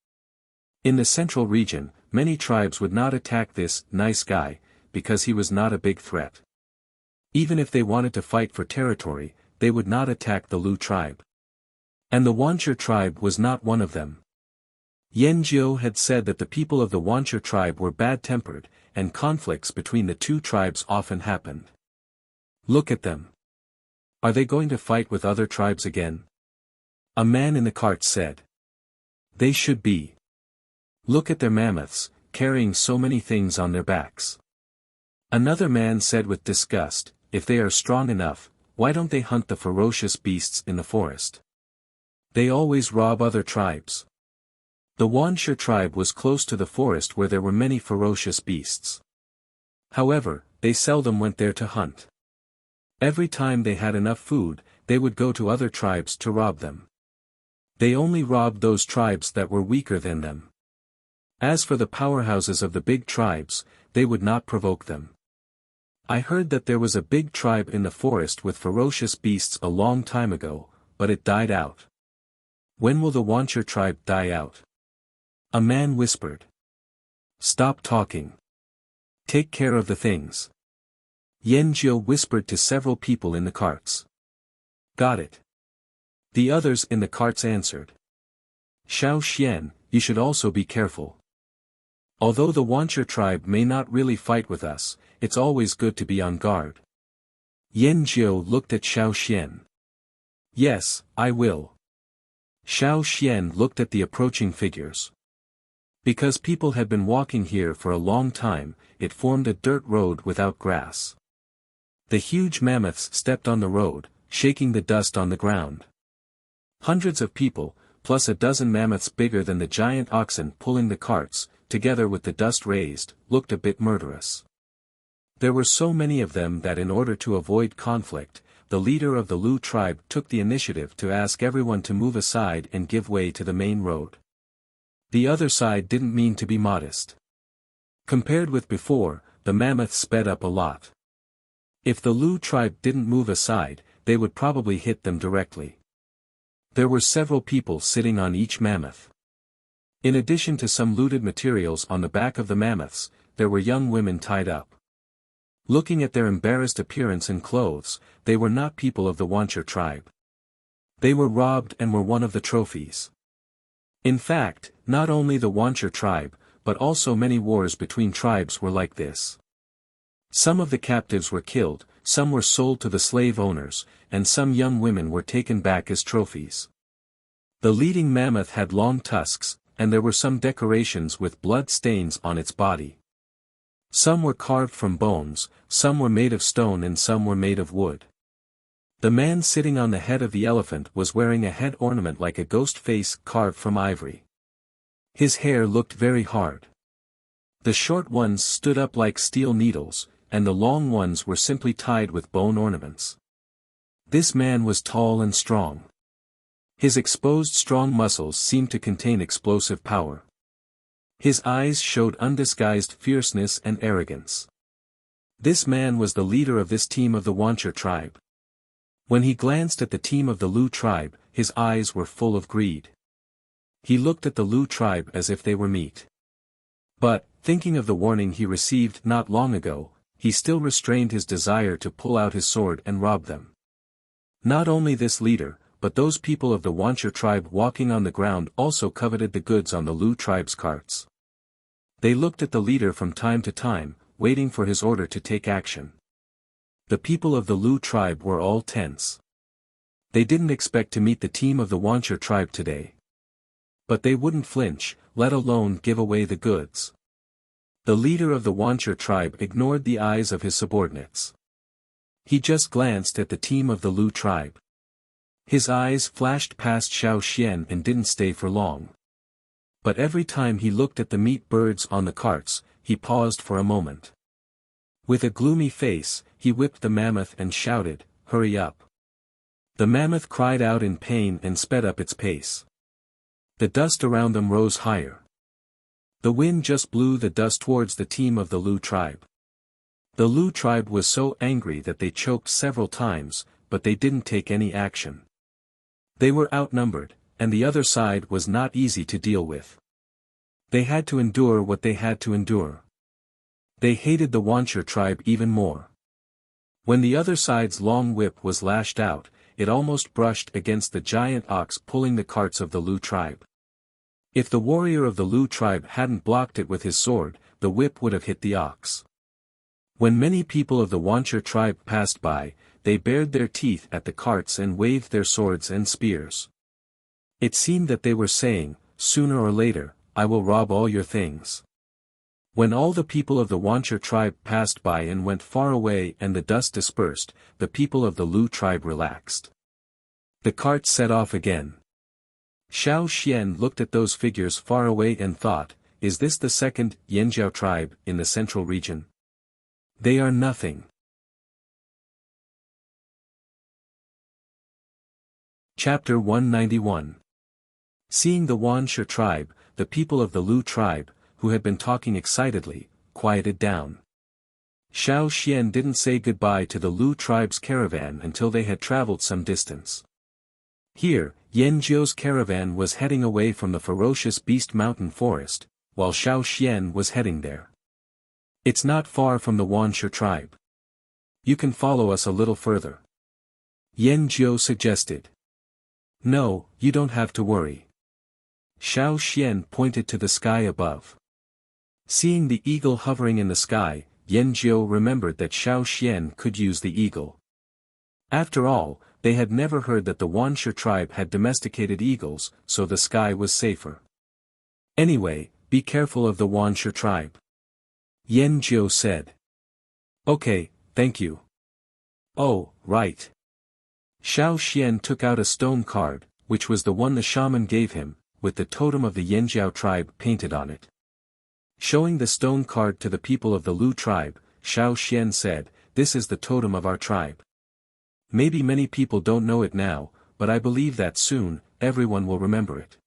In the central region, many tribes would not attack this nice guy, because he was not a big threat. Even if they wanted to fight for territory, they would not attack the Lu tribe. And the Wuxia tribe was not one of them. Yan Jiu had said that the people of the Wuxia tribe were bad-tempered, and conflicts between the two tribes often happened. Look at them. Are they going to fight with other tribes again? A man in the cart said. They should be. Look at their mammoths, carrying so many things on their backs. Another man said with disgust, if they are strong enough, why don't they hunt the ferocious beasts in the forest? They always rob other tribes. The Wuxia tribe was close to the forest where there were many ferocious beasts. However, they seldom went there to hunt. Every time they had enough food, they would go to other tribes to rob them. They only robbed those tribes that were weaker than them. As for the powerhouses of the big tribes, they would not provoke them. I heard that there was a big tribe in the forest with ferocious beasts a long time ago, but it died out. When will the Wuxia tribe die out? A man whispered. Stop talking. Take care of the things. Yan Jiu whispered to several people in the carts. Got it. The others in the carts answered. Xiao Xian, you should also be careful. Although the Wuxia tribe may not really fight with us, it's always good to be on guard. Yan Jiu looked at Xiao Xian. Yes, I will. Xiao Xian looked at the approaching figures. Because people had been walking here for a long time, it formed a dirt road without grass. The huge mammoths stepped on the road, shaking the dust on the ground. Hundreds of people, plus a dozen mammoths bigger than the giant oxen pulling the carts, together with the dust raised, looked a bit murderous. There were so many of them that in order to avoid conflict, the leader of the Lu tribe took the initiative to ask everyone to move aside and give way to the main road. The other side didn't mean to be modest. Compared with before, the mammoths sped up a lot. If the Lu tribe didn't move aside, they would probably hit them directly. There were several people sitting on each mammoth. In addition to some looted materials on the back of the mammoths, there were young women tied up. Looking at their embarrassed appearance and clothes, they were not people of the Wuxia tribe. They were robbed and were one of the trophies. In fact, not only the Wuxia tribe, but also many wars between tribes were like this. Some of the captives were killed, some were sold to the slave owners, and some young women were taken back as trophies. The leading mammoth had long tusks, and there were some decorations with blood stains on its body. Some were carved from bones, some were made of stone and some were made of wood. The man sitting on the head of the elephant was wearing a head ornament like a ghost face carved from ivory. His hair looked very hard. The short ones stood up like steel needles, and the long ones were simply tied with bone ornaments. This man was tall and strong. His exposed strong muscles seemed to contain explosive power. His eyes showed undisguised fierceness and arrogance. This man was the leader of this team of the Wuxia tribe. When he glanced at the team of the Lu tribe, his eyes were full of greed. He looked at the Lu tribe as if they were meat. But, thinking of the warning he received not long ago, he still restrained his desire to pull out his sword and rob them. Not only this leader, but those people of the Wuxia tribe walking on the ground also coveted the goods on the Lu tribe's carts. They looked at the leader from time to time, waiting for his order to take action. The people of the Lu tribe were all tense. They didn't expect to meet the team of the Wuxia tribe today. But they wouldn't flinch, let alone give away the goods. The leader of the Wuxia tribe ignored the eyes of his subordinates. He just glanced at the team of the Lu tribe. His eyes flashed past Xiao Xian and didn't stay for long. But every time he looked at the meat birds on the carts, he paused for a moment. With a gloomy face, he whipped the mammoth and shouted, "Hurry up!" The mammoth cried out in pain and sped up its pace. The dust around them rose higher. The wind just blew the dust towards the team of the Lu tribe. The Lu tribe was so angry that they choked several times, but they didn't take any action. They were outnumbered, and the other side was not easy to deal with. They had to endure what they had to endure. They hated the Wuxia tribe even more. When the other side's long whip was lashed out, it almost brushed against the giant ox pulling the carts of the Lu tribe. If the warrior of the Lu tribe hadn't blocked it with his sword, the whip would have hit the ox. When many people of the Wuxia tribe passed by, they bared their teeth at the carts and waved their swords and spears. It seemed that they were saying, "Sooner or later, I will rob all your things." When all the people of the Wuxia tribe passed by and went far away and the dust dispersed, the people of the Lu tribe relaxed. The carts set off again. Xiao Xian looked at those figures far away and thought, is this the second Yanjiao tribe in the central region? They are nothing. Chapter 191. Seeing the Wuxia tribe, the people of the Lu tribe, who had been talking excitedly, quieted down. Xiao Xian didn't say goodbye to the Lu tribe's caravan until they had traveled some distance. Here, Yan Jiu's caravan was heading away from the ferocious beast mountain forest, while Xiao Xian was heading there. It's not far from the Wuxia tribe. You can follow us a little further. Yan Jiu suggested. No, you don't have to worry. Xiao Xian pointed to the sky above. Seeing the eagle hovering in the sky, Yan Jiu remembered that Xiao Xian could use the eagle. After all, they had never heard that the Wuxia tribe had domesticated eagles, so the sky was safer. Anyway, be careful of the Wuxia tribe. Yan Jiu said. Okay, thank you. Oh, right. Xiao Xian took out a stone card, which was the one the shaman gave him, with the totem of the Yanjiao tribe painted on it. Showing the stone card to the people of the Lu tribe, Xiao Xian said, "This is the totem of our tribe. Maybe many people don't know it now, but I believe that soon, everyone will remember it."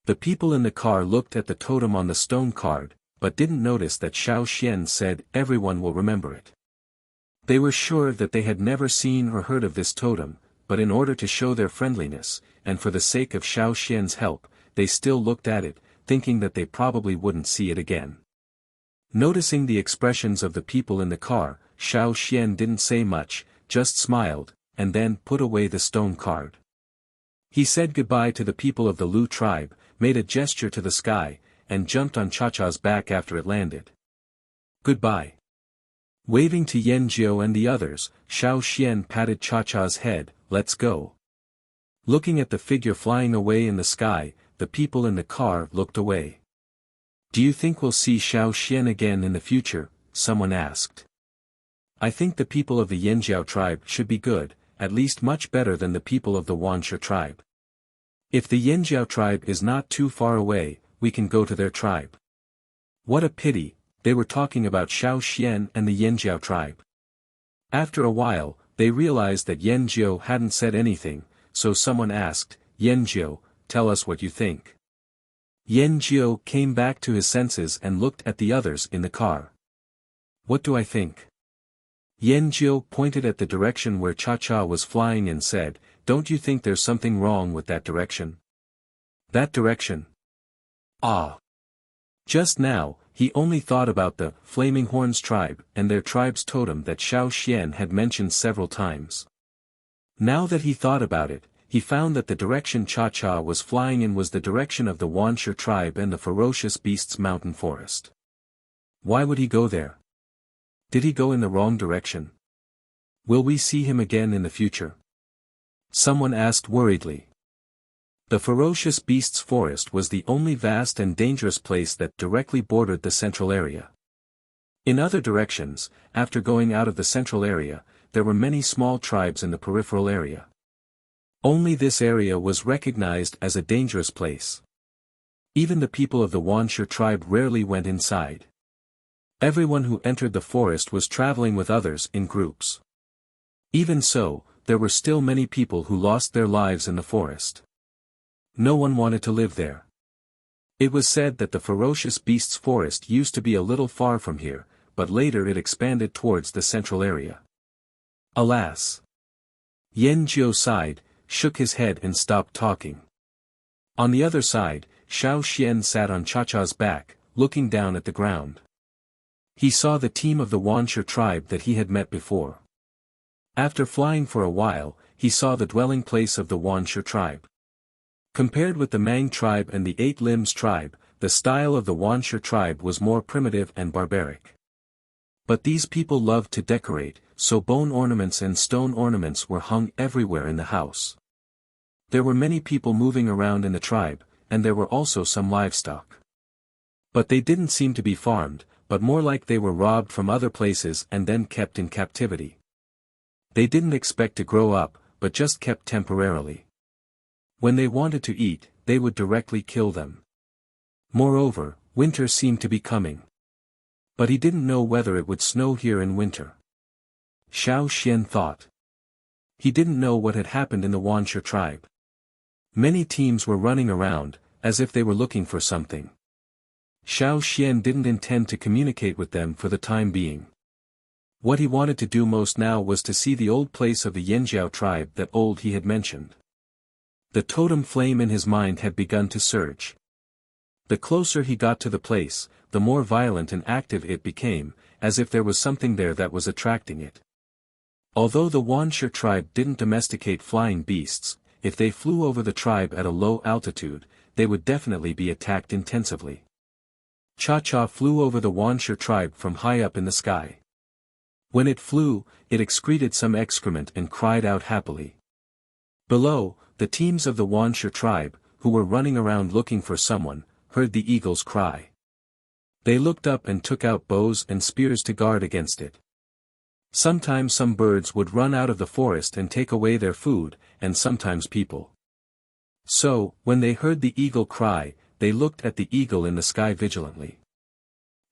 The people in the car looked at the totem on the stone card, but didn't notice that Xiao Xian said everyone will remember it. They were sure that they had never seen or heard of this totem, but in order to show their friendliness, and for the sake of Xiao Xian's help, they still looked at it, thinking that they probably wouldn't see it again. Noticing the expressions of the people in the car, Xiao Xian didn't say much, just smiled, and then put away the stone card. He said goodbye to the people of the Lu tribe, made a gesture to the sky, and jumped on Cha-Cha's back after it landed. Goodbye. Waving to Yan Jiu and the others, Xiao Xian patted Cha-Cha's head, let's go. Looking at the figure flying away in the sky, the people in the car looked away. Do you think we'll see Xiao Xian again in the future? Someone asked. I think the people of the Yanjiao tribe should be good, at least much better than the people of the Wuxia tribe. If the Yanjiao tribe is not too far away, we can go to their tribe. What a pity, they were talking about Xiao Xian and the Yanjiao tribe. After a while, they realized that Yan Jiu hadn't said anything, so someone asked, Yan Jiu, tell us what you think. Yan Jiu came back to his senses and looked at the others in the car. What do I think? Yan Jiu pointed at the direction where Cha-Cha was flying and said, don't you think there's something wrong with that direction? That direction? Ah. Just now, he only thought about the Flaming Horns tribe and their tribe's totem that Xiao Xian had mentioned several times. Now that he thought about it, he found that the direction Cha-Cha was flying in was the direction of the Wuxia tribe and the ferocious beasts mountain forest. Why would he go there? Did he go in the wrong direction? Will we see him again in the future? Someone asked worriedly. The ferocious beasts forest was the only vast and dangerous place that directly bordered the central area. In other directions, after going out of the central area, there were many small tribes in the peripheral area. Only this area was recognized as a dangerous place. Even the people of the Wuxia tribe rarely went inside. Everyone who entered the forest was traveling with others in groups. Even so, there were still many people who lost their lives in the forest. No one wanted to live there. It was said that the ferocious beasts forest used to be a little far from here, but later it expanded towards the central area. Alas! Yan Jiu sighed, shook his head and stopped talking. On the other side, Xiao Xian sat on Cha-Cha's back, looking down at the ground. He saw the team of the Wuxia tribe that he had met before. After flying for a while, he saw the dwelling place of the Wuxia tribe. Compared with the Mang tribe and the Eight Limbs tribe, the style of the Wuxia tribe was more primitive and barbaric. But these people loved to decorate, so bone ornaments and stone ornaments were hung everywhere in the house. There were many people moving around in the tribe, and there were also some livestock. But they didn't seem to be farmed, but more like they were robbed from other places and then kept in captivity. They didn't expect to grow up, but just kept temporarily. When they wanted to eat, they would directly kill them. Moreover, winter seemed to be coming. But he didn't know whether it would snow here in winter. Xiao Xian thought. He didn't know what had happened in the Wuxia tribe. Many teams were running around, as if they were looking for something. Xiao Xian didn't intend to communicate with them for the time being. What he wanted to do most now was to see the old place of the Yanjiao tribe that he had mentioned. The totem flame in his mind had begun to surge. The closer he got to the place, the more violent and active it became, as if there was something there that was attracting it. Although the Wuxia tribe didn't domesticate flying beasts, if they flew over the tribe at a low altitude, they would definitely be attacked intensively. Cha-Cha flew over the Wuxia tribe from high up in the sky. When it flew, it excreted some excrement and cried out happily. Below, the teams of the Wuxia tribe, who were running around looking for someone, heard the eagle's cry. They looked up and took out bows and spears to guard against it. Sometimes some birds would run out of the forest and take away their food, and sometimes people. So, when they heard the eagle cry, they looked at the eagle in the sky vigilantly.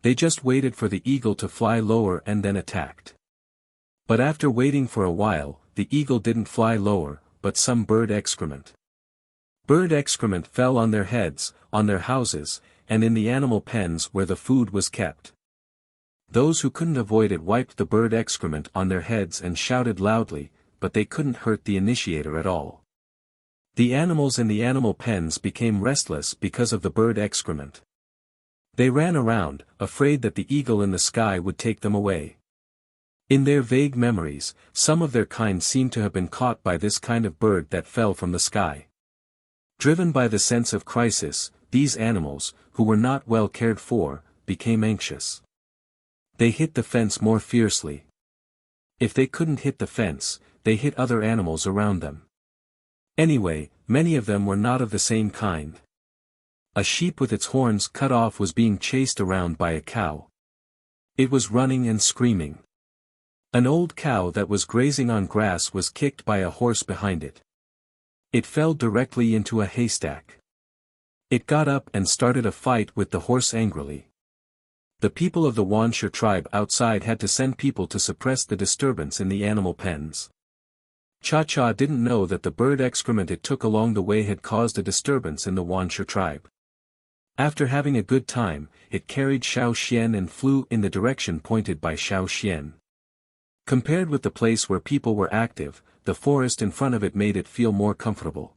They just waited for the eagle to fly lower and then attacked. But after waiting for a while, the eagle didn't fly lower, but some bird excrement. Bird excrement fell on their heads, on their houses, and in the animal pens where the food was kept. Those who couldn't avoid it wiped the bird excrement on their heads and shouted loudly, but they couldn't hurt the initiator at all. The animals in the animal pens became restless because of the bird excrement. They ran around, afraid that the eagle in the sky would take them away. In their vague memories, some of their kind seemed to have been caught by this kind of bird that fell from the sky. Driven by the sense of crisis, these animals, who were not well cared for, became anxious. They hit the fence more fiercely. If they couldn't hit the fence, they hit other animals around them. Anyway, many of them were not of the same kind. A sheep with its horns cut off was being chased around by a cow. It was running and screaming. An old cow that was grazing on grass was kicked by a horse behind it. It fell directly into a haystack. It got up and started a fight with the horse angrily. The people of the Wuxia tribe outside had to send people to suppress the disturbance in the animal pens. Cha-Cha didn't know that the bird excrement it took along the way had caused a disturbance in the Wuxia tribe. After having a good time, it carried Xiao Xian and flew in the direction pointed by Xiao Xian. Compared with the place where people were active, the forest in front of it made it feel more comfortable.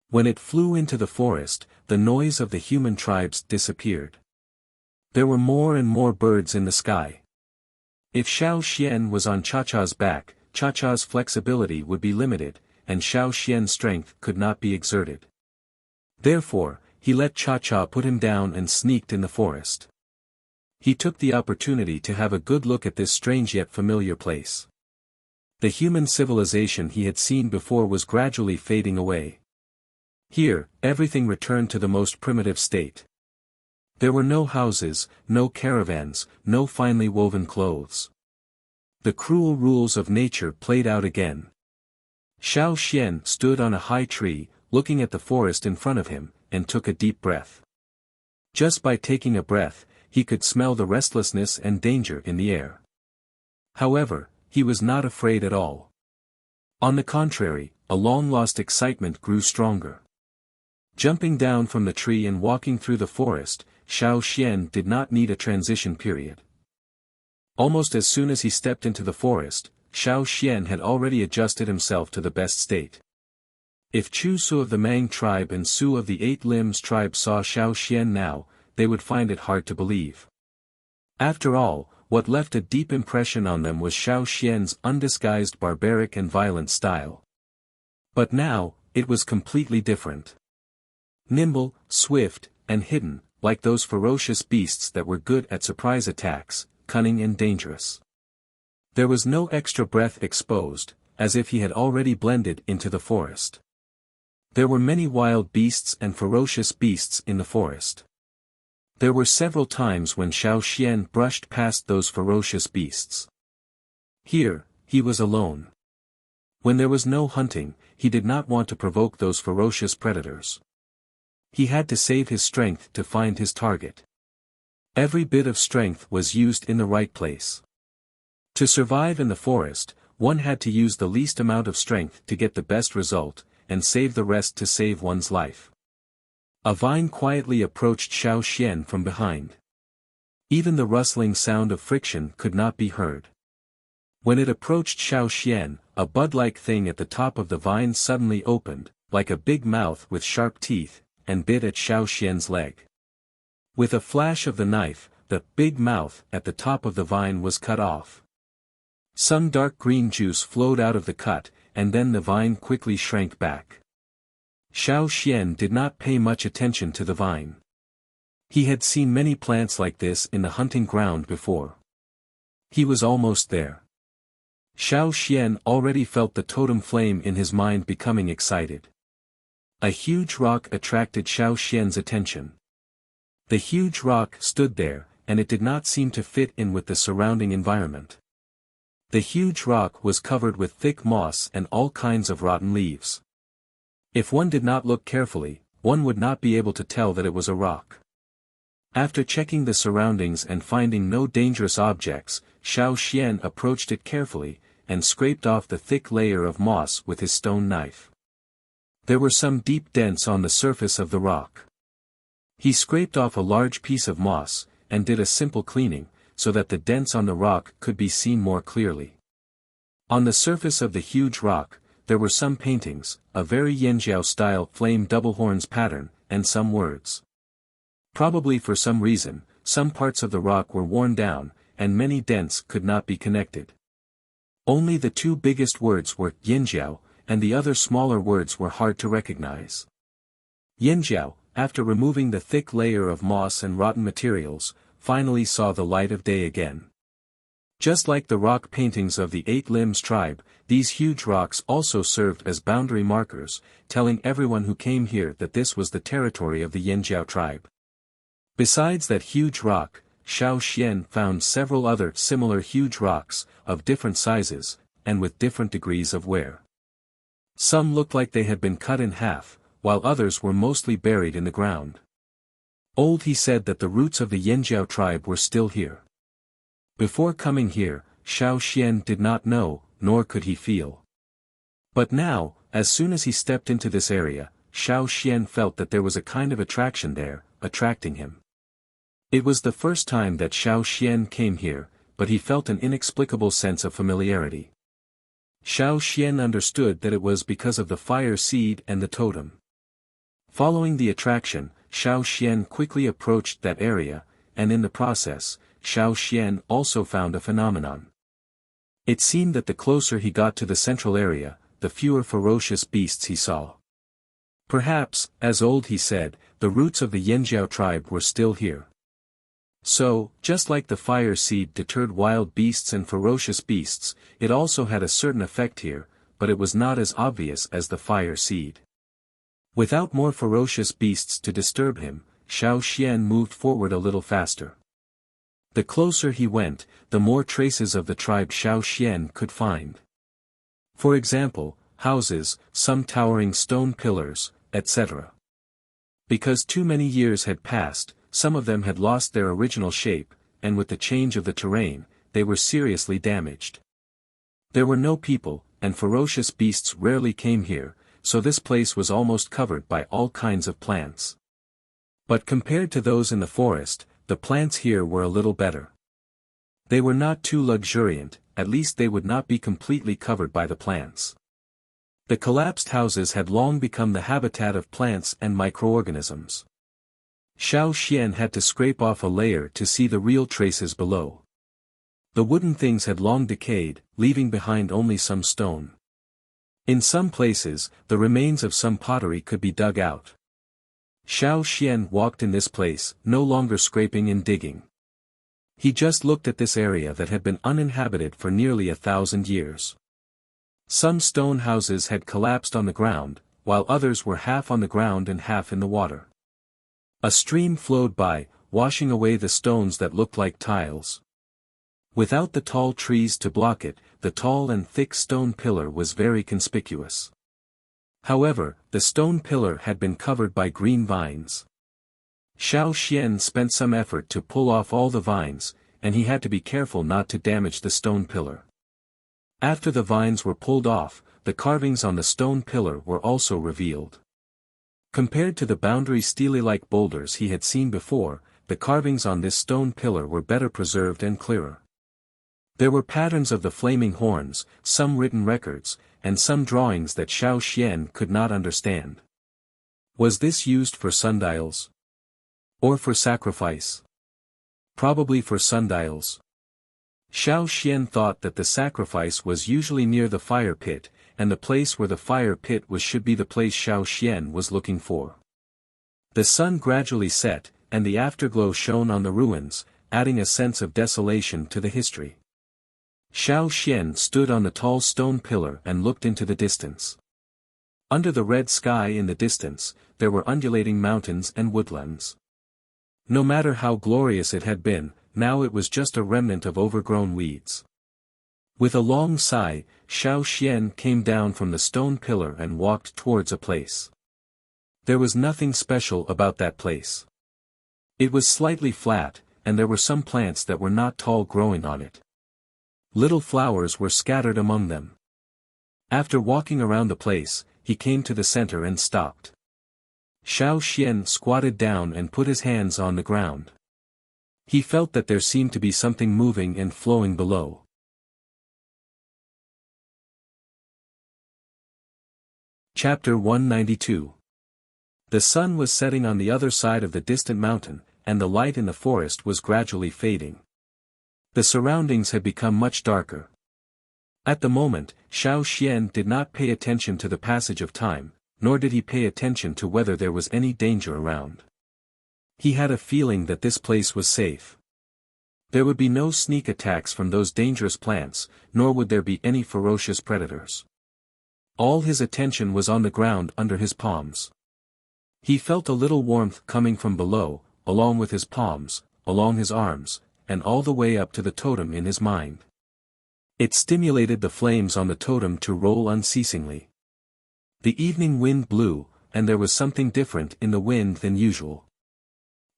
When it flew into the forest, the noise of the human tribes disappeared. There were more and more birds in the sky. If Xiao Xian was on Cha-Cha's back, Cha-Cha's flexibility would be limited, and Xiao Xian's strength could not be exerted. Therefore, he let Cha-Cha put him down and sneaked in the forest. He took the opportunity to have a good look at this strange yet familiar place. The human civilization he had seen before was gradually fading away. Here, everything returned to the most primitive state. There were no houses, no caravans, no finely woven clothes. The cruel rules of nature played out again. Xiao Xian stood on a high tree, looking at the forest in front of him, and took a deep breath. Just by taking a breath, he could smell the restlessness and danger in the air. However, he was not afraid at all. On the contrary, a long-lost excitement grew stronger. Jumping down from the tree and walking through the forest, Xiao Xian did not need a transition period. Almost as soon as he stepped into the forest, Xiao Xian had already adjusted himself to the best state. If Chu Su of the Mang tribe and Su of the Eight Limbs tribe saw Xiao Xian now, they would find it hard to believe. After all, what left a deep impression on them was Xiao Xian's undisguised barbaric and violent style. But now, it was completely different. Nimble, swift, and hidden, like those ferocious beasts that were good at surprise attacks, cunning and dangerous. There was no extra breath exposed, as if he had already blended into the forest. There were many wild beasts and ferocious beasts in the forest. There were several times when Xiao Xian brushed past those ferocious beasts. Here, he was alone. When there was no hunting, he did not want to provoke those ferocious predators. He had to save his strength to find his target. Every bit of strength was used in the right place. To survive in the forest, one had to use the least amount of strength to get the best result, and save the rest to save one's life. A vine quietly approached Xiao Xian from behind. Even the rustling sound of friction could not be heard. When it approached Xiao Xian, a bud-like thing at the top of the vine suddenly opened, like a big mouth with sharp teeth, and bit at Xiao Xian's leg. With a flash of the knife, the big mouth at the top of the vine was cut off. Some dark green juice flowed out of the cut, and then the vine quickly shrank back. Xiao Xian did not pay much attention to the vine. He had seen many plants like this in the hunting ground before. He was almost there. Xiao Xian already felt the totem flame in his mind becoming excited. A huge rock attracted Xiao Xian's attention. The huge rock stood there, and it did not seem to fit in with the surrounding environment. The huge rock was covered with thick moss and all kinds of rotten leaves. If one did not look carefully, one would not be able to tell that it was a rock. After checking the surroundings and finding no dangerous objects, Xiao Xian approached it carefully, and scraped off the thick layer of moss with his stone knife. There were some deep dents on the surface of the rock. He scraped off a large piece of moss, and did a simple cleaning, so that the dents on the rock could be seen more clearly. On the surface of the huge rock, there were some paintings, a very Yanjiao-style flame double horns pattern, and some words. Probably for some reason, some parts of the rock were worn down, and many dents could not be connected. Only the two biggest words were Yanjiao, and the other smaller words were hard to recognize. Yanjiao, after removing the thick layer of moss and rotten materials, finally saw the light of day again. Just like the rock paintings of the Eight Limbs tribe, these huge rocks also served as boundary markers, telling everyone who came here that this was the territory of the Yanjiao tribe. Besides that huge rock, Xiao Xian found several other similar huge rocks, of different sizes, and with different degrees of wear. Some looked like they had been cut in half, while others were mostly buried in the ground. Old he said that the roots of the Yanjiao tribe were still here. Before coming here, Xiao Xian did not know, nor could he feel. But now, as soon as he stepped into this area, Xiao Xian felt that there was a kind of attraction there, attracting him. It was the first time that Xiao Xian came here, but he felt an inexplicable sense of familiarity. Xiao Xian understood that it was because of the fire seed and the totem. Following the attraction, Xiao Xian quickly approached that area, and in the process, Xiao Xian also found a phenomenon. It seemed that the closer he got to the central area, the fewer ferocious beasts he saw. Perhaps, as old he said, the roots of the Yanjiao tribe were still here. So, just like the fire seed deterred wild beasts and ferocious beasts, it also had a certain effect here, but it was not as obvious as the fire seed. Without more ferocious beasts to disturb him, Xiao Xian moved forward a little faster. The closer he went, the more traces of the tribe Xiao Xian could find. For example, houses, some towering stone pillars, etc. Because too many years had passed, some of them had lost their original shape, and with the change of the terrain, they were seriously damaged. There were no people, and ferocious beasts rarely came here, so this place was almost covered by all kinds of plants. But compared to those in the forest, the plants here were a little better. They were not too luxuriant, at least they would not be completely covered by the plants. The collapsed houses had long become the habitat of plants and microorganisms. Xiao Xian had to scrape off a layer to see the real traces below. The wooden things had long decayed, leaving behind only some stone. In some places, the remains of some pottery could be dug out. Xiao Xian walked in this place, no longer scraping and digging. He just looked at this area that had been uninhabited for nearly 1,000 years. Some stone houses had collapsed on the ground, while others were half on the ground and half in the water. A stream flowed by, washing away the stones that looked like tiles. Without the tall trees to block it, the tall and thick stone pillar was very conspicuous. However, the stone pillar had been covered by green vines. Xiao Xian spent some effort to pull off all the vines, and he had to be careful not to damage the stone pillar. After the vines were pulled off, the carvings on the stone pillar were also revealed. Compared to the boundary stele-like boulders he had seen before, the carvings on this stone pillar were better preserved and clearer. There were patterns of the flaming horns, some written records, and some drawings that Xiao Xian could not understand. Was this used for sundials? Or for sacrifice? Probably for sundials. Xiao Xian thought that the sacrifice was usually near the fire pit, and the place where the fire pit was should be the place Xiao Xian was looking for. The sun gradually set, and the afterglow shone on the ruins, adding a sense of desolation to the history. Xiao Xian stood on the tall stone pillar and looked into the distance. Under the red sky in the distance, there were undulating mountains and woodlands. No matter how glorious it had been, now it was just a remnant of overgrown weeds. With a long sigh, Xiao Xian came down from the stone pillar and walked towards a place. There was nothing special about that place. It was slightly flat, and there were some plants that were not tall growing on it. Little flowers were scattered among them. After walking around the place, he came to the center and stopped. Xiao Xian squatted down and put his hands on the ground. He felt that there seemed to be something moving and flowing below. Chapter 192. The sun was setting on the other side of the distant mountain, and the light in the forest was gradually fading. The surroundings had become much darker. At the moment, Xiao Xian did not pay attention to the passage of time, nor did he pay attention to whether there was any danger around. He had a feeling that this place was safe. There would be no sneak attacks from those dangerous plants, nor would there be any ferocious predators. All his attention was on the ground under his palms. He felt a little warmth coming from below, along with his palms, along his arms, and all the way up to the totem in his mind. It stimulated the flames on the totem to roll unceasingly. The evening wind blew, and there was something different in the wind than usual.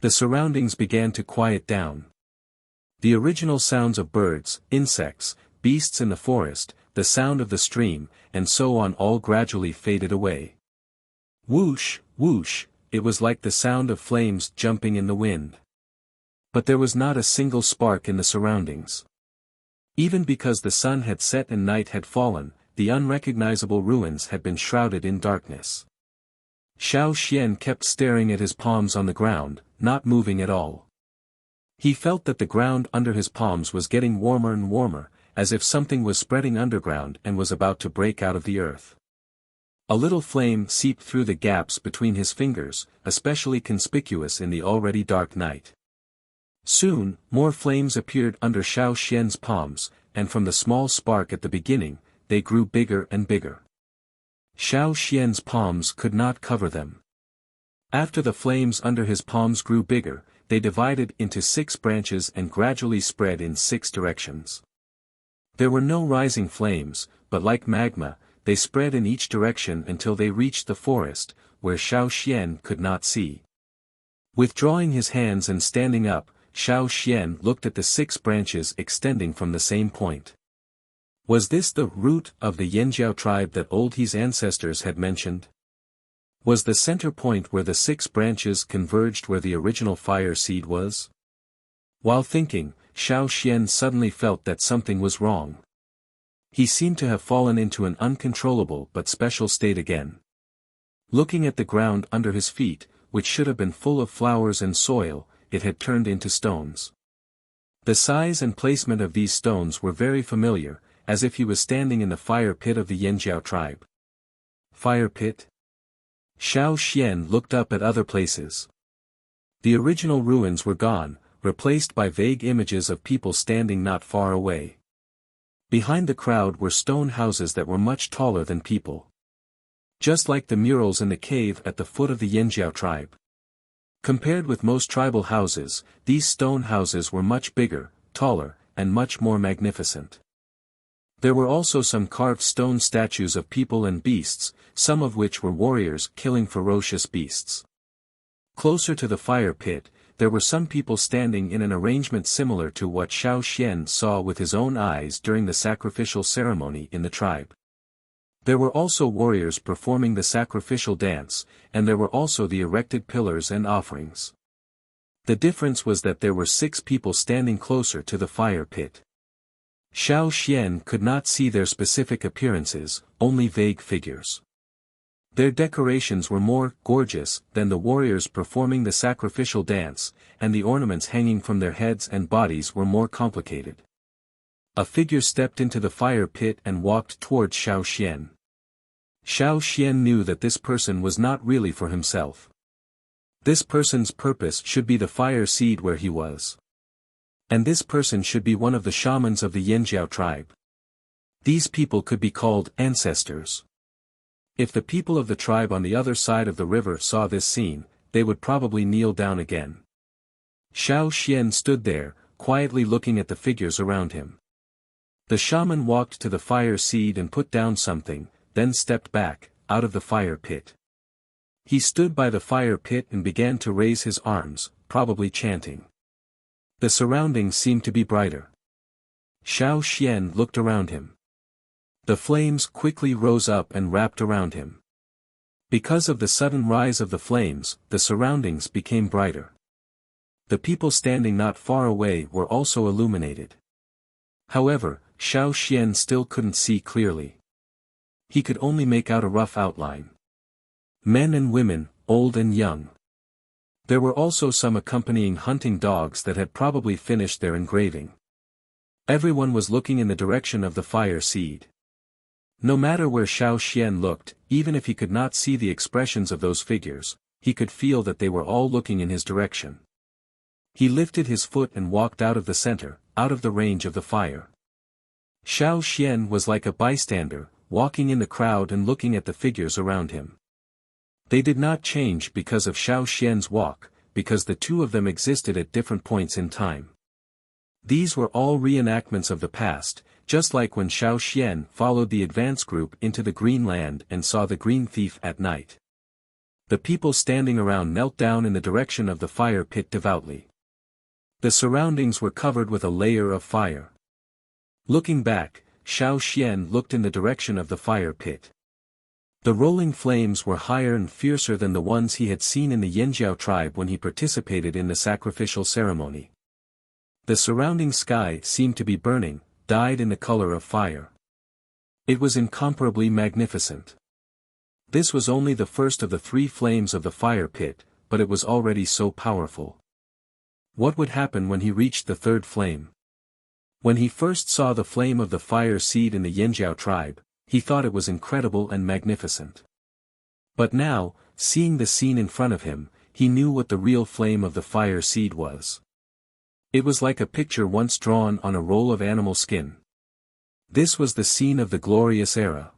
The surroundings began to quiet down. The original sounds of birds, insects, beasts in the forest, the sound of the stream, and so on all gradually faded away. Whoosh, whoosh, it was like the sound of flames jumping in the wind. But there was not a single spark in the surroundings. Even because the sun had set and night had fallen, the unrecognizable ruins had been shrouded in darkness. Xiao Xian kept staring at his palms on the ground, not moving at all. He felt that the ground under his palms was getting warmer and warmer, as if something was spreading underground and was about to break out of the earth. A little flame seeped through the gaps between his fingers, especially conspicuous in the already dark night. Soon, more flames appeared under Xiao Xian's palms, and from the small spark at the beginning, they grew bigger and bigger. Xiao Xian's palms could not cover them. After the flames under his palms grew bigger, they divided into 6 branches and gradually spread in 6 directions. There were no rising flames, but like magma, they spread in each direction until they reached the forest, where Xiao Xian could not see. Withdrawing his hands and standing up, Xiao Xian looked at the 6 branches extending from the same point. Was this the root of the Yanjiao tribe that Old He's ancestors had mentioned? Was the center point where the 6 branches converged where the original fire seed was? While thinking, Xiao Xian suddenly felt that something was wrong. He seemed to have fallen into an uncontrollable but special state again. Looking at the ground under his feet, which should have been full of flowers and soil, it had turned into stones. The size and placement of these stones were very familiar, as if he was standing in the fire pit of the Yanjiao tribe. Fire pit? Xiao Xian looked up at other places. The original ruins were gone, replaced by vague images of people standing not far away. Behind the crowd were stone houses that were much taller than people. Just like the murals in the cave at the foot of the Yanjiao tribe. Compared with most tribal houses, these stone houses were much bigger, taller, and much more magnificent. There were also some carved stone statues of people and beasts, some of which were warriors killing ferocious beasts. Closer to the fire pit, there were some people standing in an arrangement similar to what Xiao Xian saw with his own eyes during the sacrificial ceremony in the tribe. There were also warriors performing the sacrificial dance, and there were also the erected pillars and offerings. The difference was that there were 6 people standing closer to the fire pit. Xiao Xian could not see their specific appearances, only vague figures. Their decorations were more gorgeous than the warriors performing the sacrificial dance, and the ornaments hanging from their heads and bodies were more complicated. A figure stepped into the fire pit and walked towards Xiao Xian. Xiao Xian knew that this person was not really for himself. This person's purpose should be the fire seed where he was. And this person should be one of the shamans of the Yanjiao tribe. These people could be called ancestors. If the people of the tribe on the other side of the river saw this scene, they would probably kneel down again. Xiao Xian stood there, quietly looking at the figures around him. The shaman walked to the fire seed and put down something, then stepped back, out of the fire pit. He stood by the fire pit and began to raise his arms, probably chanting. The surroundings seemed to be brighter. Xiao Xian looked around him. The flames quickly rose up and wrapped around him. Because of the sudden rise of the flames, the surroundings became brighter. The people standing not far away were also illuminated. However, Xiao Xian still couldn't see clearly. He could only make out a rough outline. Men and women, old and young. There were also some accompanying hunting dogs that had probably finished their engraving. Everyone was looking in the direction of the fire seed. No matter where Xiao Xian looked, even if he could not see the expressions of those figures, he could feel that they were all looking in his direction. He lifted his foot and walked out of the center, out of the range of the fire. Xiao Xian was like a bystander, walking in the crowd and looking at the figures around him. They did not change because of Xiao Xian's walk, because the two of them existed at different points in time. These were all reenactments of the past, just like when Xiao Xian followed the advance group into the Green Land and saw the Green Thief at night. The people standing around knelt down in the direction of the fire pit devoutly. The surroundings were covered with a layer of fire. Looking back, Xiao Xian looked in the direction of the fire pit. The rolling flames were higher and fiercer than the ones he had seen in the Yanjiao tribe when he participated in the sacrificial ceremony. The surrounding sky seemed to be burning, dyed in the color of fire. It was incomparably magnificent. This was only the first of the 3 flames of the fire pit, but it was already so powerful. What would happen when he reached the 3rd flame? When he first saw the flame of the fire seed in the Yanjiao tribe, he thought it was incredible and magnificent. But now, seeing the scene in front of him, he knew what the real flame of the fire seed was. It was like a picture once drawn on a roll of animal skin. This was the scene of the glorious era.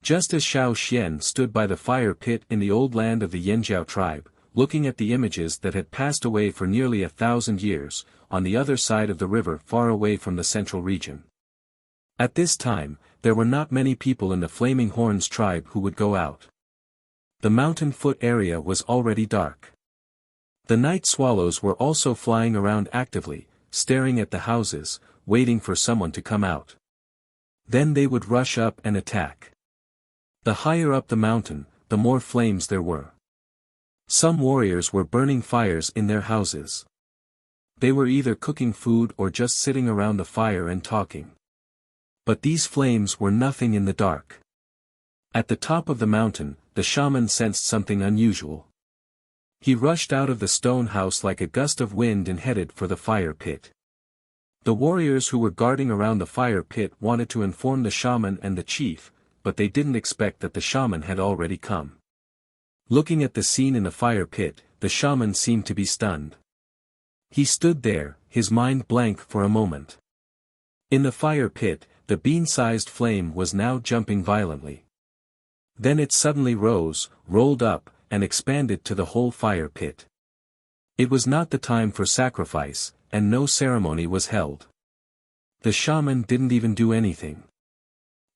Just as Xiao Xian stood by the fire pit in the old land of the Yanjiao tribe, looking at the images that had passed away for nearly 1,000 years, on the other side of the river far away from the central region. At this time, there were not many people in the Flaming Horns tribe who would go out. The mountain foot area was already dark. The night swallows were also flying around actively, staring at the houses, waiting for someone to come out. Then they would rush up and attack. The higher up the mountain, the more flames there were. Some warriors were burning fires in their houses. They were either cooking food or just sitting around the fire and talking. But these flames were nothing in the dark. At the top of the mountain, the shaman sensed something unusual. He rushed out of the stone house like a gust of wind and headed for the fire pit. The warriors who were guarding around the fire pit wanted to inform the shaman and the chief, but they didn't expect that the shaman had already come. Looking at the scene in the fire pit, the shaman seemed to be stunned. He stood there, his mind blank for a moment. In the fire pit, the bean-sized flame was now jumping violently. Then it suddenly rose, rolled up, and expanded to the whole fire pit. It was not the time for sacrifice, and no ceremony was held. The shaman didn't even do anything.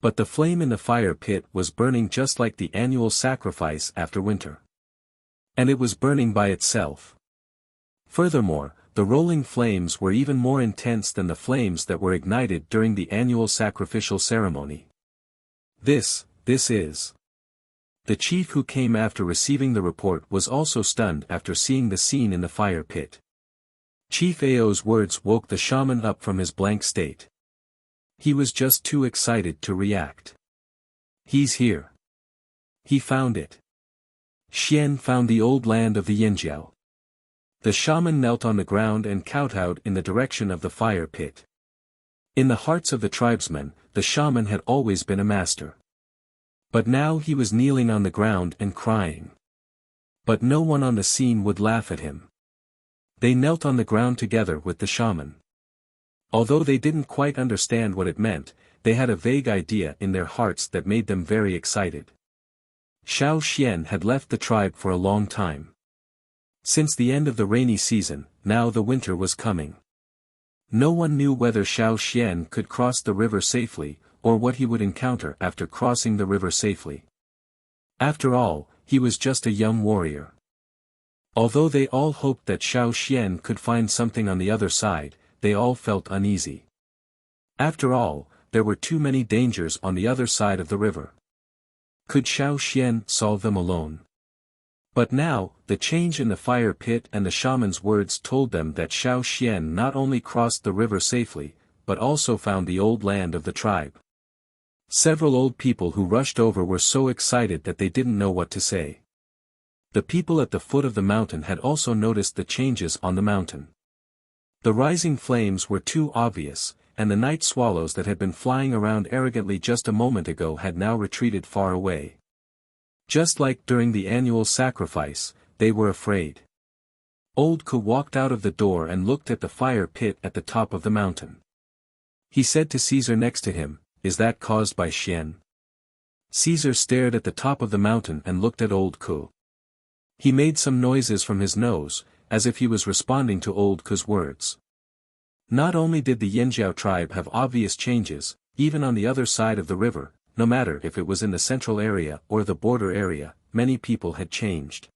But the flame in the fire pit was burning just like the annual sacrifice after winter. And it was burning by itself. Furthermore, the rolling flames were even more intense than the flames that were ignited during the annual sacrificial ceremony. This is. The chief who came after receiving the report was also stunned after seeing the scene in the fire pit. Chief Ao's words woke the shaman up from his blank state. He was just too excited to react. He's here. He found it. Xian found the old land of the Yinjiao. The shaman knelt on the ground and kowtowed in the direction of the fire pit. In the hearts of the tribesmen, the shaman had always been a master. But now he was kneeling on the ground and crying. But no one on the scene would laugh at him. They knelt on the ground together with the shaman. Although they didn't quite understand what it meant, they had a vague idea in their hearts that made them very excited. Xiao Xian had left the tribe for a long time. Since the end of the rainy season, now the winter was coming. No one knew whether Xiao Xian could cross the river safely, or what he would encounter after crossing the river safely. After all, he was just a young warrior. Although they all hoped that Xiao Xian could find something on the other side, they all felt uneasy. After all, there were too many dangers on the other side of the river. Could Xiao Xian solve them alone? But now, the change in the fire pit and the shaman's words told them that Xiao Xian not only crossed the river safely, but also found the old land of the tribe. Several old people who rushed over were so excited that they didn't know what to say. The people at the foot of the mountain had also noticed the changes on the mountain. The rising flames were too obvious, and the night swallows that had been flying around arrogantly just a moment ago had now retreated far away. Just like during the annual sacrifice, they were afraid. Old Ku walked out of the door and looked at the fire pit at the top of the mountain. He said to Caesar next to him, "Is that caused by Xian?" Caesar stared at the top of the mountain and looked at Old Ku. He made some noises from his nose, as if he was responding to Old Ku's words. Not only did the Yinjiao tribe have obvious changes, even on the other side of the river, no matter if it was in the central area or the border area, many people had changed.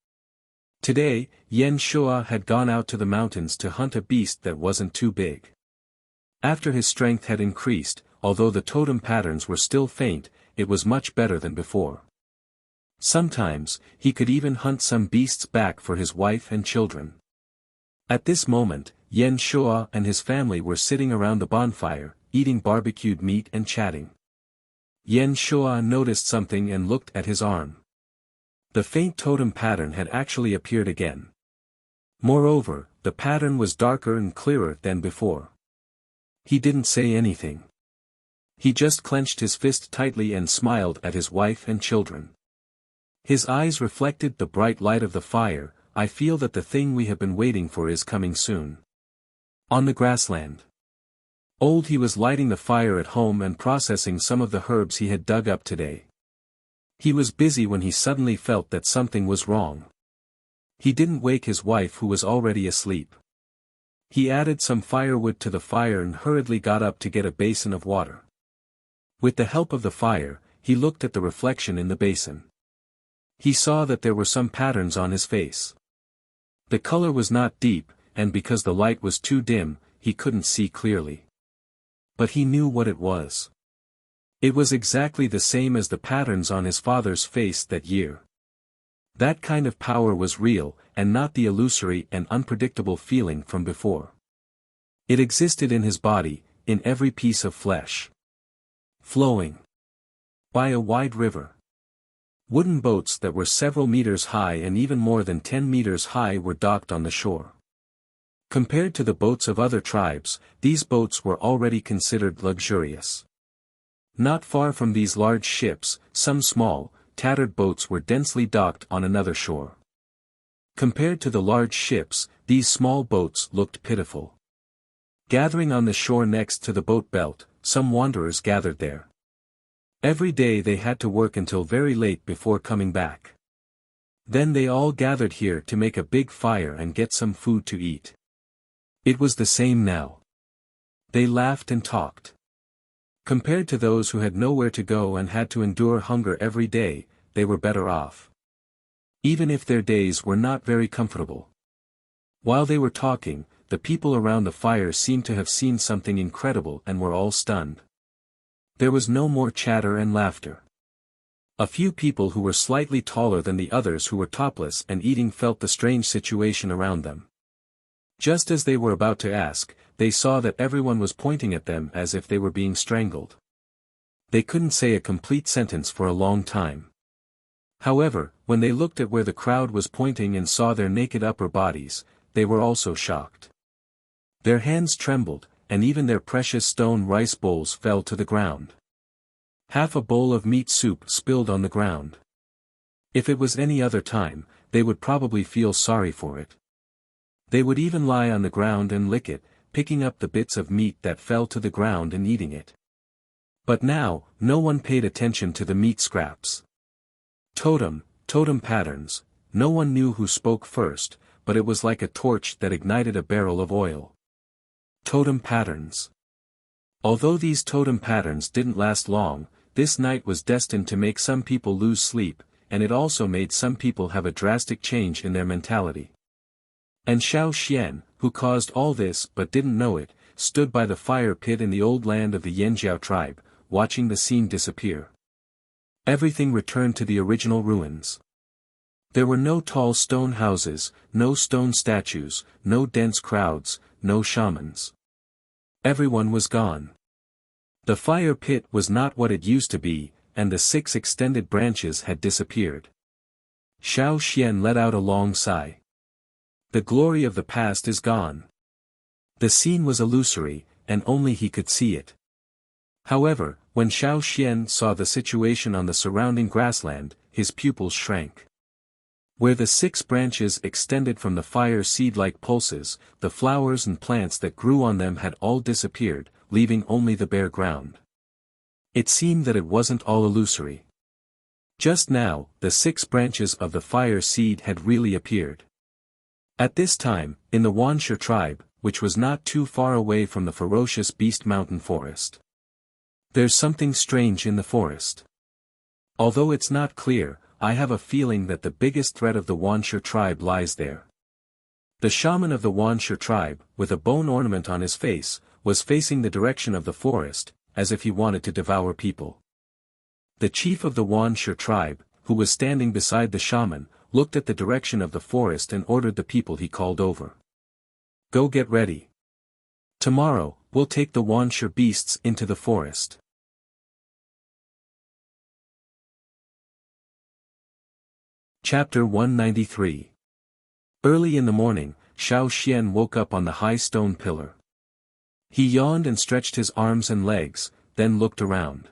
Today, Yen Shua had gone out to the mountains to hunt a beast that wasn't too big. After his strength had increased, although the totem patterns were still faint, it was much better than before. Sometimes, he could even hunt some beasts back for his wife and children. At this moment, Yen Shua and his family were sitting around the bonfire, eating barbecued meat and chatting. Yen Shua noticed something and looked at his arm. The faint totem pattern had actually appeared again. Moreover, the pattern was darker and clearer than before. He didn't say anything. He just clenched his fist tightly and smiled at his wife and children. His eyes reflected the bright light of the fire. "I feel that the thing we have been waiting for is coming soon." On the grassland. He was lighting the fire at home and processing some of the herbs he had dug up today. He was busy when he suddenly felt that something was wrong. He didn't wake his wife who was already asleep. He added some firewood to the fire and hurriedly got up to get a basin of water. With the help of the fire, he looked at the reflection in the basin. He saw that there were some patterns on his face. The color was not deep, and because the light was too dim, he couldn't see clearly. But he knew what it was. It was exactly the same as the patterns on his father's face that year. That kind of power was real, and not the illusory and unpredictable feeling from before. It existed in his body, in every piece of flesh. Flowing by a wide river. Wooden boats that were several meters high and even more than 10 meters high were docked on the shore. Compared to the boats of other tribes, these boats were already considered luxurious. Not far from these large ships, some small, tattered boats were densely docked on another shore. Compared to the large ships, these small boats looked pitiful. Gathering on the shore next to the boat belt, some wanderers gathered there. Every day they had to work until very late before coming back. Then they all gathered here to make a big fire and get some food to eat. It was the same now. They laughed and talked. Compared to those who had nowhere to go and had to endure hunger every day, they were better off. Even if their days were not very comfortable. While they were talking, the people around the fire seemed to have seen something incredible and were all stunned. There was no more chatter and laughter. A few people who were slightly taller than the others who were topless and eating felt the strange situation around them. Just as they were about to ask, they saw that everyone was pointing at them as if they were being strangled. They couldn't say a complete sentence for a long time. However, when they looked at where the crowd was pointing and saw their naked upper bodies, they were also shocked. Their hands trembled, and even their precious stone rice bowls fell to the ground. Half a bowl of meat soup spilled on the ground. If it was any other time, they would probably feel sorry for it. They would even lie on the ground and lick it, picking up the bits of meat that fell to the ground and eating it. But now, no one paid attention to the meat scraps. Totem patterns, no one knew who spoke first, but it was like a torch that ignited a barrel of oil. Totem patterns. Although these totem patterns didn't last long, this night was destined to make some people lose sleep, and it also made some people have a drastic change in their mentality. And Xiao Xian, who caused all this but didn't know it, stood by the fire pit in the old land of the Yanjiao tribe, watching the scene disappear. Everything returned to the original ruins. There were no tall stone houses, no stone statues, no dense crowds, no shamans. Everyone was gone. The fire pit was not what it used to be, and the 6 extended branches had disappeared. Xiao Xian let out a long sigh. The glory of the past is gone. The scene was illusory, and only he could see it. However, when Xiao Xian saw the situation on the surrounding grassland, his pupils shrank. Where the 6 branches extended from the fire seed-like pulses, the flowers and plants that grew on them had all disappeared, leaving only the bare ground. It seemed that it wasn't all illusory. Just now, the 6 branches of the fire seed had really appeared. At this time, in the Wuxia tribe, which was not too far away from the ferocious beast mountain forest. There's something strange in the forest. Although it's not clear, I have a feeling that the biggest threat of the Wuxia tribe lies there. The shaman of the Wuxia tribe, with a bone ornament on his face, was facing the direction of the forest, as if he wanted to devour people. The chief of the Wuxia tribe, who was standing beside the shaman, looked at the direction of the forest and ordered the people he called over. Go get ready. Tomorrow, we'll take the Wuxia beasts into the forest. Chapter 193. Early in the morning, Xiao Xian woke up on the high stone pillar. He yawned and stretched his arms and legs, then looked around.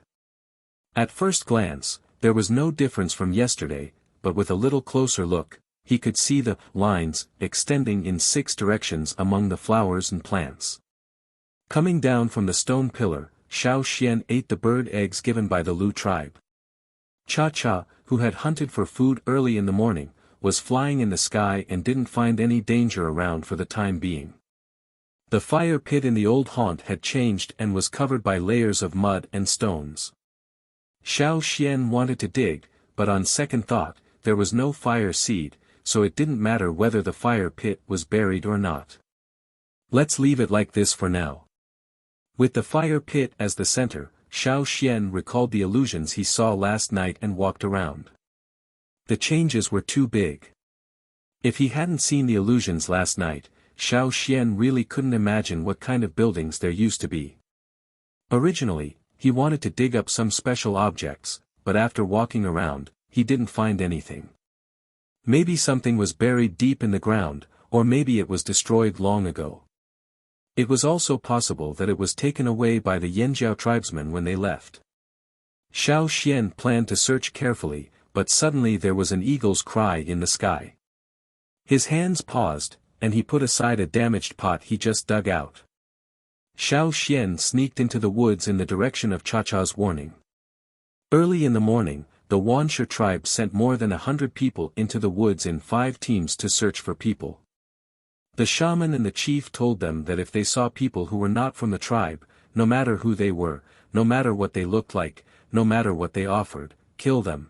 At first glance, there was no difference from yesterday, but with a little closer look, he could see the lines extending in 6 directions among the flowers and plants. Coming down from the stone pillar, Xiao Xian ate the bird eggs given by the Lu tribe. Cha-Cha, who had hunted for food early in the morning, was flying in the sky and didn't find any danger around for the time being. The fire pit in the old haunt had changed and was covered by layers of mud and stones. Xiao Xian wanted to dig, but on second thought, there was no fire seed, so it didn't matter whether the fire pit was buried or not. Let's leave it like this for now. With the fire pit as the center, Xiao Xian recalled the illusions he saw last night and walked around. The changes were too big. If he hadn't seen the illusions last night, Xiao Xian really couldn't imagine what kind of buildings there used to be. Originally, he wanted to dig up some special objects, but after walking around, he didn't find anything. Maybe something was buried deep in the ground, or maybe it was destroyed long ago. It was also possible that it was taken away by the Yanjiao tribesmen when they left. Xiao Xian planned to search carefully, but suddenly there was an eagle's cry in the sky. His hands paused, and he put aside a damaged pot he just dug out. Xiao Xian sneaked into the woods in the direction of Cha-Cha's warning. Early in the morning, the Wuxia tribe sent more than 100 people into the woods in 5 teams to search for people. The shaman and the chief told them that if they saw people who were not from the tribe, no matter who they were, no matter what they looked like, no matter what they offered, kill them.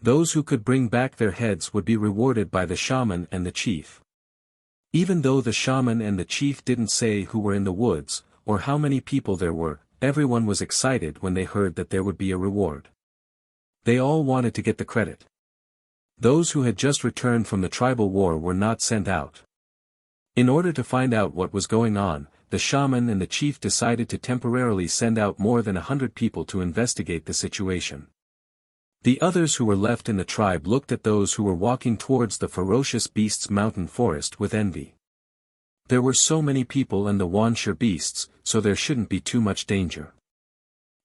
Those who could bring back their heads would be rewarded by the shaman and the chief. Even though the shaman and the chief didn't say who were in the woods, or how many people there were, everyone was excited when they heard that there would be a reward. They all wanted to get the credit. Those who had just returned from the tribal war were not sent out. In order to find out what was going on, the shaman and the chief decided to temporarily send out more than 100 people to investigate the situation. The others who were left in the tribe looked at those who were walking towards the ferocious beasts' mountain forest with envy. There were so many people and the Wuxia beasts, so there shouldn't be too much danger.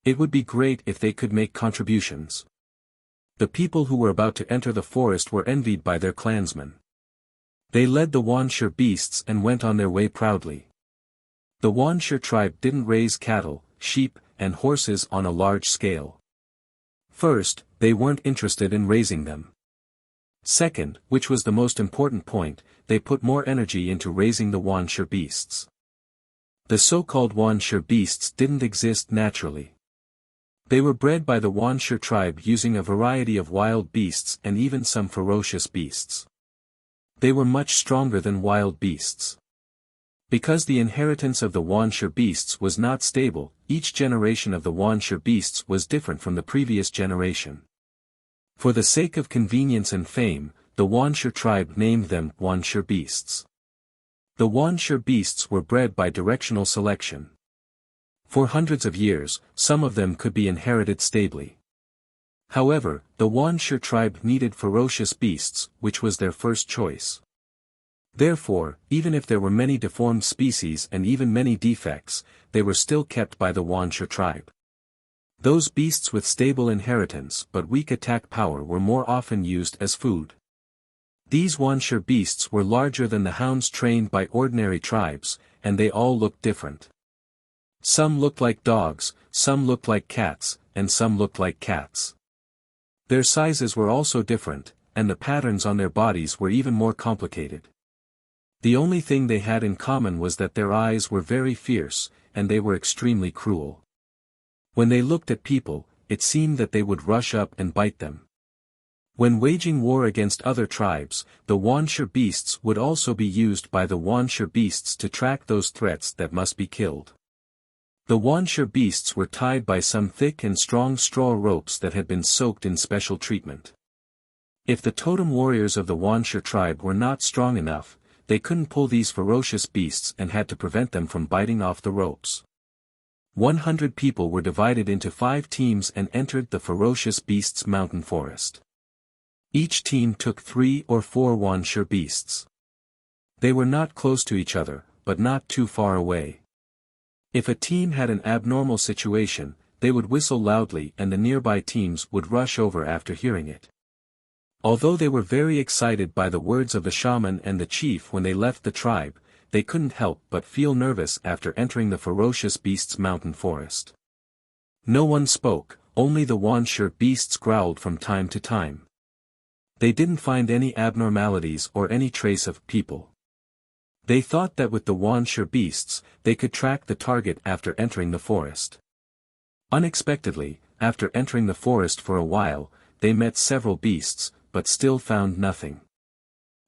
It would be great if they could make contributions. The people who were about to enter the forest were envied by their clansmen. They led the Wuxia beasts and went on their way proudly. The Wuxia tribe didn't raise cattle, sheep, and horses on a large scale. First, they weren't interested in raising them. Second, which was the most important point, they put more energy into raising the Wuxia beasts. The so-called Wuxia beasts didn't exist naturally. They were bred by the Wuxia tribe using a variety of wild beasts and even some ferocious beasts. They were much stronger than wild beasts. Because the inheritance of the Wuxia beasts was not stable, each generation of the Wuxia beasts was different from the previous generation. For the sake of convenience and fame, the Wuxia tribe named them Wuxia beasts. The Wuxia beasts were bred by directional selection. For hundreds of years, some of them could be inherited stably. However, the Wuxia tribe needed ferocious beasts, which was their first choice. Therefore, even if there were many deformed species and even many defects, they were still kept by the Wuxia tribe. Those beasts with stable inheritance but weak attack power were more often used as food. These Wuxia beasts were larger than the hounds trained by ordinary tribes, and they all looked different. Some looked like dogs, some looked like cats, and some looked like cats. Their sizes were also different, and the patterns on their bodies were even more complicated. The only thing they had in common was that their eyes were very fierce, and they were extremely cruel. When they looked at people, it seemed that they would rush up and bite them. When waging war against other tribes, the Wuxia beasts would also be used by the Wuxia beasts to track those threats that must be killed. The Wuxia beasts were tied by some thick and strong straw ropes that had been soaked in special treatment. If the totem warriors of the Wuxia tribe were not strong enough, they couldn't pull these ferocious beasts and had to prevent them from biting off the ropes. 100 people were divided into 5 teams and entered the ferocious beasts' mountain forest. Each team took 3 or 4 Wuxia beasts. They were not close to each other, but not too far away. If a team had an abnormal situation, they would whistle loudly and the nearby teams would rush over after hearing it. Although they were very excited by the words of the shaman and the chief when they left the tribe, they couldn't help but feel nervous after entering the ferocious beasts' mountain forest. No one spoke, only the Wuxia beasts growled from time to time. They didn't find any abnormalities or any trace of people. They thought that with the Wuxia beasts, they could track the target after entering the forest. Unexpectedly, after entering the forest for a while, they met several beasts, but still found nothing.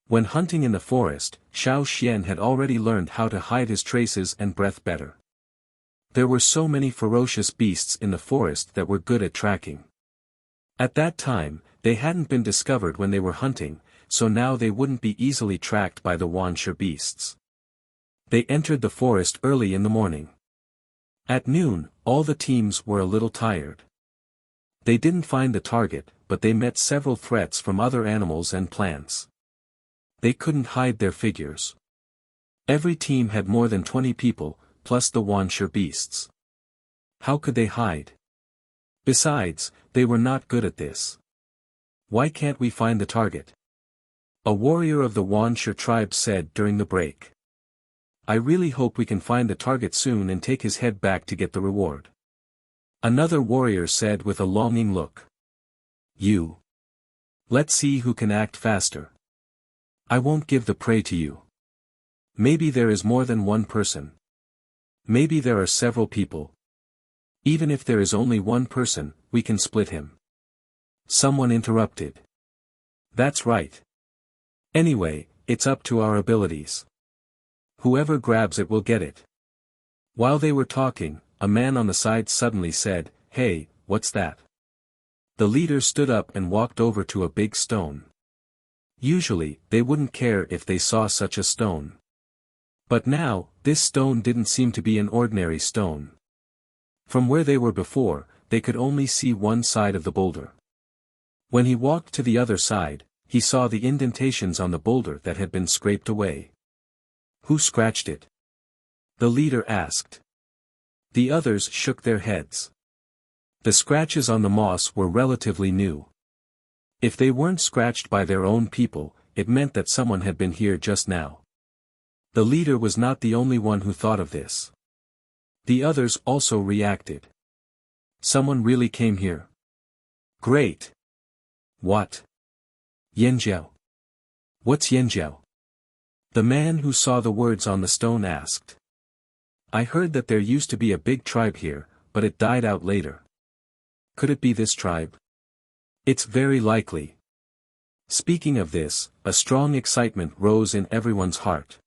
When hunting in the forest, Xiao Xian had already learned how to hide his traces and breath better. There were so many ferocious beasts in the forest that were good at tracking. At that time, they hadn't been discovered when they were hunting, so now they wouldn't be easily tracked by the Wuxia beasts. They entered the forest early in the morning. At noon, all the teams were a little tired. They didn't find the target, but they met several threats from other animals and plants. They couldn't hide their figures. Every team had more than 20 people, plus the Wuxia beasts. How could they hide? Besides, they were not good at this. Why can't we find the target? A warrior of the Wuxia tribe said during the break. I really hope we can find the target soon and take his head back to get the reward. Another warrior said with a longing look. You. Let's see who can act faster. I won't give the prey to you. Maybe there is more than one person. Maybe there are several people. Even if there is only one person, we can split him. Someone interrupted. That's right. Anyway, it's up to our abilities. Whoever grabs it will get it. While they were talking, a man on the side suddenly said, Hey, what's that? The leader stood up and walked over to a big stone. Usually, they wouldn't care if they saw such a stone. But now, this stone didn't seem to be an ordinary stone. From where they were before, they could only see one side of the boulder. When he walked to the other side, he saw the indentations on the boulder that had been scraped away. Who scratched it? The leader asked. The others shook their heads. The scratches on the moss were relatively new. If they weren't scratched by their own people, it meant that someone had been here just now. The leader was not the only one who thought of this. The others also reacted. Someone really came here. Great. What? Yanjiao. What's Yanjiao? The man who saw the words on the stone asked. I heard that there used to be a big tribe here, but it died out later. Could it be this tribe? It's very likely. Speaking of this, a strong excitement rose in everyone's heart.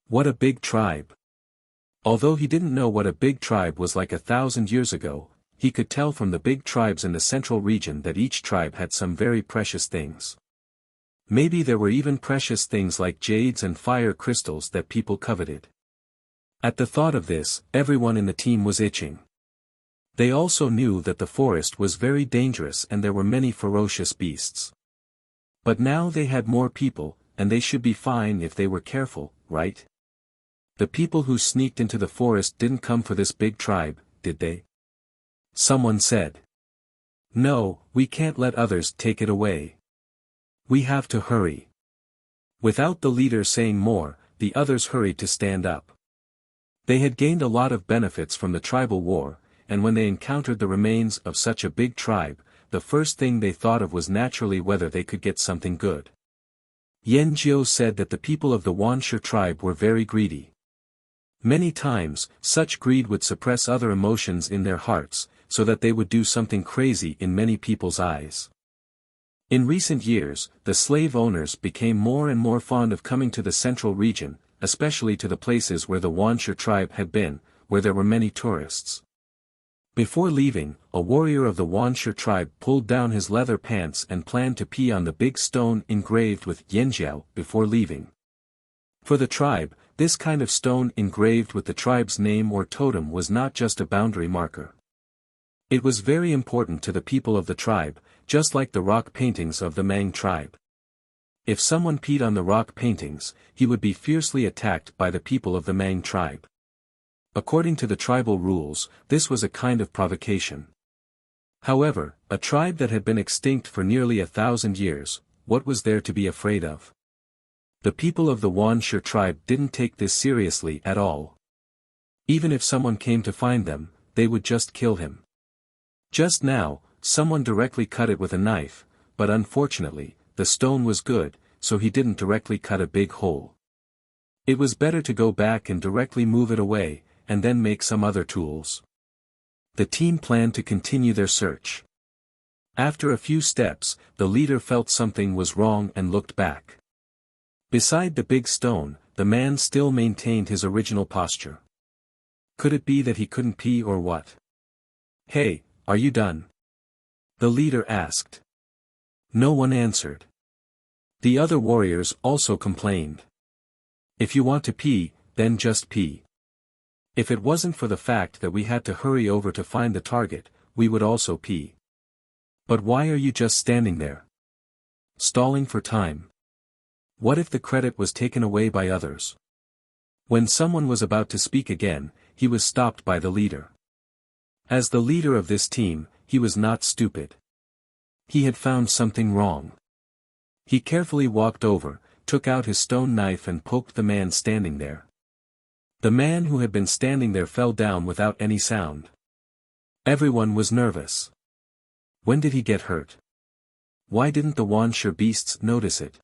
What a big tribe. Although he didn't know what a big tribe was like 1,000 years ago, he could tell from the big tribes in the central region that each tribe had some very precious things. Maybe there were even precious things like jades and fire crystals that people coveted. At the thought of this, everyone in the team was itching. They also knew that the forest was very dangerous and there were many ferocious beasts. But now they had more people, and they should be fine if they were careful, right? The people who sneaked into the forest didn't come for this big tribe, did they? Someone said. No, we can't let others take it away. We have to hurry. Without the leader saying more, the others hurried to stand up. They had gained a lot of benefits from the tribal war, and when they encountered the remains of such a big tribe, the first thing they thought of was naturally whether they could get something good. Yanjiao said that the people of the Wuxia tribe were very greedy. Many times, such greed would suppress other emotions in their hearts, so that they would do something crazy in many people's eyes. In recent years, the slave owners became more and more fond of coming to the central region, especially to the places where the Wuxia tribe had been, where there were many tourists. Before leaving, a warrior of the Wuxia tribe pulled down his leather pants and planned to pee on the big stone engraved with Yanjiao before leaving. For the tribe, this kind of stone engraved with the tribe's name or totem was not just a boundary marker. It was very important to the people of the tribe, just like the rock paintings of the Mang tribe. If someone peed on the rock paintings, he would be fiercely attacked by the people of the Mang tribe. According to the tribal rules, this was a kind of provocation. However, a tribe that had been extinct for nearly 1,000 years, what was there to be afraid of? The people of the Wuxia tribe didn't take this seriously at all. Even if someone came to find them, they would just kill him. Just now, someone directly cut it with a knife, but unfortunately, the stone was good, so he didn't directly cut a big hole. It was better to go back and directly move it away, and then make some other tools. The team planned to continue their search. After a few steps, the leader felt something was wrong and looked back. Beside the big stone, the man still maintained his original posture. Could it be that he couldn't pee or what? Hey, are you done? The leader asked. No one answered. The other warriors also complained. If you want to pee, then just pee. If it wasn't for the fact that we had to hurry over to find the target, we would also pee. But why are you just standing there? Stalling for time. What if the credit was taken away by others? When someone was about to speak again, he was stopped by the leader. As the leader of this team, he was not stupid. He had found something wrong. He carefully walked over, took out his stone knife and poked the man standing there. The man who had been standing there fell down without any sound. Everyone was nervous. When did he get hurt? Why didn't the Wuxia beasts notice it?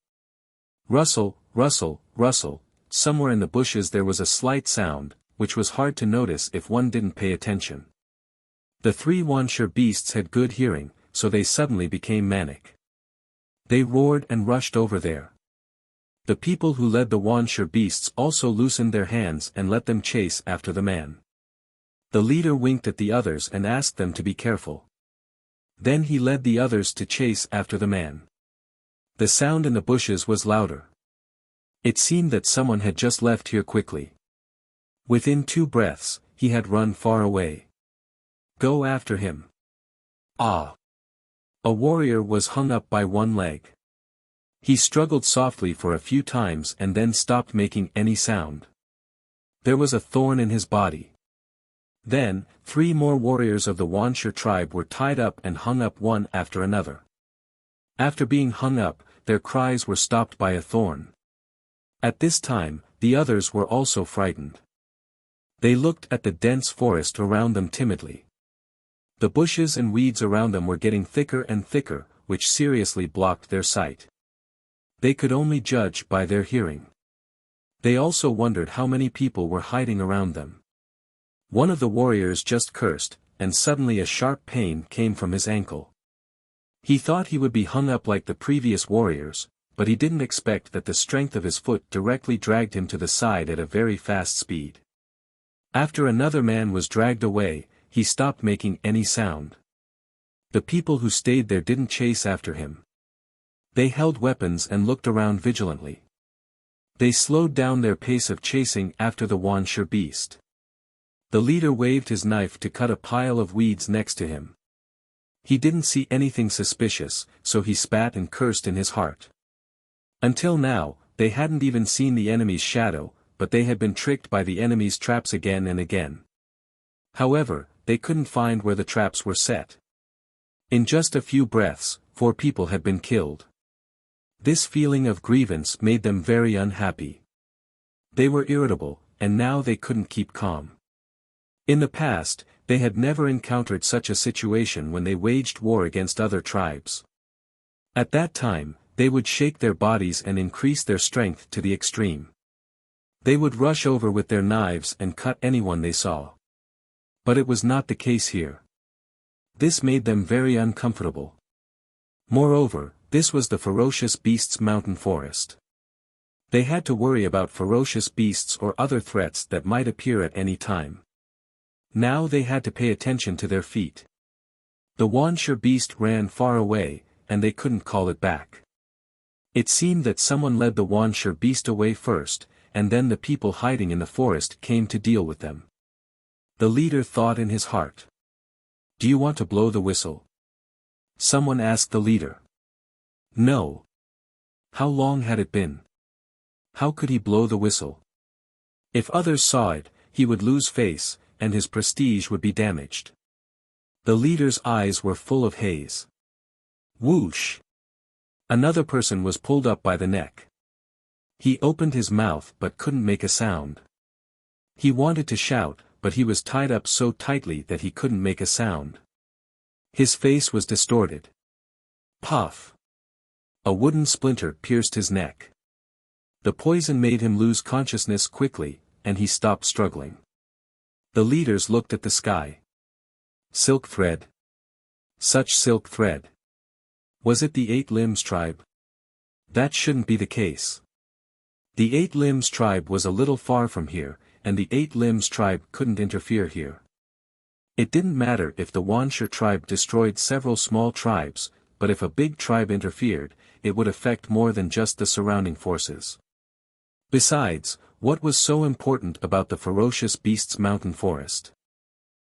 Rustle, rustle, rustle, somewhere in the bushes there was a slight sound, which was hard to notice if one didn't pay attention. The three Wuxia beasts had good hearing, so they suddenly became manic. They roared and rushed over there. The people who led the Wuxia beasts also loosened their hands and let them chase after the man. The leader winked at the others and asked them to be careful. Then he led the others to chase after the man. The sound in the bushes was louder. It seemed that someone had just left here quickly. Within 2 breaths, he had run far away. Go after him. Ah! A warrior was hung up by one leg. He struggled softly for a few times and then stopped making any sound. There was a thorn in his body. Then, 3 more warriors of the Wuxia tribe were tied up and hung up one after another. After being hung up, their cries were stopped by a thorn. At this time, the others were also frightened. They looked at the dense forest around them timidly. The bushes and weeds around them were getting thicker and thicker, which seriously blocked their sight. They could only judge by their hearing. They also wondered how many people were hiding around them. One of the warriors just cursed, and suddenly a sharp pain came from his ankle. He thought he would be hung up like the previous warriors, but he didn't expect that the strength of his foot directly dragged him to the side at a very fast speed. After another man was dragged away, he stopped making any sound. The people who stayed there didn't chase after him. They held weapons and looked around vigilantly. They slowed down their pace of chasing after the Wuxia beast. The leader waved his knife to cut a pile of weeds next to him. He didn't see anything suspicious, so he spat and cursed in his heart. Until now, they hadn't even seen the enemy's shadow, but they had been tricked by the enemy's traps again and again. However, they couldn't find where the traps were set. In just a few breaths, 4 people had been killed. This feeling of grievance made them very unhappy. They were irritable, and now they couldn't keep calm. In the past, they had never encountered such a situation when they waged war against other tribes. At that time, they would shake their bodies and increase their strength to the extreme. They would rush over with their knives and cut anyone they saw. But it was not the case here. This made them very uncomfortable. Moreover, this was the ferocious beasts' mountain forest. They had to worry about ferocious beasts or other threats that might appear at any time. Now they had to pay attention to their feet. The Wuxia beast ran far away, and they couldn't call it back. It seemed that someone led the Wuxia beast away first, and then the people hiding in the forest came to deal with them. The leader thought in his heart. Do you want to blow the whistle? Someone asked the leader. No. How long had it been? How could he blow the whistle? If others saw it, he would lose face, and his prestige would be damaged. The leader's eyes were full of haze. Whoosh! Another person was pulled up by the neck. He opened his mouth but couldn't make a sound. He wanted to shout, but he was tied up so tightly that he couldn't make a sound. His face was distorted. Puff! A wooden splinter pierced his neck. The poison made him lose consciousness quickly, and he stopped struggling. The leaders looked at the sky. Silk thread. Such silk thread. Was it the 8 Limbs tribe? That shouldn't be the case. The 8 Limbs tribe was a little far from here, and the 8 Limbs tribe couldn't interfere here. It didn't matter if the Wuxia tribe destroyed several small tribes, but if a big tribe interfered, it would affect more than just the surrounding forces. Besides, what was so important about the ferocious beast's mountain forest?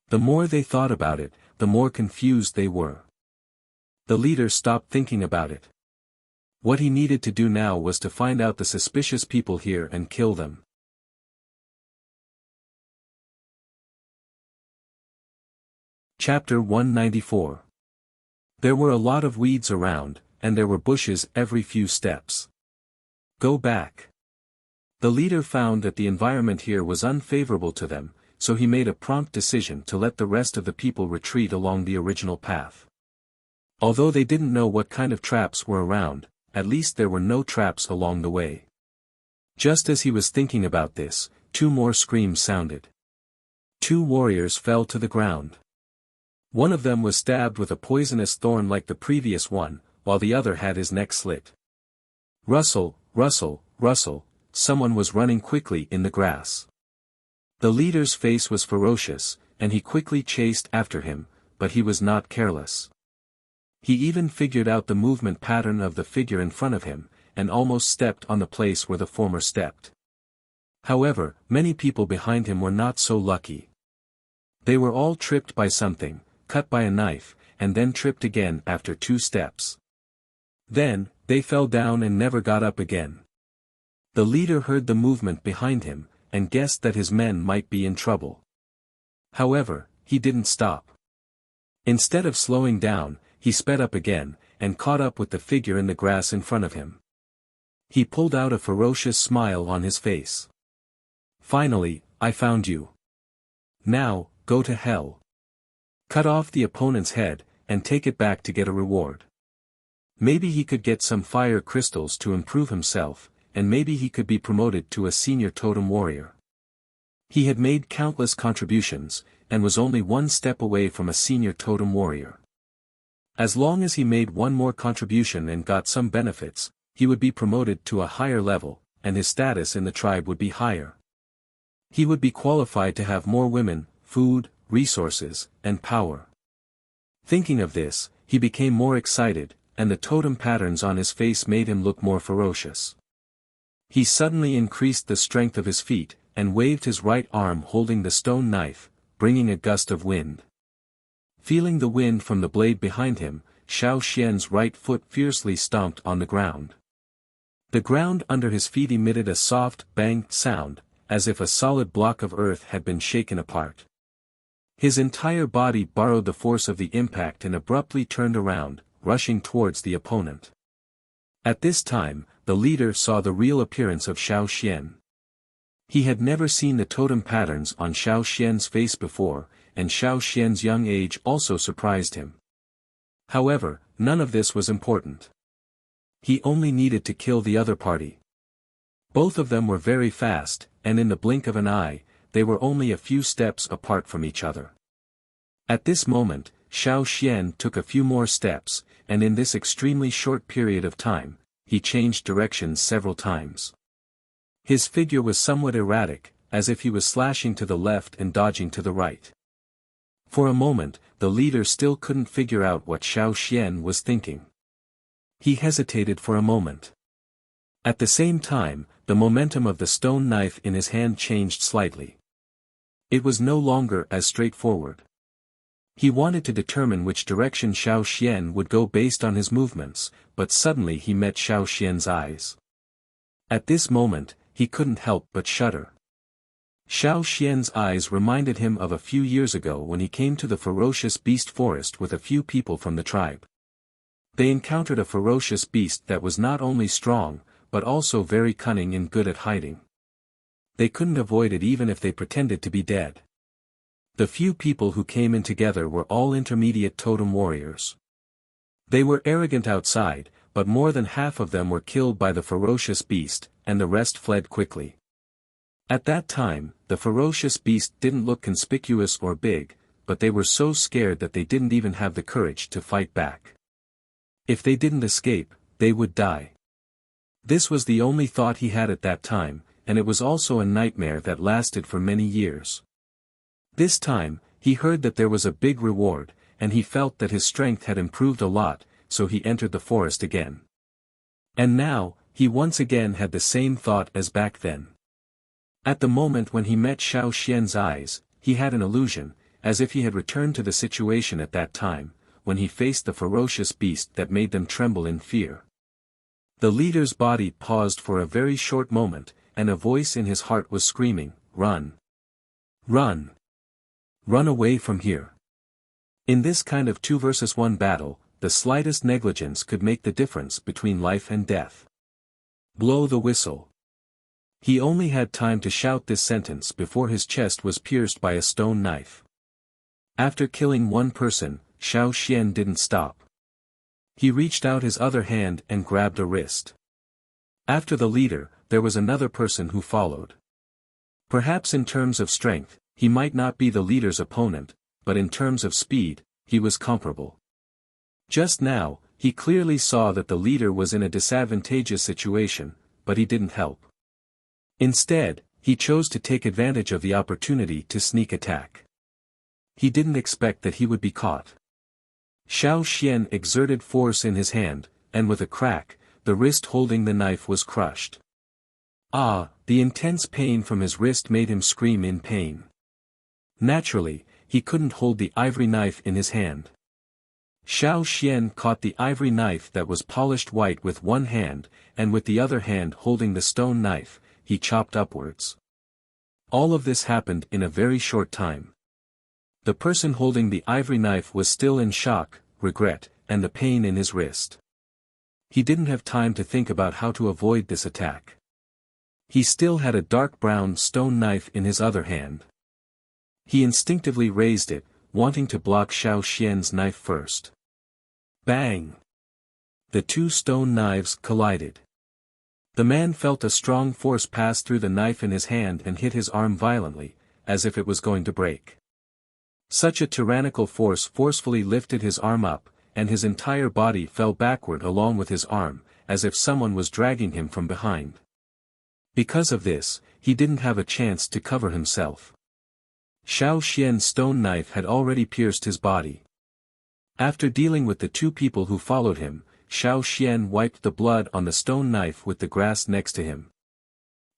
The more they thought about it, the more confused they were. The leader stopped thinking about it. What he needed to do now was to find out the suspicious people here and kill them. Chapter 194. There were a lot of weeds around, and there were bushes every few steps. Go back. The leader found that the environment here was unfavorable to them, so he made a prompt decision to let the rest of the people retreat along the original path. Although they didn't know what kind of traps were around, at least there were no traps along the way. Just as he was thinking about this, 2 more screams sounded. 2 warriors fell to the ground. One of them was stabbed with a poisonous thorn like the previous one, while the other had his neck slit. Rustle, rustle, rustle, someone was running quickly in the grass. The leader's face was ferocious, and he quickly chased after him, but he was not careless. He even figured out the movement pattern of the figure in front of him, and almost stepped on the place where the former stepped. However, many people behind him were not so lucky. They were all tripped by something, cut by a knife, and then tripped again after 2 steps. Then, they fell down and never got up again. The leader heard the movement behind him, and guessed that his men might be in trouble. However, he didn't stop. Instead of slowing down, he sped up again, and caught up with the figure in the grass in front of him. He pulled out a ferocious smile on his face. Finally, I found you. Now, go to hell. Cut off the opponent's head, and take it back to get a reward. Maybe he could get some fire crystals to improve himself, and maybe he could be promoted to a senior totem warrior. He had made countless contributions, and was only 1 step away from a senior totem warrior. As long as he made 1 more contribution and got some benefits, he would be promoted to a higher level, and his status in the tribe would be higher. He would be qualified to have more women, food, resources, and power. Thinking of this, he became more excited, and the totem patterns on his face made him look more ferocious. He suddenly increased the strength of his feet, and waved his right arm holding the stone knife, bringing a gust of wind. Feeling the wind from the blade behind him, Xiao Xian's right foot fiercely stomped on the ground. The ground under his feet emitted a soft, bang sound, as if a solid block of earth had been shaken apart. His entire body borrowed the force of the impact and abruptly turned around, rushing towards the opponent. At this time, the leader saw the real appearance of Xiao Xian. He had never seen the totem patterns on Xiao Xian's face before, and Xiao Xian's young age also surprised him. However, none of this was important. He only needed to kill the other party. Both of them were very fast, and in the blink of an eye, they were only a few steps apart from each other. At this moment, Xiao Xian took a few more steps, and in this extremely short period of time, he changed directions several times. His figure was somewhat erratic, as if he was slashing to the left and dodging to the right. For a moment, the leader still couldn't figure out what Xiao Xian was thinking. He hesitated for a moment. At the same time, the momentum of the stone knife in his hand changed slightly. It was no longer as straightforward. He wanted to determine which direction Xiao Xian would go based on his movements, but suddenly he met Xiao Xian's eyes. At this moment, he couldn't help but shudder. Xiao Xian's eyes reminded him of a few years ago when he came to the ferocious beast forest with a few people from the tribe. They encountered a ferocious beast that was not only strong, but also very cunning and good at hiding. They couldn't avoid it even if they pretended to be dead. The few people who came in together were all intermediate totem warriors. They were arrogant outside, but more than half of them were killed by the ferocious beast, and the rest fled quickly. At that time, the ferocious beast didn't look conspicuous or big, but they were so scared that they didn't even have the courage to fight back. If they didn't escape, they would die. This was the only thought he had at that time, and it was also a nightmare that lasted for many years. This time, he heard that there was a big reward, and he felt that his strength had improved a lot, so he entered the forest again. And now, he once again had the same thought as back then. At the moment when he met Xiao Xian's eyes, he had an illusion, as if he had returned to the situation at that time, when he faced the ferocious beast that made them tremble in fear. The leader's body paused for a very short moment, and a voice in his heart was screaming, "Run! Run! Run away from here!" In this kind of 2 versus 1 battle, the slightest negligence could make the difference between life and death. Blow the whistle. He only had time to shout this sentence before his chest was pierced by a stone knife. After killing one person, Xiao Xian didn't stop. He reached out his other hand and grabbed a wrist. After the leader, there was another person who followed. Perhaps in terms of strength, he might not be the leader's opponent, but in terms of speed, he was comparable. Just now, he clearly saw that the leader was in a disadvantageous situation, but he didn't help. Instead, he chose to take advantage of the opportunity to sneak attack. He didn't expect that he would be caught. Xiao Xian exerted force in his hand, and with a crack, the wrist holding the knife was crushed. The intense pain from his wrist made him scream in pain. Naturally, he couldn't hold the ivory knife in his hand. Xiao Xian caught the ivory knife that was polished white with one hand, and with the other hand holding the stone knife, he chopped upwards. All of this happened in a very short time. The person holding the ivory knife was still in shock, regret, and the pain in his wrist. He didn't have time to think about how to avoid this attack. He still had a dark brown stone knife in his other hand. He instinctively raised it, wanting to block Xiao Xian's knife first. Bang! The 2 stone knives collided. The man felt a strong force pass through the knife in his hand and hit his arm violently, as if it was going to break. Such a tyrannical force forcefully lifted his arm up, and his entire body fell backward along with his arm, as if someone was dragging him from behind. Because of this, he didn't have a chance to cover himself. Xiao Xian's stone knife had already pierced his body. After dealing with the 2 people who followed him, Xiao Xian wiped the blood on the stone knife with the grass next to him.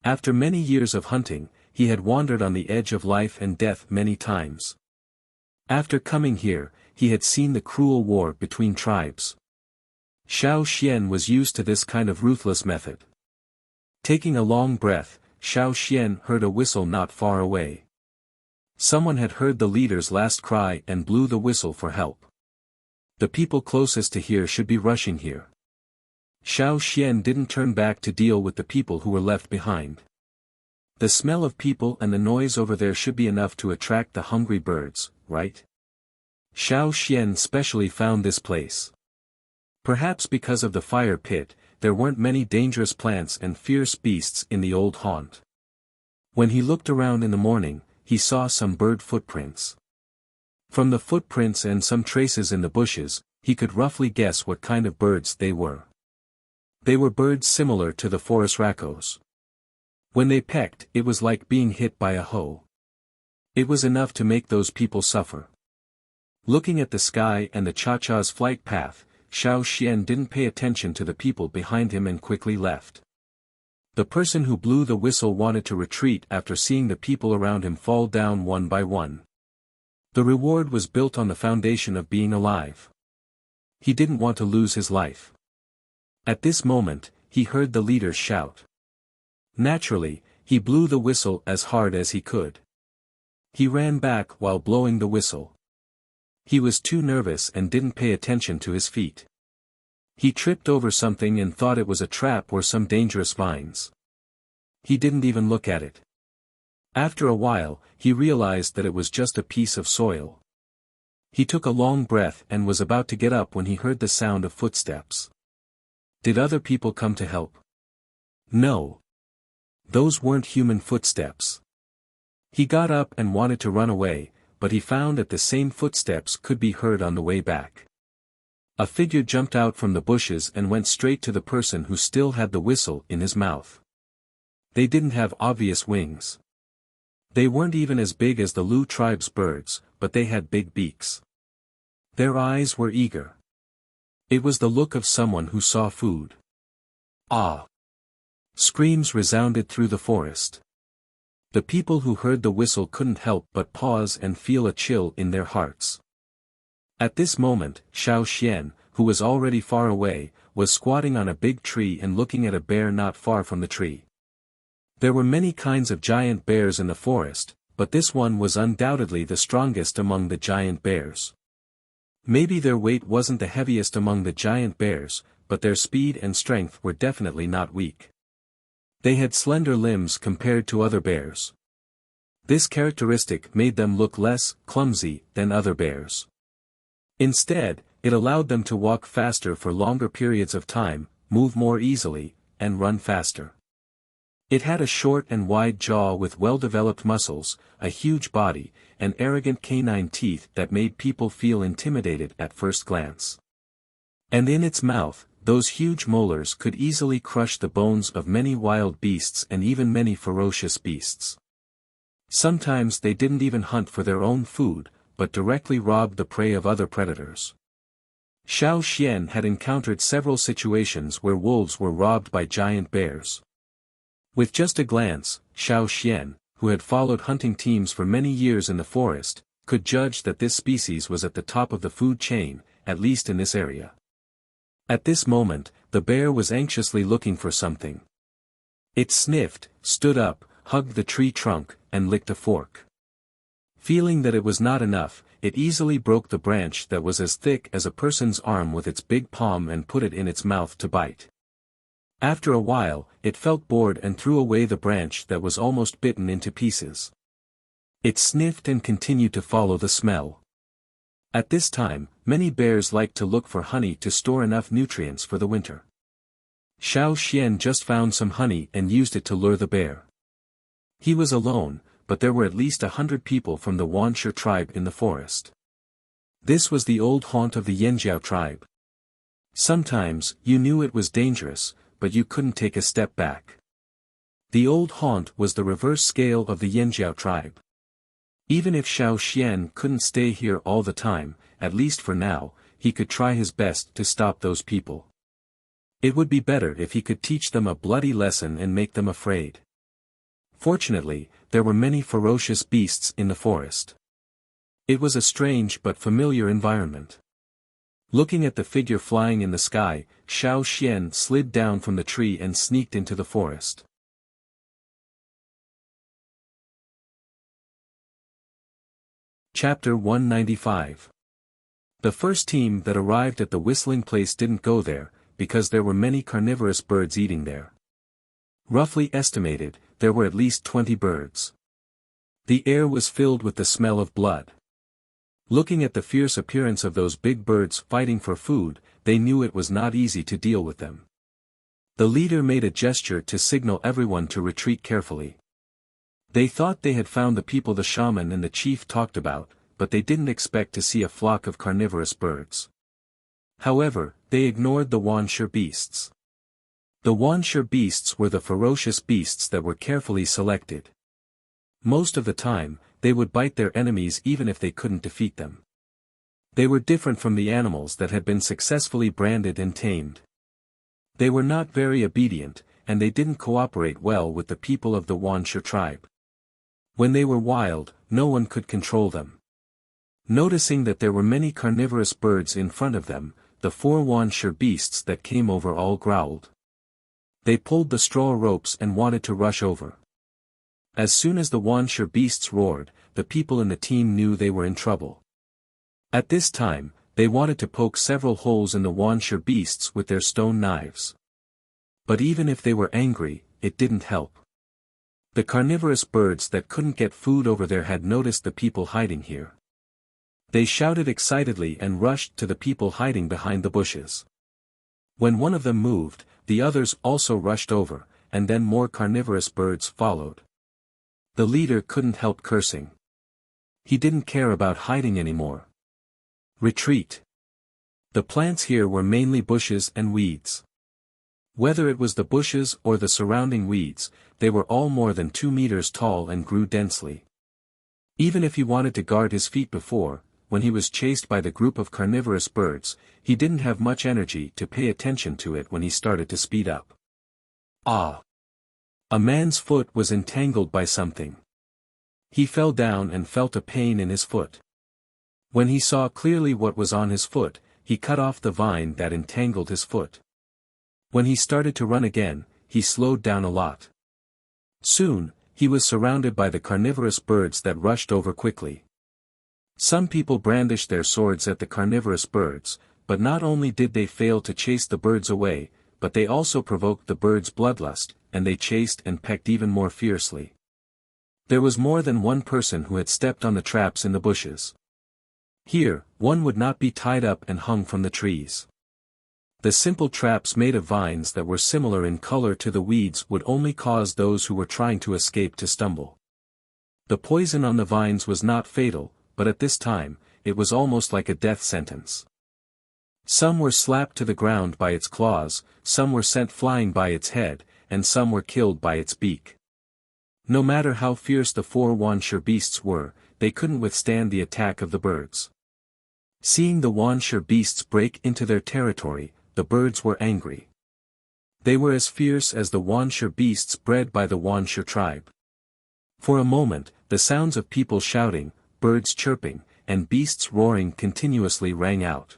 After many years of hunting, he had wandered on the edge of life and death many times. After coming here, he had seen the cruel war between tribes. Xiao Xian was used to this kind of ruthless method. Taking a long breath, Xiao Xian heard a whistle not far away. Someone had heard the leader's last cry and blew the whistle for help. The people closest to here should be rushing here. Xiao Xian didn't turn back to deal with the people who were left behind. The smell of people and the noise over there should be enough to attract the hungry birds, right? Xiao Xian specially found this place. Perhaps because of the fire pit, there weren't many dangerous plants and fierce beasts in the old haunt. When he looked around in the morning, he saw some bird footprints. From the footprints and some traces in the bushes, he could roughly guess what kind of birds they were. They were birds similar to the forest raccoons. When they pecked, it was like being hit by a hoe. It was enough to make those people suffer. Looking at the sky and the Cha-Cha's flight path, Xiao Xian didn't pay attention to the people behind him and quickly left. The person who blew the whistle wanted to retreat after seeing the people around him fall down one by one. The reward was built on the foundation of being alive. He didn't want to lose his life. At this moment, he heard the leader shout. Naturally, he blew the whistle as hard as he could. He ran back while blowing the whistle. He was too nervous and didn't pay attention to his feet. He tripped over something and thought it was a trap or some dangerous vines. He didn't even look at it. After a while, he realized that it was just a piece of soil. He took a long breath and was about to get up when he heard the sound of footsteps. Did other people come to help? No. Those weren't human footsteps. He got up and wanted to run away, but he found that the same footsteps could be heard on the way back. A figure jumped out from the bushes and went straight to the person who still had the whistle in his mouth. They didn't have obvious wings. They weren't even as big as the Lu tribe's birds, but they had big beaks. Their eyes were eager. It was the look of someone who saw food. Ah! Screams resounded through the forest. The people who heard the whistle couldn't help but pause and feel a chill in their hearts. At this moment, Xiao Xian, who was already far away, was squatting on a big tree and looking at a bear not far from the tree. There were many kinds of giant bears in the forest, but this one was undoubtedly the strongest among the giant bears. Maybe their weight wasn't the heaviest among the giant bears, but their speed and strength were definitely not weak. They had slender limbs compared to other bears. This characteristic made them look less clumsy than other bears. Instead, it allowed them to walk faster for longer periods of time, move more easily, and run faster. It had a short and wide jaw with well-developed muscles, a huge body, and arrogant canine teeth that made people feel intimidated at first glance. And in its mouth, those huge molars could easily crush the bones of many wild beasts and even many ferocious beasts. Sometimes they didn't even hunt for their own food, but directly robbed the prey of other predators. Xiao Xian had encountered several situations where wolves were robbed by giant bears. With just a glance, Xiao Xian, who had followed hunting teams for many years in the forest, could judge that this species was at the top of the food chain, at least in this area. At this moment, the bear was anxiously looking for something. It sniffed, stood up, hugged the tree trunk, and licked a fork. Feeling that it was not enough, it easily broke the branch that was as thick as a person's arm with its big palm and put it in its mouth to bite. After a while, it felt bored and threw away the branch that was almost bitten into pieces. It sniffed and continued to follow the smell. At this time, many bears like to look for honey to store enough nutrients for the winter. Xiao Xian just found some honey and used it to lure the bear. He was alone, but there were at least 100 people from the Wuxia tribe in the forest. This was the old haunt of the Yanjiao tribe. Sometimes, you knew it was dangerous, but you couldn't take a step back. The old haunt was the reverse scale of the Yanjiao tribe. Even if Xiao Xian couldn't stay here all the time, at least for now, he could try his best to stop those people. It would be better if he could teach them a bloody lesson and make them afraid. Fortunately, there were many ferocious beasts in the forest. It was a strange but familiar environment. Looking at the figure flying in the sky, Xiao Xian slid down from the tree and sneaked into the forest. Chapter 195. The first team that arrived at the whistling place didn't go there, because there were many carnivorous birds eating there. Roughly estimated, there were at least 20 birds. The air was filled with the smell of blood. Looking at the fierce appearance of those big birds fighting for food, they knew it was not easy to deal with them. The leader made a gesture to signal everyone to retreat carefully. They thought they had found the people the shaman and the chief talked about, but they didn't expect to see a flock of carnivorous birds. However, they ignored the Wuxia beasts. The Wuxia beasts were the ferocious beasts that were carefully selected. Most of the time, they would bite their enemies even if they couldn't defeat them. They were different from the animals that had been successfully branded and tamed. They were not very obedient, and they didn't cooperate well with the people of the Wuxia tribe. When they were wild, no one could control them. Noticing that there were many carnivorous birds in front of them, the 4 Wuxia beasts that came over all growled. They pulled the straw ropes and wanted to rush over. As soon as the Wuxia beasts roared, the people in the team knew they were in trouble. At this time, they wanted to poke several holes in the Wuxia beasts with their stone knives. But even if they were angry, it didn't help. The carnivorous birds that couldn't get food over there had noticed the people hiding here. They shouted excitedly and rushed to the people hiding behind the bushes. When one of them moved, the others also rushed over, and then more carnivorous birds followed. The leader couldn't help cursing. He didn't care about hiding anymore. Retreat. The plants here were mainly bushes and weeds. Whether it was the bushes or the surrounding weeds, they were all more than 2 meters tall and grew densely. Even if he wanted to guard his feet before, when he was chased by the group of carnivorous birds, he didn't have much energy to pay attention to it when he started to speed up. Ah! A man's foot was entangled by something. He fell down and felt a pain in his foot. When he saw clearly what was on his foot, he cut off the vine that entangled his foot. When he started to run again, he slowed down a lot. Soon, he was surrounded by the carnivorous birds that rushed over quickly. Some people brandished their swords at the carnivorous birds, but not only did they fail to chase the birds away, but they also provoked the birds' bloodlust, and they chased and pecked even more fiercely. There was more than one person who had stepped on the traps in the bushes. Here, one would not be tied up and hung from the trees. The simple traps made of vines that were similar in color to the weeds would only cause those who were trying to escape to stumble. The poison on the vines was not fatal, but at this time, it was almost like a death sentence. Some were slapped to the ground by its claws, some were sent flying by its head, and some were killed by its beak. No matter how fierce the four Wuxia beasts were, they couldn't withstand the attack of the birds. Seeing the Wuxia beasts break into their territory, the birds were angry. They were as fierce as the Wuxia beasts bred by the Wuxia tribe. For a moment, the sounds of people shouting, birds chirping, and beasts roaring continuously rang out.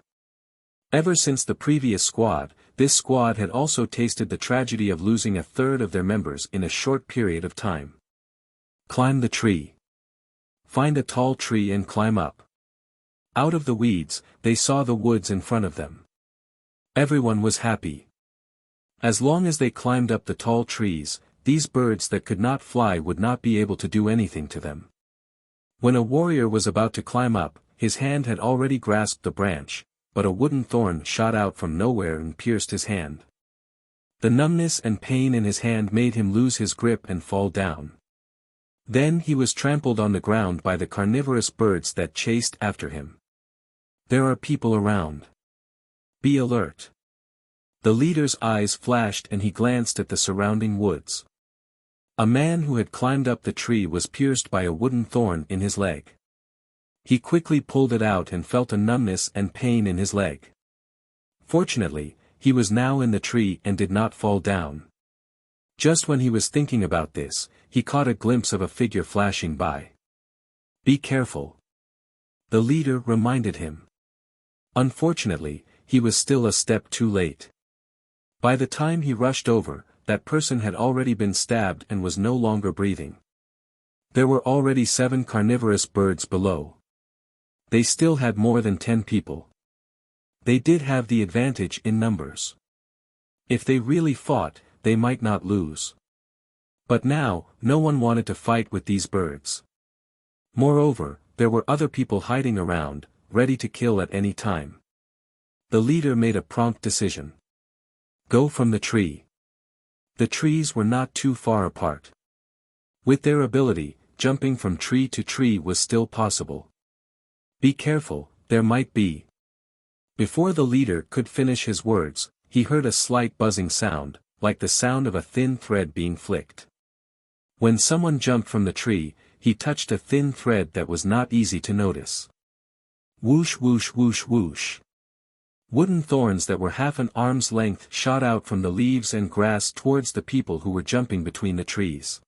Ever since the previous squad, this squad had also tasted the tragedy of losing a third of their members in a short period of time. Climb the tree. Find a tall tree and climb up. Out of the weeds, they saw the woods in front of them. Everyone was happy. As long as they climbed up the tall trees, these birds that could not fly would not be able to do anything to them. When a warrior was about to climb up, his hand had already grasped the branch, but a wooden thorn shot out from nowhere and pierced his hand. The numbness and pain in his hand made him lose his grip and fall down. Then he was trampled on the ground by the carnivorous birds that chased after him. There are people around. Be alert. The leader's eyes flashed and he glanced at the surrounding woods. A man who had climbed up the tree was pierced by a wooden thorn in his leg. He quickly pulled it out and felt a numbness and pain in his leg. Fortunately, he was now in the tree and did not fall down. Just when he was thinking about this, he caught a glimpse of a figure flashing by. Be careful. The leader reminded him. Unfortunately, he was still a step too late. By the time he rushed over, that person had already been stabbed and was no longer breathing. There were already 7 carnivorous birds below. They still had more than 10 people. They did have the advantage in numbers. If they really fought, they might not lose. But now, no one wanted to fight with these birds. Moreover, there were other people hiding around, ready to kill at any time. The leader made a prompt decision. Go from the tree. The trees were not too far apart. With their ability, jumping from tree to tree was still possible. Be careful, there might be. Before the leader could finish his words, he heard a slight buzzing sound, like the sound of a thin thread being flicked. When someone jumped from the tree, he touched a thin thread that was not easy to notice. Whoosh whoosh whoosh whoosh. Wooden thorns that were half an arm's length shot out from the leaves and grass towards the people who were jumping between the trees.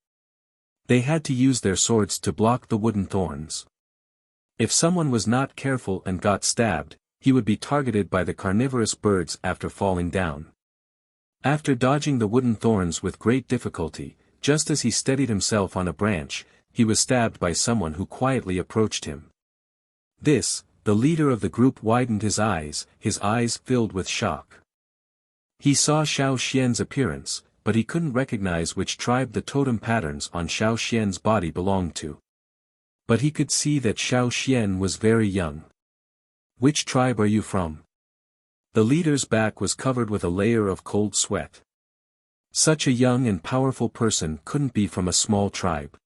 They had to use their swords to block the wooden thorns. If someone was not careful and got stabbed, he would be targeted by the carnivorous birds after falling down. After dodging the wooden thorns with great difficulty, just as he steadied himself on a branch, he was stabbed by someone who quietly approached him. The leader of the group widened his eyes filled with shock. He saw Xiao Xian's appearance, but he couldn't recognize which tribe the totem patterns on Xiao Xian's body belonged to. But he could see that Xiao Xian was very young. Which tribe are you from? The leader's back was covered with a layer of cold sweat. Such a young and powerful person couldn't be from a small tribe.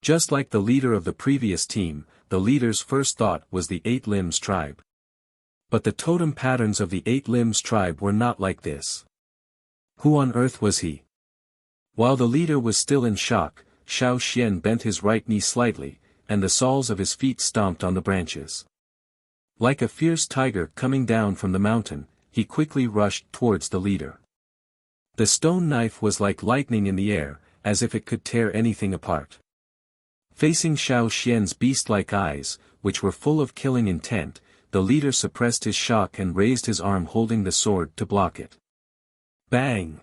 Just like the leader of the previous team, the leader's first thought was the 8 Limbs tribe. But the totem patterns of the 8 Limbs tribe were not like this. Who on earth was he? While the leader was still in shock, Xiao Xian bent his right knee slightly, and the soles of his feet stomped on the branches. Like a fierce tiger coming down from the mountain, he quickly rushed towards the leader. The stone knife was like lightning in the air, as if it could tear anything apart. Facing Xiao Xian's beast-like eyes, which were full of killing intent, the leader suppressed his shock and raised his arm holding the sword to block it. Bang!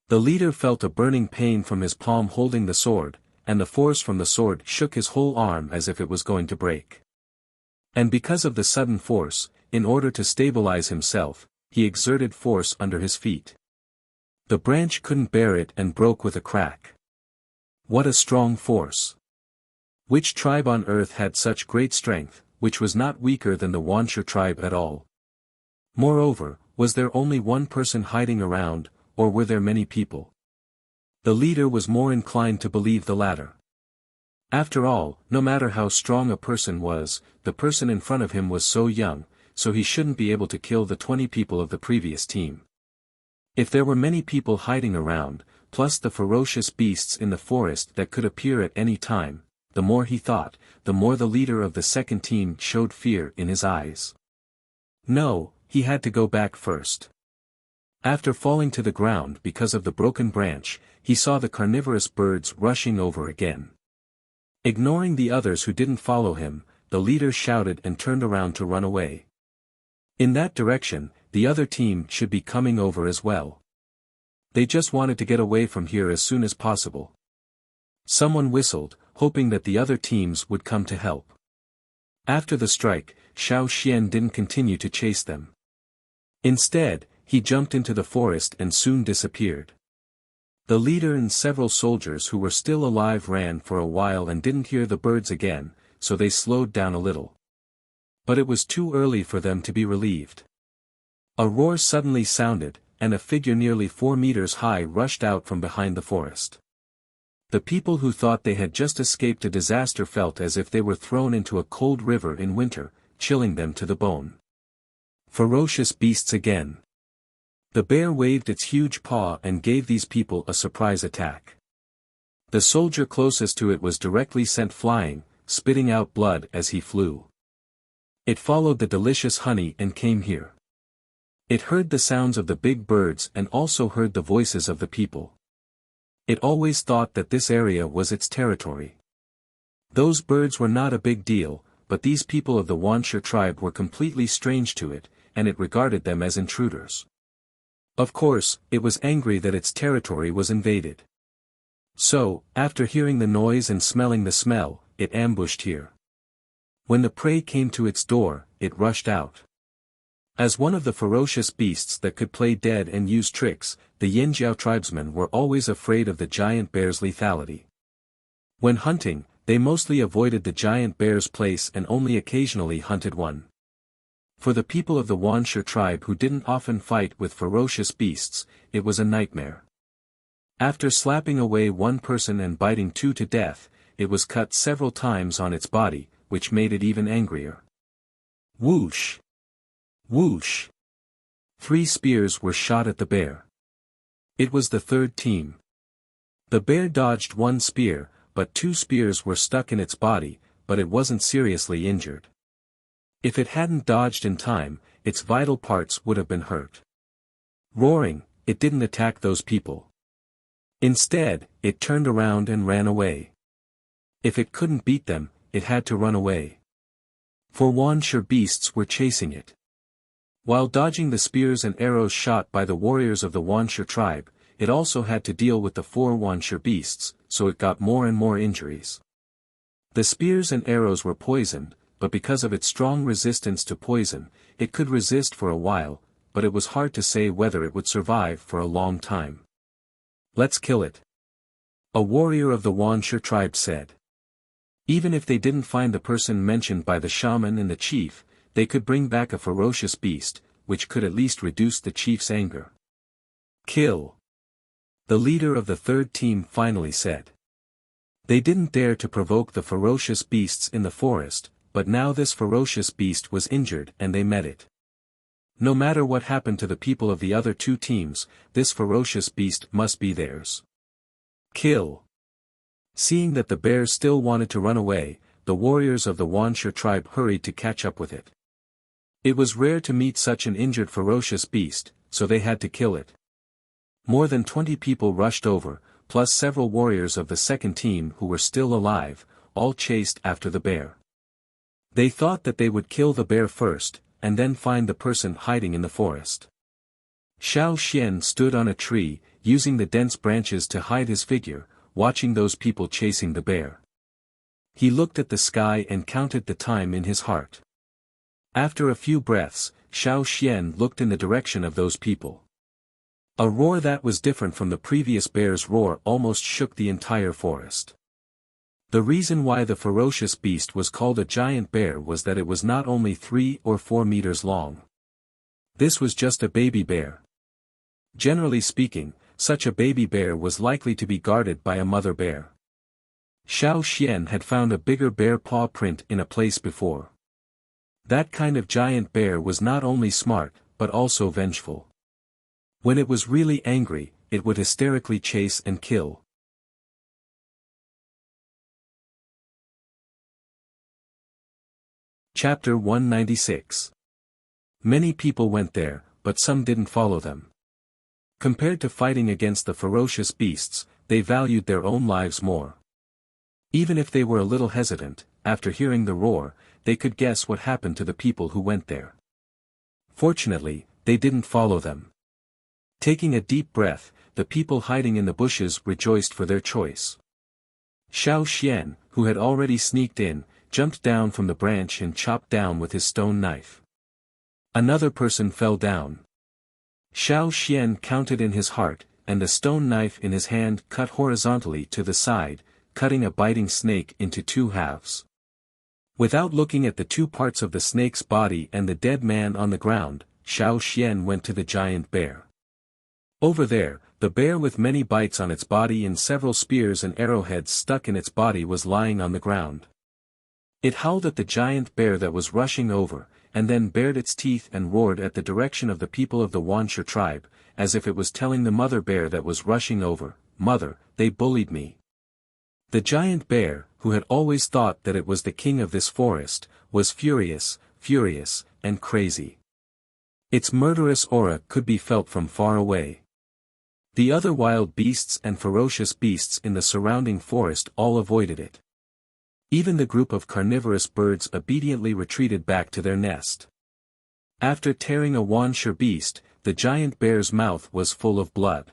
The leader felt a burning pain from his palm holding the sword, and the force from the sword shook his whole arm as if it was going to break. And because of the sudden force, in order to stabilize himself, he exerted force under his feet. The branch couldn't bear it and broke with a crack. What a strong force! Which tribe on earth had such great strength, which was not weaker than the Wuxia tribe at all? Moreover, was there only one person hiding around, or were there many people? The leader was more inclined to believe the latter. After all, no matter how strong a person was, the person in front of him was so young, so he shouldn't be able to kill the 20 people of the previous team. If there were many people hiding around, plus the ferocious beasts in the forest that could appear at any time, the more he thought, the more the leader of the second team showed fear in his eyes. No, he had to go back first. After falling to the ground because of the broken branch, he saw the carnivorous birds rushing over again. Ignoring the others who didn't follow him, the leader shouted and turned around to run away. In that direction, the other team should be coming over as well. They just wanted to get away from here as soon as possible. Someone whistled, hoping that the other teams would come to help. After the strike, Xiao Xian didn't continue to chase them. Instead, he jumped into the forest and soon disappeared. The leader and several soldiers who were still alive ran for a while and didn't hear the birds again, so they slowed down a little. But it was too early for them to be relieved. A roar suddenly sounded, and a figure nearly 4 meters high rushed out from behind the forest. The people who thought they had just escaped a disaster felt as if they were thrown into a cold river in winter, chilling them to the bone. Ferocious beasts again. The bear waved its huge paw and gave these people a surprise attack. The soldier closest to it was directly sent flying, spitting out blood as he flew. It followed the delicious honey and came here. It heard the sounds of the big birds and also heard the voices of the people. It always thought that this area was its territory. Those birds were not a big deal, but these people of the Wuxia tribe were completely strange to it, and it regarded them as intruders. Of course, it was angry that its territory was invaded. So, after hearing the noise and smelling the smell, it ambushed here. When the prey came to its door, it rushed out. As one of the ferocious beasts that could play dead and use tricks, the Yanjiao tribesmen were always afraid of the giant bear's lethality. When hunting, they mostly avoided the giant bear's place and only occasionally hunted one. For the people of the Wuxia tribe who didn't often fight with ferocious beasts, it was a nightmare. After slapping away one person and biting 2 to death, it was cut several times on its body, which made it even angrier. Whoosh! Whoosh! 3 spears were shot at the bear. It was the third team. The bear dodged 1 spear, but 2 spears were stuck in its body, but it wasn't seriously injured. If it hadn't dodged in time, its vital parts would have been hurt. Roaring, it didn't attack those people. Instead, it turned around and ran away. If it couldn't beat them, it had to run away. For Wuxia beasts were chasing it. While dodging the spears and arrows shot by the warriors of the Wuxia tribe, it also had to deal with the 4 Wuxia beasts, so it got more and more injuries. The spears and arrows were poisoned, but because of its strong resistance to poison, it could resist for a while, but it was hard to say whether it would survive for a long time. Let's kill it. A warrior of the Wuxia tribe said. Even if they didn't find the person mentioned by the shaman and the chief, they could bring back a ferocious beast, which could at least reduce the chief's anger. Kill. The leader of the third team finally said. They didn't dare to provoke the ferocious beasts in the forest, but now this ferocious beast was injured and they met it. No matter what happened to the people of the other 2 teams, this ferocious beast must be theirs. Kill. Seeing that the bear still wanted to run away, the warriors of the Wuxia tribe hurried to catch up with it. It was rare to meet such an injured ferocious beast, so they had to kill it. More than 20 people rushed over, plus several warriors of the second team who were still alive, all chased after the bear. They thought that they would kill the bear first, and then find the person hiding in the forest. Xiao Xian stood on a tree, using the dense branches to hide his figure, watching those people chasing the bear. He looked at the sky and counted the time in his heart. After a few breaths, Xiao Xian looked in the direction of those people. A roar that was different from the previous bear's roar almost shook the entire forest. The reason why the ferocious beast was called a giant bear was that it was not only 3 or 4 meters long. This was just a baby bear. Generally speaking, such a baby bear was likely to be guarded by a mother bear. Xiao Xian had found a bigger bear paw print in a place before. That kind of giant bear was not only smart, but also vengeful. When it was really angry, it would hysterically chase and kill. Chapter 196. Many people went there, but some didn't follow them. Compared to fighting against the ferocious beasts, they valued their own lives more. Even if they were a little hesitant, after hearing the roar, they could guess what happened to the people who went there. Fortunately, they didn't follow them. Taking a deep breath, the people hiding in the bushes rejoiced for their choice. Xiao Xian, who had already sneaked in, jumped down from the branch and chopped down with his stone knife. Another person fell down. Xiao Xian counted in his heart, and the stone knife in his hand cut horizontally to the side, cutting a biting snake into 2 halves. Without looking at the 2 parts of the snake's body and the dead man on the ground, Xiao Xian went to the giant bear. Over there, the bear with many bites on its body and several spears and arrowheads stuck in its body was lying on the ground. It howled at the giant bear that was rushing over, and then bared its teeth and roared at the direction of the people of the Wuxia tribe, as if it was telling the mother bear that was rushing over, "Mother, they bullied me." The giant bear, who had always thought that it was the king of this forest, was furious, and crazy. Its murderous aura could be felt from far away. The other wild beasts and ferocious beasts in the surrounding forest all avoided it. Even the group of carnivorous birds obediently retreated back to their nest. After tearing a Wuxia beast, the giant bear's mouth was full of blood.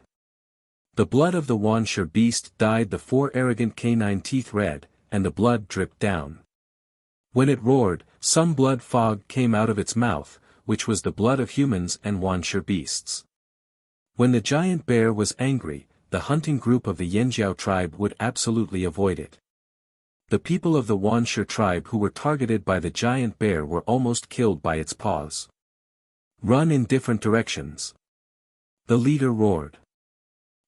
The blood of the Wuxia beast dyed the 4 arrogant canine teeth red, and the blood dripped down. When it roared, some blood fog came out of its mouth, which was the blood of humans and Wuxia beasts. When the giant bear was angry, the hunting group of the Yanjiao tribe would absolutely avoid it. The people of the Wuxia tribe who were targeted by the giant bear were almost killed by its paws. "Run in different directions," the leader roared.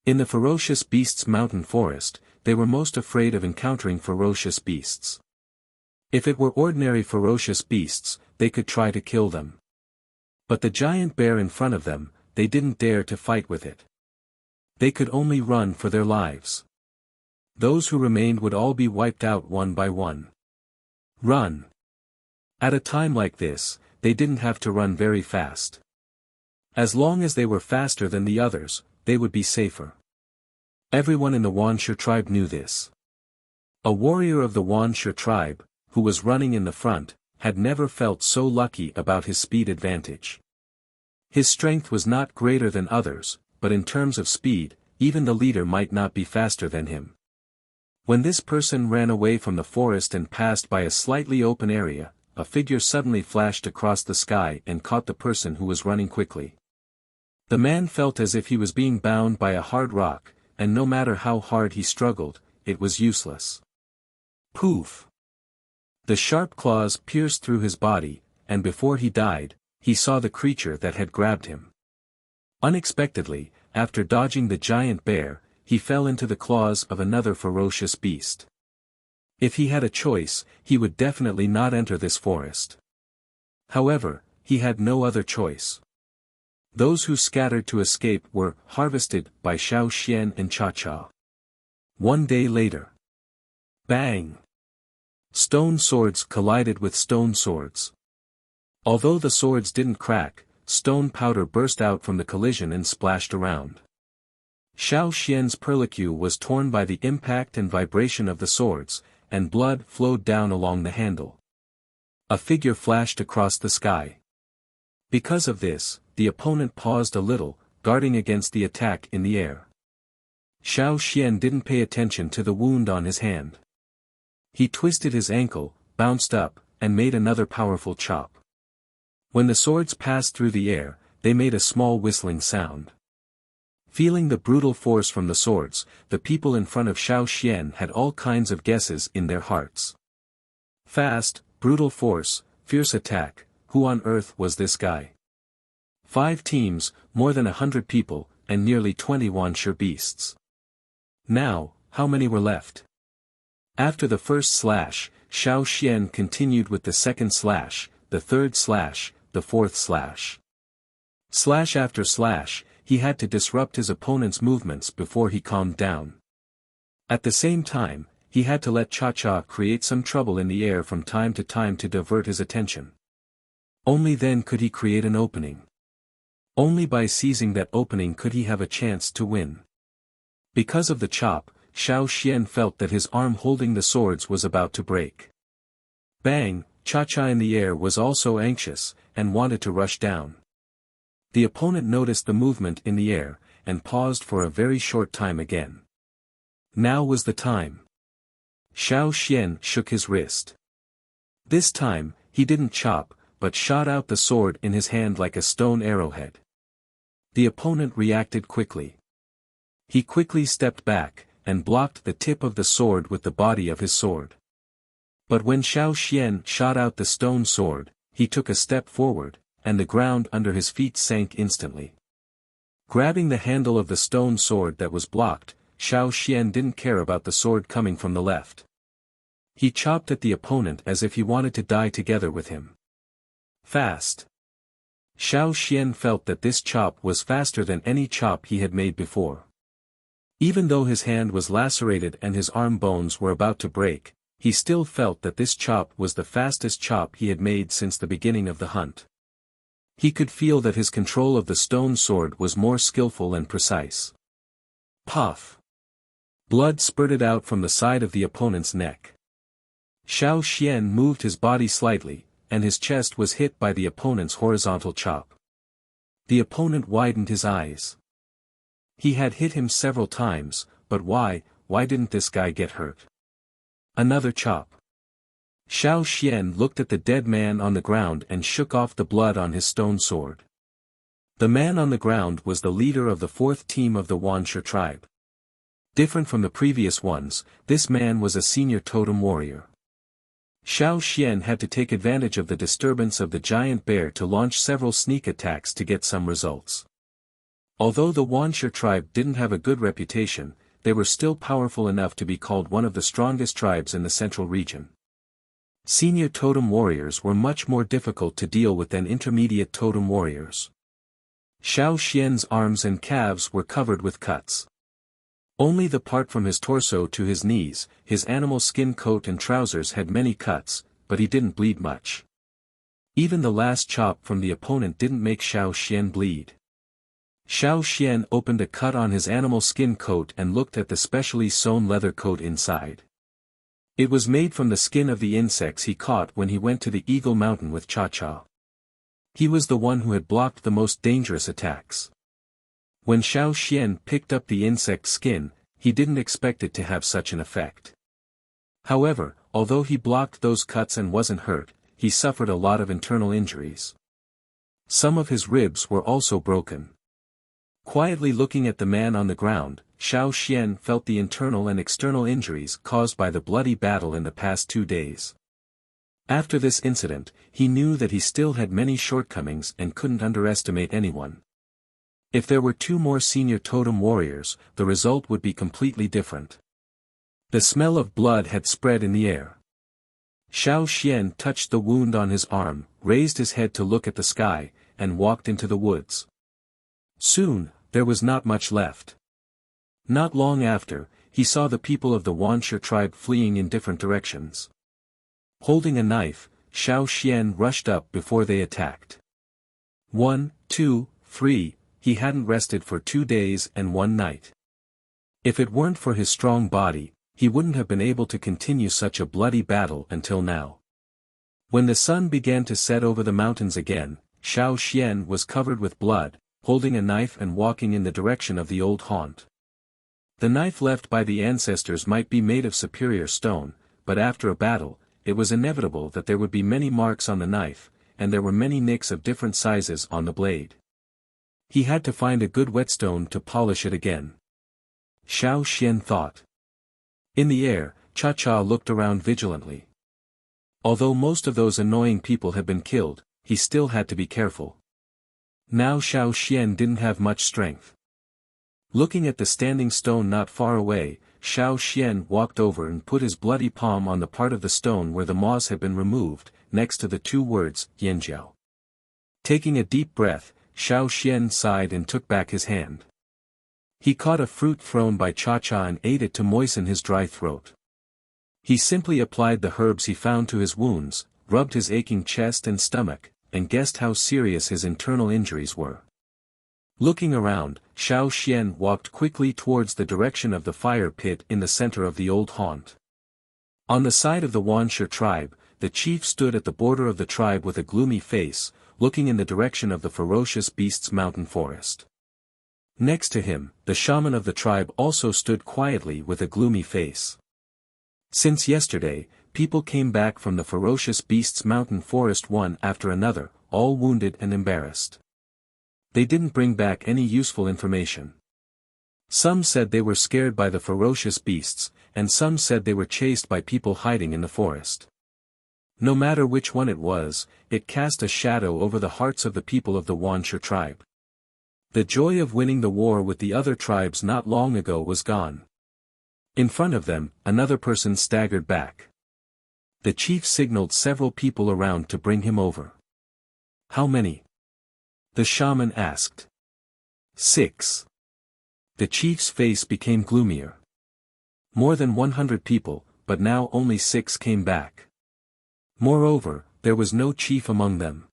In the ferocious beasts' mountain forest, they were most afraid of encountering ferocious beasts. If it were ordinary ferocious beasts, they could try to kill them. But the giant bear in front of them, they didn't dare to fight with it. They could only run for their lives. Those who remained would all be wiped out one by one. Run. At a time like this, they didn't have to run very fast. As long as they were faster than the others, they would be safer. Everyone in the Wuxia tribe knew this. A warrior of the Wuxia tribe, who was running in the front, had never felt so lucky about his speed advantage. His strength was not greater than others, but in terms of speed, even the leader might not be faster than him. When this person ran away from the forest and passed by a slightly open area, a figure suddenly flashed across the sky and caught the person who was running quickly. The man felt as if he was being bound by a hard rock, and no matter how hard he struggled, it was useless. Poof! The sharp claws pierced through his body, and before he died, he saw the creature that had grabbed him. Unexpectedly, after dodging the giant bear, he fell into the claws of another ferocious beast. If he had a choice, he would definitely not enter this forest. However, he had no other choice. Those who scattered to escape were harvested by Xiao Xian and Cha Cha. 1 day later. Bang! Stone swords collided with stone swords. Although the swords didn't crack, stone powder burst out from the collision and splashed around. Xiao Xian's perlicue was torn by the impact and vibration of the swords, and blood flowed down along the handle. A figure flashed across the sky. Because of this, the opponent paused a little, guarding against the attack in the air. Xiao Xian didn't pay attention to the wound on his hand. He twisted his ankle, bounced up, and made another powerful chop. When the swords passed through the air, they made a small whistling sound. Feeling the brutal force from the swords, the people in front of Xiao Xian had all kinds of guesses in their hearts. Fast, brutal force, fierce attack, who on earth was this guy? 5 teams, more than 100 people, and nearly 20 Wuxia beasts. Now, how many were left? After the first slash, Xiao Xian continued with the second slash, the third slash, the fourth slash. Slash after slash, he had to disrupt his opponent's movements before he calmed down. At the same time, he had to let Cha-Cha create some trouble in the air from time to time to divert his attention. Only then could he create an opening. Only by seizing that opening could he have a chance to win. Because of the chop, Xiao Xian felt that his arm holding the swords was about to break. Bang! Cha-Cha in the air was also anxious, and wanted to rush down. The opponent noticed the movement in the air, and paused for a very short time again. Now was the time. Xiao Xian shook his wrist. This time, he didn't chop, but shot out the sword in his hand like a stone arrowhead. The opponent reacted quickly. He quickly stepped back, and blocked the tip of the sword with the body of his sword. But when Xiao Xian shot out the stone sword, he took a step forward, and the ground under his feet sank instantly. Grabbing the handle of the stone sword that was blocked, Xiao Xian didn't care about the sword coming from the left. He chopped at the opponent as if he wanted to die together with him. Fast. Xiao Xian felt that this chop was faster than any chop he had made before. Even though his hand was lacerated and his arm bones were about to break, he still felt that this chop was the fastest chop he had made since the beginning of the hunt. He could feel that his control of the stone sword was more skillful and precise. Puff! Blood spurted out from the side of the opponent's neck. Xiao Xian moved his body slightly, and his chest was hit by the opponent's horizontal chop. The opponent widened his eyes. He had hit him several times, but why didn't this guy get hurt? Another chop. Xiao Xian looked at the dead man on the ground and shook off the blood on his stone sword. The man on the ground was the leader of the 4th team of the Wuxia tribe. Different from the previous ones, this man was a senior totem warrior. Xiao Xian had to take advantage of the disturbance of the giant bear to launch several sneak attacks to get some results. Although the Wuxia tribe didn't have a good reputation, they were still powerful enough to be called one of the strongest tribes in the central region. Senior totem warriors were much more difficult to deal with than intermediate totem warriors. Xiao Xian's arms and calves were covered with cuts. Only the part from his torso to his knees, his animal skin coat and trousers had many cuts, but he didn't bleed much. Even the last chop from the opponent didn't make Xiao Xian bleed. Xiao Xian opened a cut on his animal skin coat and looked at the specially sewn leather coat inside. It was made from the skin of the insects he caught when he went to the Eagle Mountain with Cha-Cha. He was the one who had blocked the most dangerous attacks. When Xiao Xian picked up the insect skin, he didn't expect it to have such an effect. However, although he blocked those cuts and wasn't hurt, he suffered a lot of internal injuries. Some of his ribs were also broken. Quietly looking at the man on the ground, Xiao Xian felt the internal and external injuries caused by the bloody battle in the past 2 days. After this incident, he knew that he still had many shortcomings and couldn't underestimate anyone. If there were 2 more senior totem warriors, the result would be completely different. The smell of blood had spread in the air. Xiao Xian touched the wound on his arm, raised his head to look at the sky, and walked into the woods. Soon, there was not much left. Not long after, he saw the people of the Wuxia tribe fleeing in different directions. Holding a knife, Xiao Xian rushed up before they attacked. 1, 2, 3, he hadn't rested for 2 days and 1 night. If it weren't for his strong body, he wouldn't have been able to continue such a bloody battle until now. When the sun began to set over the mountains again, Xiao Xian was covered with blood, holding a knife and walking in the direction of the old haunt. The knife left by the ancestors might be made of superior stone, but after a battle, it was inevitable that there would be many marks on the knife, and there were many nicks of different sizes on the blade. He had to find a good whetstone to polish it again. Xiao Xian thought. In the air, Cha-Cha looked around vigilantly. Although most of those annoying people had been killed, he still had to be careful. Now Xiao Xian didn't have much strength. Looking at the standing stone not far away, Xiao Xian walked over and put his bloody palm on the part of the stone where the moss had been removed, next to the two words, Yanjiao. Taking a deep breath, Xiao Xian sighed and took back his hand. He caught a fruit thrown by Cha-Cha and ate it to moisten his dry throat. He simply applied the herbs he found to his wounds, rubbed his aching chest and stomach, and guessed how serious his internal injuries were. Looking around, Xiao Xian walked quickly towards the direction of the fire pit in the center of the old haunt. On the side of the Wuxia tribe, the chief stood at the border of the tribe with a gloomy face, looking in the direction of the ferocious beasts' mountain forest. Next to him, the shaman of the tribe also stood quietly with a gloomy face. Since yesterday, people came back from the ferocious beasts' mountain forest one after another, all wounded and embarrassed. They didn't bring back any useful information. Some said they were scared by the ferocious beasts, and some said they were chased by people hiding in the forest. No matter which one it was, it cast a shadow over the hearts of the people of the Wuxia tribe. The joy of winning the war with the other tribes not long ago was gone. In front of them, another person staggered back. The chief signaled several people around to bring him over. How many? The shaman asked. 6. The chief's face became gloomier. More than 100 people, but now only 6 came back. Moreover, there was no chief among them.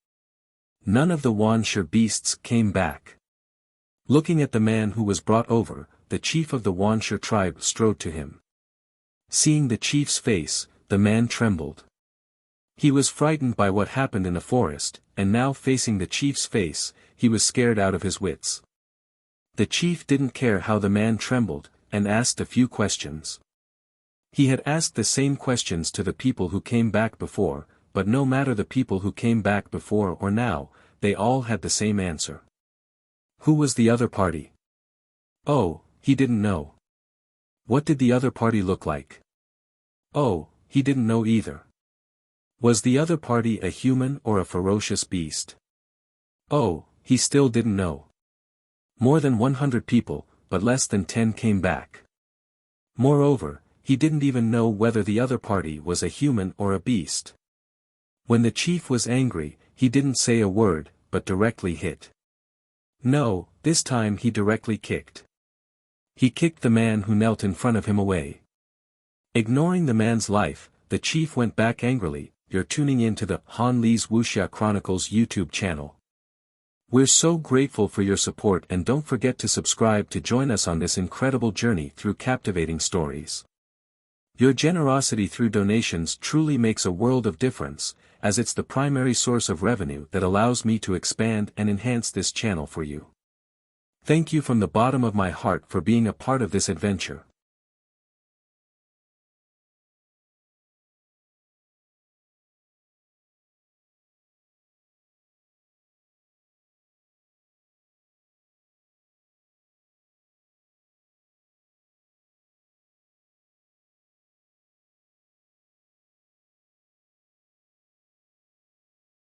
None of the Wuxia beasts came back. Looking at the man who was brought over, the chief of the Wuxia tribe strode to him. Seeing the chief's face, the man trembled. He was frightened by what happened in the forest, and now facing the chief's face, he was scared out of his wits. The chief didn't care how the man trembled, and asked a few questions. He had asked the same questions to the people who came back before, but no matter the people who came back before or now, they all had the same answer. Who was the other party? Oh, he didn't know. What did the other party look like? Oh, he didn't know either. Was the other party a human or a ferocious beast? Oh, he still didn't know. More than 100 people, but less than 10 came back. Moreover, he didn't even know whether the other party was a human or a beast. When the chief was angry, he didn't say a word, but directly hit. No, this time he directly kicked. He kicked the man who knelt in front of him away. Ignoring the man's life, the chief went back angrily. You're tuning in to the Han Li's Wuxia Chronicles YouTube channel. We're so grateful for your support, and don't forget to subscribe to join us on this incredible journey through captivating stories. Your generosity through donations truly makes a world of difference, as it's the primary source of revenue that allows me to expand and enhance this channel for you. Thank you from the bottom of my heart for being a part of this adventure.